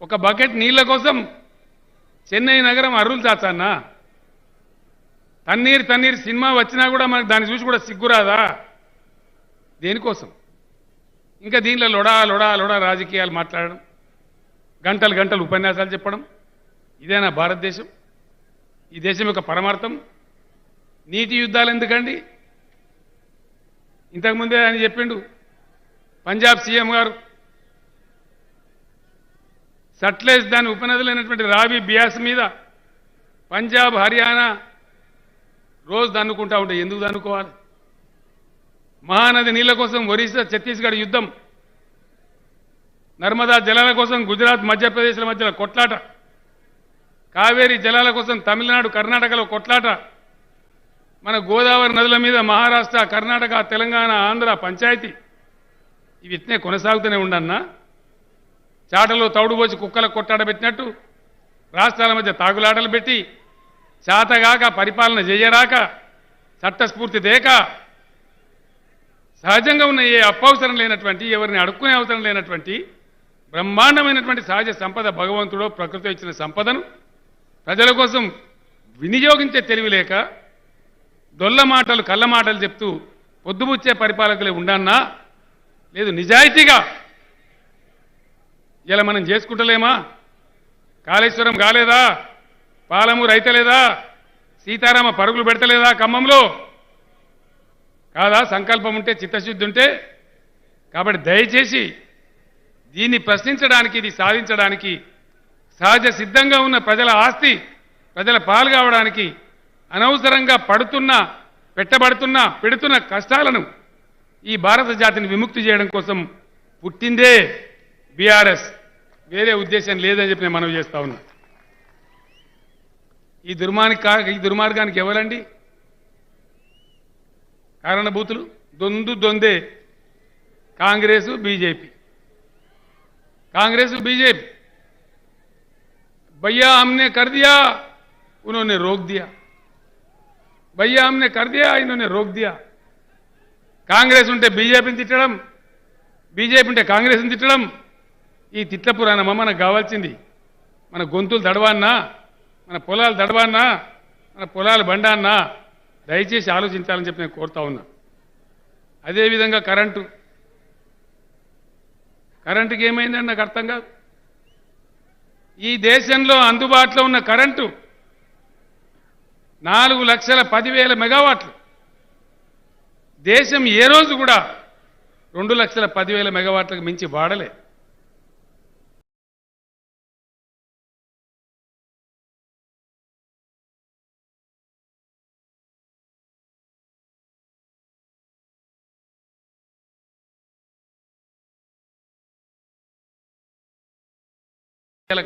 ఒక బకెట్ నీళ్ల కోసం చెన్నై నగరం అర్రులు చాచన్నా? తన్నీర్ సినిమా వచ్చినా కూడా మనకు దాన్ని చూసి కూడా సిగ్గురాదా? దేనికోసం? ఇంకా దీనిలో లొడా రాజకీయాలు మాట్లాడడం, గంటలు ఉపన్యాసాలు చెప్పడం, ఇదేనా భారతదేశం? ఈ దేశం యొక్క పరమార్థం? నీటి యుద్ధాలు ఎందుకండి? ఇంతకుముందే ఆయన చెప్పిండు, పంజాబ్ సీఎం గారు సట్లెజ్ దాని ఉపనదులైనటువంటి రావి, బియాస్ మీద పంజాబ్, హర్యానా రోజు దన్నుకుంటా ఉంటాయి. ఎందుకు దన్నుకోవాలి? మహానది నీళ్ల కోసం ఒరిస్సా, ఛత్తీస్గఢ్ యుద్ధం, నర్మదా జలాల కోసం గుజరాత్, మధ్యప్రదేశ్ల మధ్యలో కొట్లాట, కావేరీ జలాల కోసం తమిళనాడు, కర్ణాటకలో కొట్లాట, మన గోదావరి నదుల మీద మహారాష్ట్ర, కర్ణాటక, తెలంగాణ, ఆంధ్ర పంచాయతీ. ఇవి ఇట్నే కొనసాగుతూనే ఉండన్నా? చాటలో తౌడుపోసి కుక్కలకు కొట్టాడబెట్టినట్టు రాష్ట్రాల మధ్య తాగులాటలు పెట్టి, చాతగాక పరిపాలన చేయరాక, చట్టస్ఫూర్తి దేక, సహజంగా ఉన్న ఏ అప్పవసరం లేనటువంటి, ఎవరిని అడుక్కునే అవసరం లేనటువంటి బ్రహ్మాండమైనటువంటి సహజ సంపద భగవంతుడో ప్రకృతి ఇచ్చిన సంపదను ప్రజల కోసం వినియోగించే తెలివి లేక దొల్ల మాటలు, కళ్ళ మాటలు చెప్తూ పొద్దుబుచ్చే పరిపాలకులే ఉండన్నా? లేదు నిజాయితీగా ఇలా మనం చేసుకుంటలేమా? కాళేశ్వరం కాలేదా? పాలమూరు అయితలేదా? సీతారామ పరుగులు పెడతలేదా ఖమ్మంలో? కాదా? సంకల్పం ఉంటే, చిత్తశుద్ధి ఉంటే. కాబట్టి దయచేసి దీన్ని ప్రశ్నించడానికి, ఇది సాధించడానికి సహజ సిద్ధంగా ఉన్న ప్రజల ఆస్తి ప్రజల పాలు కావడానికి అనవసరంగా పెడుతున్న కష్టాలను ఈ భారత జాతిని విముక్తి చేయడం కోసం పుట్టిందే బీఆర్ఎస్. వేరే ఉద్దేశం లేదని చెప్పి నేను మనవి చేస్తా ఉన్నా. ఈ దుర్మార్గానికి ఎవరండి కారణభూతులు? దొందే కాంగ్రెస్ బీజేపీ. भैया हमने कर दिया, उन्होंने रोक दिया. भैया हमने कर दिया, इन्होंने रोक दिया. కాంగ్రెస్ ఉంటే బీజేపీని తిట్టడం, బీజేపీ ఉంటే కాంగ్రెస్ని తిట్టడం, ఈ తిట్ల పురాణమా మనకు కావాల్సింది? మన గొంతులు దడవాన్నా, మన పొలాలు దడవాన్నా, మన పొలాలు బండాన్నా? దయచేసి ఆలోచించాలని చెప్పి నేను కోరుతా ఉన్నా. అదేవిధంగా కరెంటుకి ఏమైందని నాకు అర్థం కాదు. ఈ దేశంలో అందుబాటులో ఉన్న కరెంటు 4,10,000 మెగావాట్లు. దేశం ఏ రోజు కూడా 2,10,000 మెగావాట్లకు మించి వాడలే.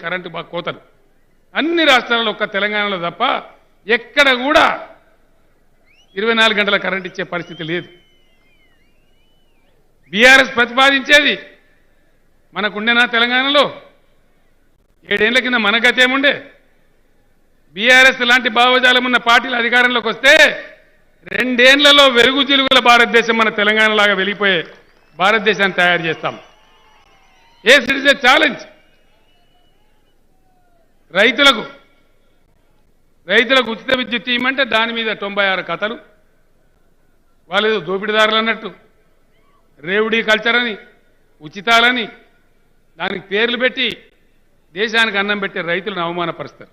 కరెంటు కోతలు అన్ని రాష్ట్రాల్లో ఒక్క తెలంగాణలో తప్ప ఎక్కడ కూడా 24 గంటల కరెంట్ ఇచ్చే పరిస్థితి లేదు. బీఆర్ఎస్ ప్రతిపాదించేది మనకుండేనా? తెలంగాణలో 7 ఏళ్ల కింద మన గతేముండే? బీఆర్ఎస్ లాంటి భావజాలం ఉన్న పార్టీలు అధికారంలోకి వస్తే 2 ఏళ్లలో వెలుగు జిలుగుల భారతదేశం మన తెలంగాణలాగా వెలిగిపోయే భారతదేశాన్ని తయారు చేస్తాం. It is a challenge. రైతులకు ఉచిత విద్యుత్ ఇవ్వమంటే దాని మీద 96 కథలు. వాళ్ళు ఏదో దోపిడీదారులు అన్నట్టు రేవుడీ కల్చర్ అని, ఉచితాలని దానికి పేర్లు పెట్టి దేశానికి అన్నం పెట్టే రైతులను అవమానపరుస్తారు.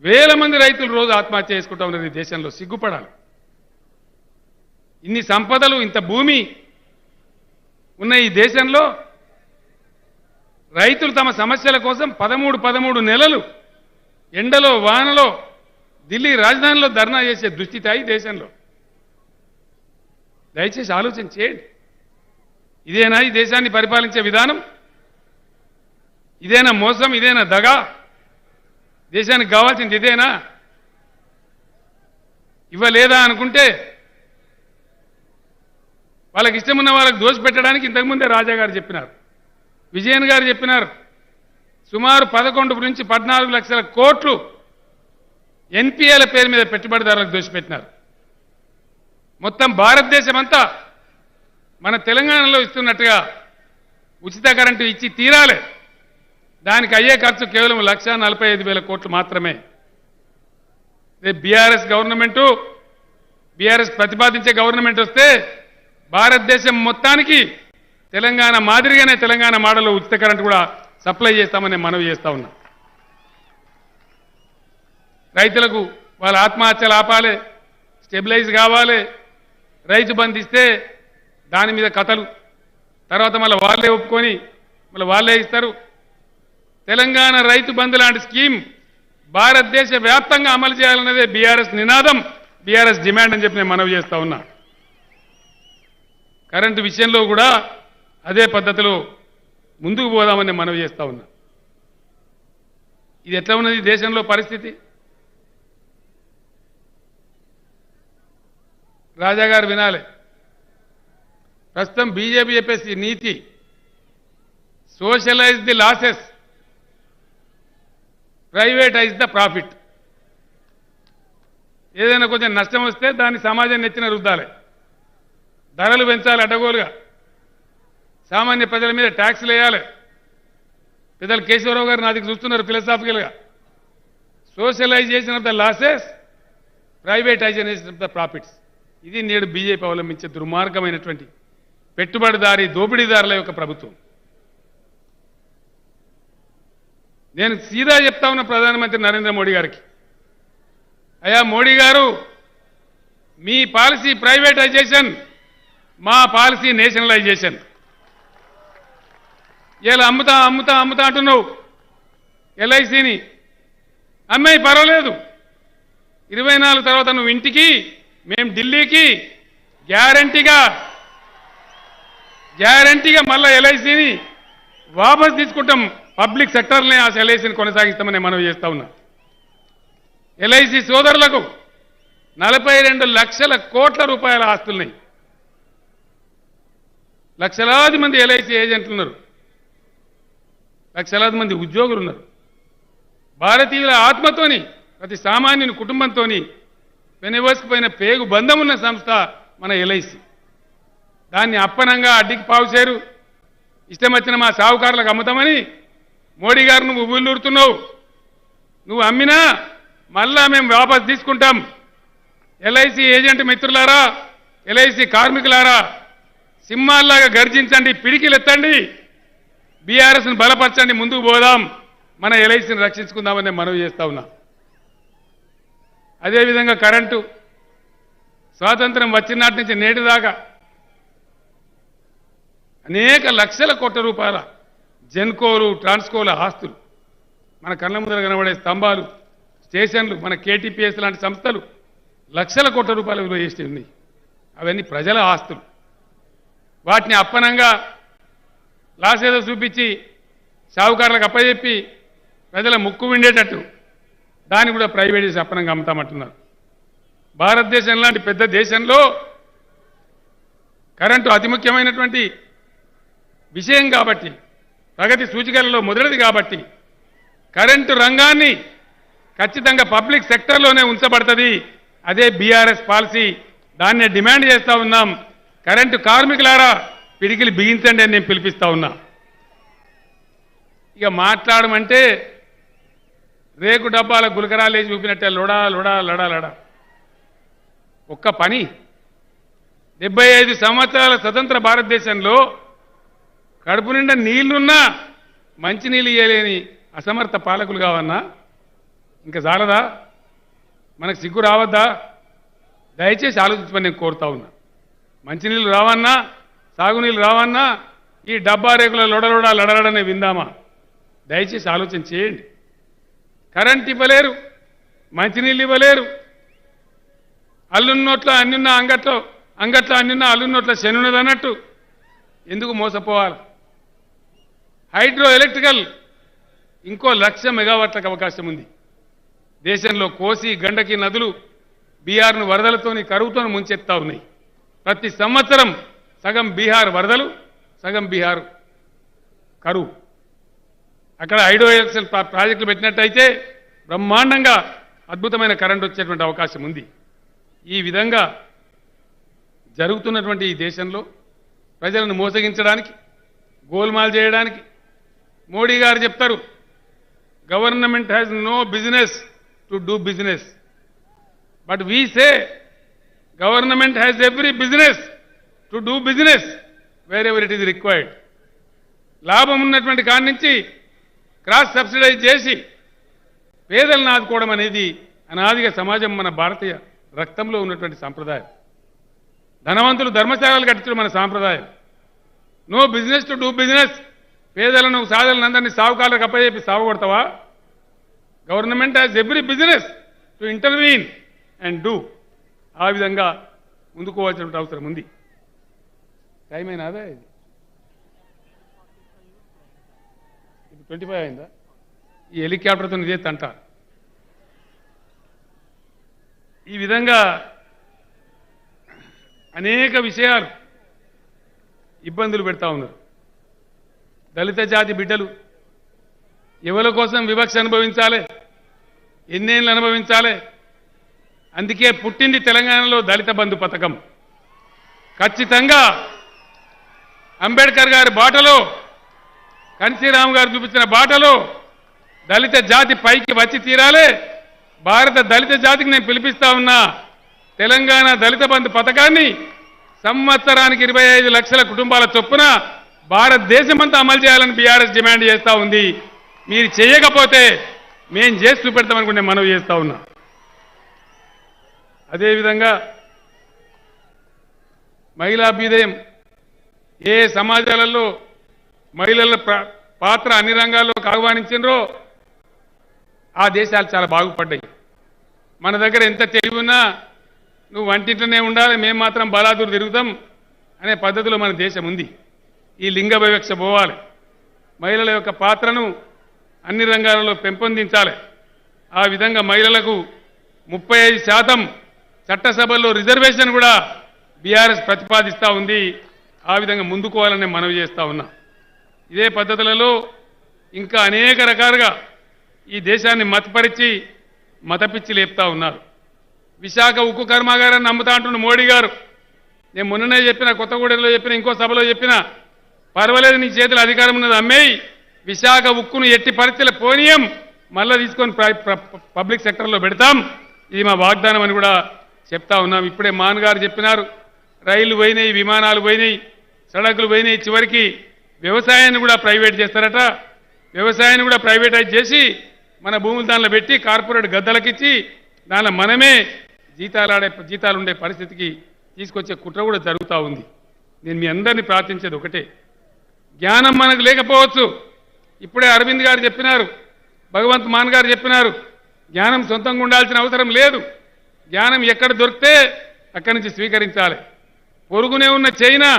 వేల మంది రైతులు రోజు ఆత్మహత్య చేసుకుంటా ఉన్నారు ఈ దేశంలో. సిగ్గుపడాలి. ఇన్ని సంపదలు, ఇంత భూమి ఉన్న ఈ దేశంలో రైతులు తమ సమస్యల కోసం 13 నెలలు ఎండలో వానలో ఢిల్లీ రాజధానిలో ధర్నా చేసే దుస్థితి ఈ దేశంలో. దయచేసి ఆలోచన చేయండి. ఇదేనా ఈ దేశాన్ని పరిపాలించే విధానం? ఇదేనా మోసం? ఇదేనా దగా? దేశానికి కావాల్సింది ఇదేనా? ఇవ్వలేదా అనుకుంటే వాళ్ళకి ఇష్టమున్న వాళ్ళకి దోషపెట్టడానికి ఇంతకుముందే రాజా గారు చెప్పినారు, విజయన్ గారు చెప్పినారు. సుమారు 11 నుంచి 14 లక్షల కోట్లు ఎన్పీఏల పేరు మీద పెట్టుబడిదారులకు దోషపెట్టినారు. మొత్తం భారతదేశం అంతా మన తెలంగాణలో ఇస్తున్నట్టుగా ఉచిత కరెంటు ఇచ్చి తీరాలి. దానికి అయ్యే ఖర్చు కేవలం 1,45,000 కోట్లు మాత్రమే. బీఆర్ఎస్ గవర్నమెంటు, బీఆర్ఎస్ ప్రతిపాదించే గవర్నమెంట్ వస్తే భారతదేశం మొత్తానికి తెలంగాణ మాదిరిగానే తెలంగాణ మోడల్లో ఉచిత కరెంటు కూడా సప్లై చేస్తామని మనవి చేస్తా ఉన్నా. రైతులకు వాళ్ళ ఆత్మహత్యలు ఆపాలి, స్టెబిలైజ్ కావాలి, రైతు బంధు ఇస్తే దాని మీద కథలు, తర్వాత మళ్ళీ వాళ్ళే ఒప్పుకొని మళ్ళీ వాళ్ళే ఇస్తారు. తెలంగాణ రైతు బంధు లాంటి స్కీమ్ భారతదేశ వ్యాప్తంగా అమలు చేయాలన్నదే బీఆర్ఎస్ నినాదం, బీఆర్ఎస్ డిమాండ్ అని చెప్పి నేను మనవి చేస్తా ఉన్నా. కరెంటు విషయంలో కూడా అదే పద్ధతిలో ముందుకు పోదామని మనవి చేస్తా ఉన్నా. ఇది ఎట్లా ఉన్నది దేశంలో పరిస్థితి? రాజా గారు వినాలి. ప్రస్తుతం బీజేపీ చెప్పేసి నీతి socialise the losses, privatise the profit. ఏదైనా కొంచెం నష్టం వస్తే దాన్ని సమాజాన్ని నెత్తిన రుద్దాలి, ధరలు పెంచాలి అడ్డగోలుగా, సామాన్య ప్రజల మీద ట్యాక్స్లు వేయాలి. పెద్దలు కేశవరావు గారు నా దగ్గర చూస్తున్నారు ఫిలసాఫికల్గా. Socialization of the losses, privatization of the profits. ఇది నేడు బీజేపీ అవలంబించే దుర్మార్గమైనటువంటి పెట్టుబడిదారీ దోపిడీదారుల యొక్క ప్రభుత్వం. నేను సీదా చెప్తా ఉన్న ప్రధానమంత్రి నరేంద్ర మోడీ గారికి, అయ్యా మోడీ గారు, మీ పాలసీ ప్రైవేటైజేషన్, మా పాలసీ నేషనలైజేషన్. ఇలా అమ్ముతా అమ్ముతా అమ్ముతా అంటున్నావు. ఎల్ఐసిని అమ్మాయి పర్వాలేదు, 24 తర్వాత నువ్వు ఇంటికి, మేము ఢిల్లీకి గ్యారంటీగా మళ్ళా ఎల్ఐసిని వాపస్ తీసుకుంటాం. పబ్లిక్ సెక్టర్నే ఆ ఎల్ఐసిని కొనసాగిస్తామని మనం చేస్తా ఉన్నా. ఎల్ఐసి సోదరులకు 42 లక్షల కోట్ల రూపాయల ఆస్తులున్నాయి. లక్షలాది మంది ఎల్ఐసి ఏజెంట్లు ఉన్నారు, లక్షలాది మంది ఉద్యోగులు ఉన్నారు. భారతీయుల ఆత్మతోని, ప్రతి సామాన్యుని కుటుంబంతోని వెనవసుకుపోయిన పేగు బంధం ఉన్న సంస్థ మన ఎల్ఐసి. దాన్ని అప్పనంగా అడ్డికి పావుచేరు ఇష్టం వచ్చిన మా సావుకారులకు అమ్ముతామని మోడీ గారు నువ్వు ఉవ్వులూరుతున్నావు. నువ్వు అమ్మినా మళ్ళా మేము వాపస్ తీసుకుంటాం. ఎల్ఐసి ఏజెంట్ మిత్రులారా, ఎల్ఐసి కార్మికులారా, సింహాల్లాగా గర్జించండి, పిడికిలెత్తండి, బీఆర్ఎస్ను బలపరచండి, ముందుకు పోదాం, మన ఎల్ఐసిని రక్షించుకుందామని నేను మనవి చేస్తా ఉన్నా. అదేవిధంగా కరెంటు స్వాతంత్రం వచ్చిన నాటి నుంచి నేటి దాకా అనేక లక్షల కోట్ల రూపాయల జెన్కోలు, ట్రాన్స్కోల ఆస్తులు, మన కళ్ళ ముందర కనబడే స్తంభాలు, స్టేషన్లు, మన కేటీపీఎస్ లాంటి సంస్థలు లక్షల కోట్ల రూపాయల విలువ చేసి ఉన్నాయి. అవన్నీ ప్రజల ఆస్తులు. వాటిని అప్పనంగా లాసేదో చూపించి షావుకారులకు అప్పచెప్పి ప్రజల ముక్కు విండేటట్టు దాన్ని కూడా ప్రైవేట్ చేసి అప్పనంగా అమ్ముతామంటున్నారు. భారతదేశం లాంటి పెద్ద దేశంలో కరెంటు అతి ముఖ్యమైనటువంటి విషయం కాబట్టి, ప్రగతి సూచికలలో మొదటిది కాబట్టి కరెంటు రంగాన్ని ఖచ్చితంగా పబ్లిక్ సెక్టర్లోనే ఉంచబడుతుంది. అదే బీఆర్ఎస్ పాలసీ. దాన్నే డిమాండ్ చేస్తూ ఉన్నాం. కరెంటు కార్మికులారా పిడికిలు బిగించండి అని నేను పిలిపిస్తా ఉన్నా. ఇక మాట్లాడమంటే రేకు డబ్బాల గులకరాలు వేసి చూపినట్టే లొడా లొడా లడా లడా. ఒక్క పని 75 సంవత్సరాల స్వతంత్ర భారతదేశంలో కడుపు నిండా నీళ్లున్నా మంచినీళ్ళు ఇయ్యలేని అసమర్థ పాలకులు కావన్నా ఇంకా చాలదా? మనకు సిగ్గు రావద్దా? దయచేసి ఆలోచించమని నేను కోరుతా ఉన్నా. మంచినీళ్ళు రావన్నా, సాగునీళ్ళు రావన్నా ఈ డబ్బా రేకుల లొడలొడ లడలడనే విందామా? దయచేసి ఆలోచన చేయండి. కరెంట్ ఇవ్వలేరు, మంచినీళ్ళు ఇవ్వలేరు, అల్లున్నోట్లో అన్నున్న అంగట్లో అన్నున్న అల్లున్నోట్ల శనున్నదన్నట్టు ఎందుకు మోసపోవాలి? హైడ్రో ఎలక్ట్రికల్ ఇంకో 1,00,000 మెగావాట్లకు అవకాశం ఉంది. దేశంలో కోసి గండకి నదులు బీహార్ను వరదలతోని కరువుతోని ముంచెత్తా ఉన్నాయి. ప్రతి సంవత్సరం సగం బీహార్ వరదలు, సగం బీహార్ కరువు. అక్కడ హైడ్రో ఎలక్ట్రికల్ ప్రాజెక్టులు పెట్టినట్టయితే బ్రహ్మాండంగా అద్భుతమైన కరెంట్ వచ్చేటువంటి అవకాశం ఉంది. ఈ విధంగా జరుగుతున్నటువంటి ఈ దేశంలో ప్రజలను మోసగించడానికి, గోల్మాల్ చేయడానికి మోడీ గారు చెప్తారు, government has no business to do business. But we say government has every business to do business wherever it is required. లాభం ఉన్నటువంటి కాడి నుంచి క్రాస్ సబ్సిడైజ్ చేసి పేదలను ఆదుకోవడం అనేది అనాదిగా సమాజం మన భారతీయ రక్తంలో ఉన్నటువంటి సాంప్రదాయం. ధనవంతులు ధర్మశాలలు కట్టించడం మన సాంప్రదాయం. No business to do business. పేదలను సాధలను అందరినీ సావుకారులకు అప్పచెప్పి సాగుకొడతావా? Government has every business to intervene and do. ఆ విధంగా ముందుకోవాల్సిన అవసరం ఉంది. టైం అయినా అదే ఇది ఇప్పుడు 25 అయిందా? ఈ హెలికాప్టర్తో ఇదే తంట. ఈ విధంగా అనేక విషయాలు ఇబ్బందులు పెడతా ఉన్నారు. దళిత జాతి బిడ్డలు ఎవరి కోసం వివక్ష అనుభవించాలి, ఎన్నేళ్ళు అనుభవించాలి? అందుకే పుట్టింది తెలంగాణలో దళిత బంధు పథకం. ఖచ్చితంగా అంబేద్కర్ గారి బాటలో, కన్సీరామ్ గారు చూపించిన బాటలో దళిత జాతి పైకి వచ్చి తీరాలి. భారత దళిత జాతికి నేను పిలిపిస్తా ఉన్నా. తెలంగాణ దళిత బంధు పథకాన్ని సంవత్సరానికి 25 లక్షల కుటుంబాల చొప్పున భారతదేశమంతా అమలు చేయాలని బీఆర్ఎస్ డిమాండ్ చేస్తూ ఉంది. మీరు చేయకపోతే మేం చేసి చూపెడతామనుకుంటే మనవి చేస్తా ఉన్నా. అదేవిధంగా మహిళా అభ్యుదయం ఏ సమాజాలలో మహిళల పాత్ర అన్ని రంగాల్లోకి ఆహ్వానించినరో ఆ దేశాలు చాలా బాగుపడ్డాయి. మన దగ్గర ఎంత తెలివి ఉన్నా నువ్వు వంటింట్లోనే ఉండాలి, మేము మాత్రం బలాదూరు తిరుగుతాం అనే పద్ధతిలో మన దేశం ఉంది. ఈ లింగ వివక్ష పోవాలి, మహిళల యొక్క పాత్రను అన్ని రంగాలలో పెంపొందించాలి. ఆ విధంగా మహిళలకు 35% చట్టసభల్లో రిజర్వేషన్ కూడా బీఆర్ఎస్ ప్రతిపాదిస్తూ ఉంది. ఆ విధంగా ముందుకోవాలని మనవి చేస్తూ ఉన్నా. ఇదే పద్ధతులలో ఇంకా అనేక రకాలుగా ఈ దేశాన్ని మతపరిచి మతపిచ్చి లేపుతా ఉన్నారు. విశాఖ ఉక్కు కర్మాగారాన్ని నమ్ముతా అంటున్న మోడీ గారు, నేను మొన్ననే చెప్పిన, కొత్తగూడెంలో చెప్పిన, ఇంకో సభలో చెప్పిన, పర్వాలేదు నీ చేతుల అధికారం ఉన్నది అమ్మేయి, విశాఖ ఉక్కును ఎట్టి పరిస్థితుల పోనీయం, మళ్ళా తీసుకొని పబ్లిక్ సెక్టర్లో పెడతాం, ఇది మా వాగ్దానం అని కూడా చెప్తా ఉన్నాం. ఇప్పుడే మాన్ గారు చెప్పినారు, రైళ్లు పోయినాయి, విమానాలు పోయినాయి, సడకులు పోయినాయి, చివరికి వ్యవసాయాన్ని కూడా ప్రైవేట్ చేస్తారట. వ్యవసాయాన్ని కూడా ప్రైవేటైజ్ చేసి మన భూములు దానిలో పెట్టి కార్పొరేట్ గద్దలకిచ్చి దానిలో మనమే జీతాలు ఉండే పరిస్థితికి తీసుకొచ్చే కుట్ర కూడా జరుగుతూ ఉంది. నేను మీ అందరినీ ప్రార్థించేది ఒకటే, జ్ఞానం మనకు లేకపోవచ్చు. ఇప్పుడే అరవింద్ గారు చెప్పినారు, భగవంత్ మాన్ గారు చెప్పినారు, జ్ఞానం సొంతంగా ఉండాల్సిన అవసరం లేదు, జ్ఞానం ఎక్కడ దొరికితే అక్కడి నుంచి స్వీకరించాలి. పొరుగునే ఉన్న చైనా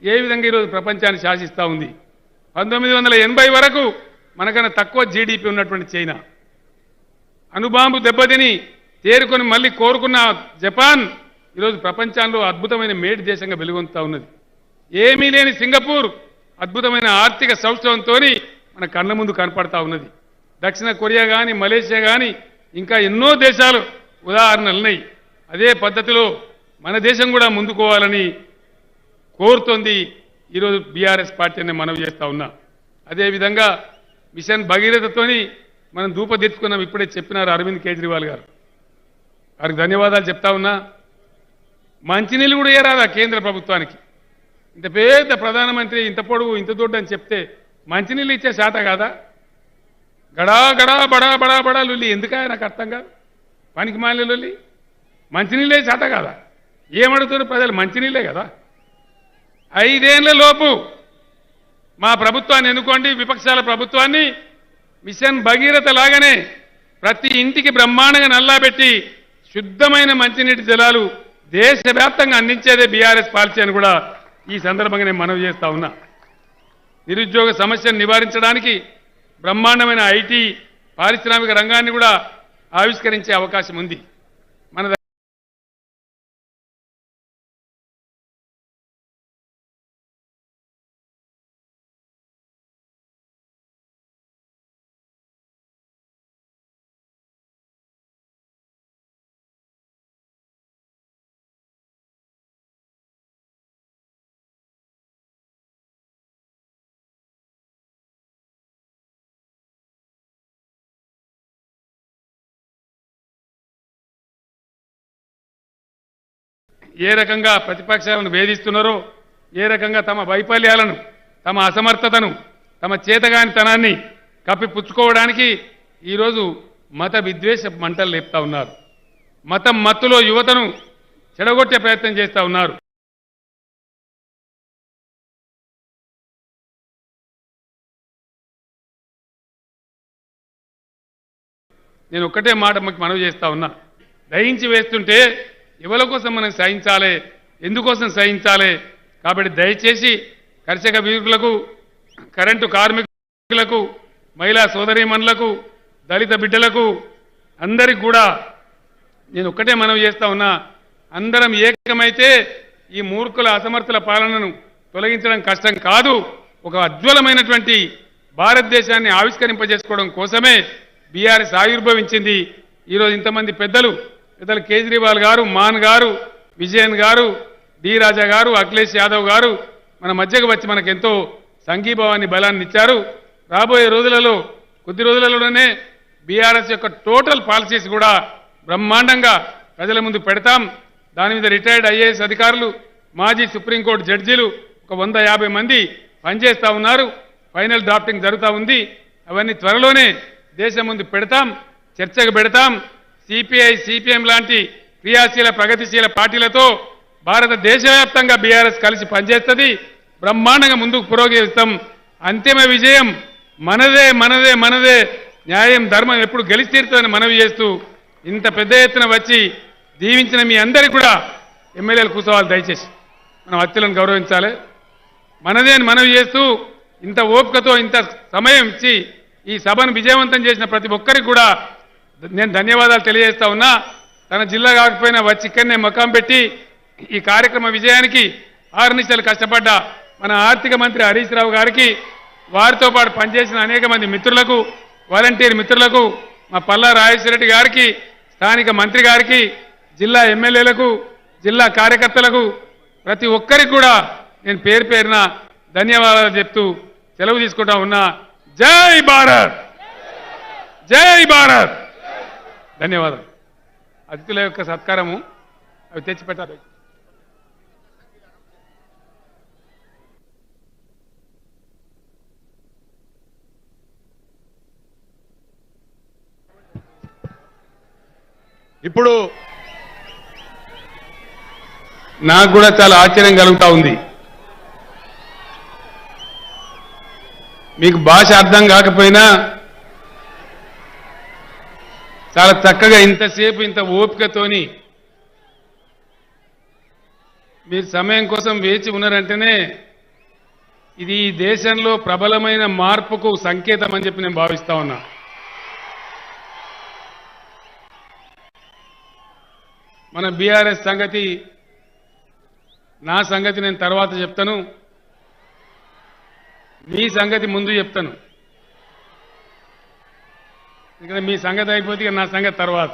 ఏ విధంగా ఈరోజు ప్రపంచాన్ని శాసిస్తూ ఉంది. 1980 వరకు మనకన్నా తక్కువ జీడిపి ఉన్నటువంటి చైనా, అణుబాంబు దెబ్బతిని తేరుకొని మళ్ళీ కోరుకున్న జపాన్ ఈరోజు ప్రపంచంలో అద్భుతమైన మేటి దేశంగా వెలుగొందుతూ ఉన్నది. ఏమీ లేని సింగపూర్ అద్భుతమైన ఆర్థిక సౌష్ఠవంతో మన కళ్ళ ముందు కనపడతా ఉన్నది. దక్షిణ కొరియా కానీ, మలేషియా కానీ, ఇంకా ఎన్నో దేశాలు ఉదాహరణలు ఉన్నాయి. అదే పద్ధతిలో మన దేశం కూడా ముందుకోవాలని కోరుతోంది ఈరోజు బీఆర్ఎస్ పార్టీని మనవి చేస్తూ ఉన్నా. అదేవిధంగా మిషన్ భగీరథతోని మనం ధూపదీర్చుకున్నాం. ఇప్పుడే చెప్పినారు అరవింద్ కేజ్రీవాల్ గారు, వారికి ధన్యవాదాలు చెప్తా ఉన్నా. మంచినీళ్ళు కూడా ఏరాదా కేంద్ర ప్రభుత్వానికి? ఇంత పెద్ద ప్రధానమంత్రి ఇంత పొడుగు ఇంత దొడ్డు అని చెప్తే మంచినీళ్ళు ఇచ్చే శాత కాదా? గడా గడా బడా బడా బడా లొల్లి ఎందుక నాకు అర్థం కాదు. పనికి మాలిన లొల్లి, మంచినీళ్ళే శాత కాదా? ఏమడుగుతారు ప్రజలు? మంచినీళ్ళే కదా. 5 ఏళ్ల లోపు మా ప్రభుత్వాన్ని ఎన్నుకోండి, విపక్షాల ప్రభుత్వాన్ని, మిషన్ భగీరథ లాగానే ప్రతి ఇంటికి బ్రహ్మాండంగా నల్లాబెట్టి శుద్ధమైన మంచినీటి జలాలు దేశవ్యాప్తంగా అందించేదే బీఆర్ఎస్ పాలసీ అని కూడా ఈ సందర్భంగా నేను మనవి చేస్తా ఉన్నా. నిరుద్యోగ సమస్యను నివారించడానికి బ్రహ్మాండమైన ఐటీ పారిశ్రామిక రంగాన్ని కూడా ఆవిష్కరించే అవకాశం ఉంది. మన ఏ రకంగా ప్రతిపక్షాలను వేధిస్తున్నారో, ఏ రకంగా తమ వైఫల్యాలను, తమ అసమర్థతను, తమ చేతగానితనాన్ని కప్పిపుచ్చుకోవడానికి ఈరోజు మత విద్వేష మంటలు లేపుతా ఉన్నారు. మతం మత్తులో యువతను చెడగొట్టే ప్రయత్నం చేస్తూ ఉన్నారు. నేను ఒక్కటే మాట మనవి చేస్తా ఉన్నా, దయించి వేస్తుంటే ఎవరి కోసం మనం సహించాలి, ఎందుకోసం సహించాలి? కాబట్టి దయచేసి కర్షక వీరులకు, కరెంటు కార్మికులకు, మహిళా సోదరీమణులకు, దళిత బిడ్డలకు అందరికి కూడా నేను ఒక్కటే మనవి చేస్తా ఉన్నా, అందరం ఏకమైతే ఈ మూర్ఖుల అసమర్థుల పాలనను తొలగించడం కష్టం కాదు. ఒక అద్భుతమైనటువంటి భారతదేశాన్ని ఆవిష్కరింపజేసుకోవడం కోసమే బీఆర్ఎస్ ఆవిర్భవించింది. ఈరోజు ఇంతమంది పెద్దలు కేజ్రీవాల్ గారు, మాన్ గారు, విజయన్ గారు, డి రాజా గారు, అఖిలేష్ యాదవ్ గారు మన మధ్యకు వచ్చి మనకెంతో సంఘీభావాన్ని బలాన్ని ఇచ్చారు. రాబోయే రోజులలో, కొద్ది రోజులలోనే బీఆర్ఎస్ యొక్క టోటల్ పాలసీస్ కూడా బ్రహ్మాండంగా ప్రజల ముందు పెడతాం. దాని మీద రిటైర్డ్ ఐఏఎస్ అధికారులు, మాజీ సుప్రీంకోర్టు జడ్జీలు ఒక 150 మంది పనిచేస్తూ ఉన్నారు. ఫైనల్ డ్రాఫ్టింగ్ జరుగుతూ ఉంది. అవన్నీ త్వరలోనే దేశం ముందు పెడతాం, చర్చకు పెడతాం. సిపిఐ, సిపిఎం లాంటి క్రియాశీల ప్రగతిశీల పార్టీలతో భారత దేశవ్యాప్తంగా బీఆర్ఎస్ కలిసి పనిచేస్తుంది. బ్రహ్మాండంగా ముందుకు పురోగమిస్తాం. అంతిమ విజయం మనదే మనదే మనదే, న్యాయం ధర్మం ఎప్పుడు గెలిచి తీరుతుందని మనవి చేస్తూ ఇంత పెద్ద ఎత్తున వచ్చి దీవించిన మీ అందరికీ కూడా ఎమ్మెల్యేలు కూర్చోవాలి. దయచేసి మనం అత్యలను గౌరవించాలి. మనదే అని మనవి చేస్తూ ఇంత ఓపికతో ఇంత సమయం ఇచ్చి ఈ సభను విజయవంతం చేసిన ప్రతి ఒక్కరికి కూడా నేను ధన్యవాదాలు తెలియజేస్తా ఉన్నా. తన జిల్లా కాకపోయినా వచ్చి ఇక్కడనే మకాం పెట్టి ఈ కార్యక్రమ విజయానికి 6 నిమిషాలు కష్టపడ్డ మన ఆర్థిక మంత్రి హరీష్ రావు గారికి, వారితో పాటు పనిచేసిన అనేక మంది మిత్రులకు, వాలంటీర్ మిత్రులకు, మా పల్లా రాజేశ్వర రెడ్డి గారికి, స్థానిక మంత్రి గారికి, జిల్లా ఎమ్మెల్యేలకు, జిల్లా కార్యకర్తలకు, ప్రతి ఒక్కరికి కూడా నేను పేరు పేరున ధన్యవాదాలు చెప్తూ సెలవు తీసుకుంటా ఉన్నా. జై భారత్, జై భారత్. ధన్యవాదాలు. అతిథుల యొక్క సత్కారము అవి తెచ్చిపెట్టారు. ఇప్పుడు నాకు కూడా చాలా ఆశ్చర్యం కలుగుతా ఉంది. మీకు భాష అర్థం కాకపోయినా చాలా చక్కగా ఇంతసేపు ఇంత ఓపికతోని మీరు సమయం కోసం వేచి ఉన్నారంటేనే ఇది ఈ దేశంలో ప్రబలమైన మార్పుకు సంకేతం అని చెప్పి నేను భావిస్తా ఉన్నా. మన బీఆర్ఎస్ సంగతి, నా సంగతి నేను తర్వాత చెప్తాను, మీ సంగతి ముందు చెప్తాను. ఎందుకంటే మీ సంగతి అయిపోతే ఇక నా సంగతి తర్వాత.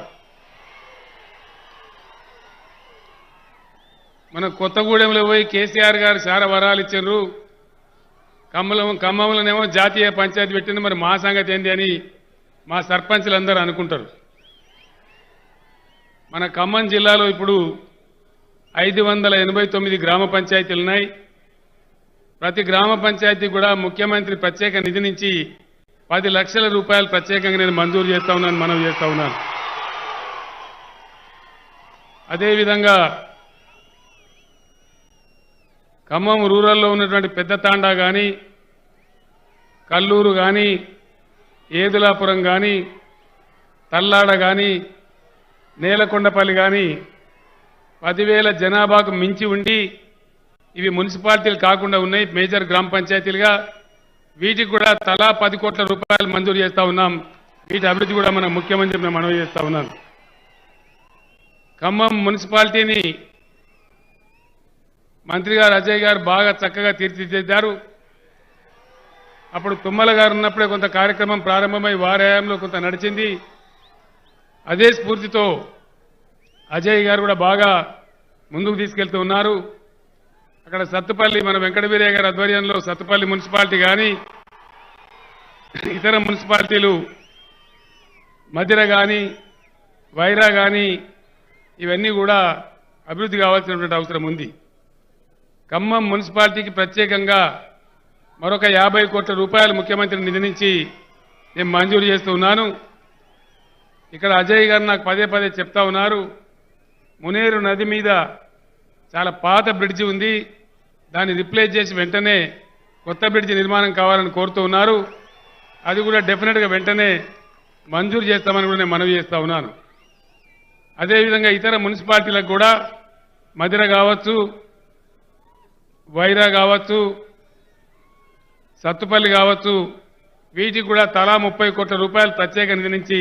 మన కొత్తగూడెంలో పోయి కేసీఆర్ గారు చాలా వరాలు ఇచ్చారు, ఖమ్మంలోనేమో జాతీయ పంచాయతీ పెట్టింది, మరి మా సంగతి ఏంది అని మా సర్పంచ్లందరూ అనుకుంటారు. మన ఖమ్మం జిల్లాలో ఇప్పుడు 589 గ్రామ పంచాయతీలు ఉన్నాయి. ప్రతి గ్రామ పంచాయతీ కూడా ముఖ్యమంత్రి ప్రత్యేక నిధి నుంచి 10 లక్షల రూపాయలు ప్రత్యేకంగా నేను మంజూరు చేస్తా ఉన్నాను, మనవి చేస్తా ఉన్నాను. అదేవిధంగా ఖమ్మం రూరల్లో ఉన్నటువంటి పెద్ద తాండా కానీ, కల్లూరు కానీ, ఏదులాపురం కానీ, తల్లాడ కానీ, నేలకొండపల్లి కానీ 10,000 జనాభాకు మించి ఉండి ఇవి మున్సిపాలిటీలు కాకుండా ఉన్నాయి, మేజర్ గ్రామ పంచాయతీలుగా. వీటికి కూడా తలా 10 కోట్ల రూపాయలు మంజూరు చేస్తా ఉన్నాం. వీటి అభివృద్ధి కూడా మన ముఖ్యమంత్రి మేము మనవి చేస్తా ఉన్నాను. ఖమ్మం మున్సిపాలిటీని మంత్రి గారు అజయ్ గారు బాగా చక్కగా తీర్చిదిద్దారు. అప్పుడు తుమ్మల గారు ఉన్నప్పుడే కొంత కార్యక్రమం ప్రారంభమై వారి హయాంలో కొంత నడిచింది. అదే స్ఫూర్తితో అజయ్ గారు కూడా బాగా ముందుకు తీసుకెళ్తూ ఉన్నారు. అక్కడ సత్తుపల్లి మన వెంకటవీరయ్య గారి ఆధ్వర్యంలో సత్తుపల్లి మున్సిపాలిటీ కానీ, ఇతర మున్సిపాలిటీలు మధిర కానీ, వైరా కానీ ఇవన్నీ కూడా అభివృద్ధి కావాల్సినటువంటి అవసరం ఉంది. ఖమ్మం మున్సిపాలిటీకి ప్రత్యేకంగా మరొక 50 కోట్ల రూపాయలు ముఖ్యమంత్రి నిధి నుంచి నేను మంజూరు చేస్తూ ఉన్నాను. ఇక్కడ అజయ్ గారు నాకు పదే పదే చెప్తా ఉన్నారు, మునేరు నది మీద చాలా పాత బ్రిడ్జి ఉంది, దాన్ని రిప్లేస్ చేసి వెంటనే కొత్త బ్రిడ్జి నిర్మాణం కావాలని కోరుతూ ఉన్నారు. అది కూడా డెఫినెట్గా వెంటనే మంజూరు చేస్తామని కూడా నేను మనవి చేస్తా ఉన్నాను. అదేవిధంగా ఇతర మున్సిపాలిటీలకు కూడా మధిర కావచ్చు, వైరా కావచ్చు, సత్తుపల్లి కావచ్చు, వీటికి కూడా తలా 30 కోట్ల రూపాయలు ప్రత్యేక నిధి నుంచి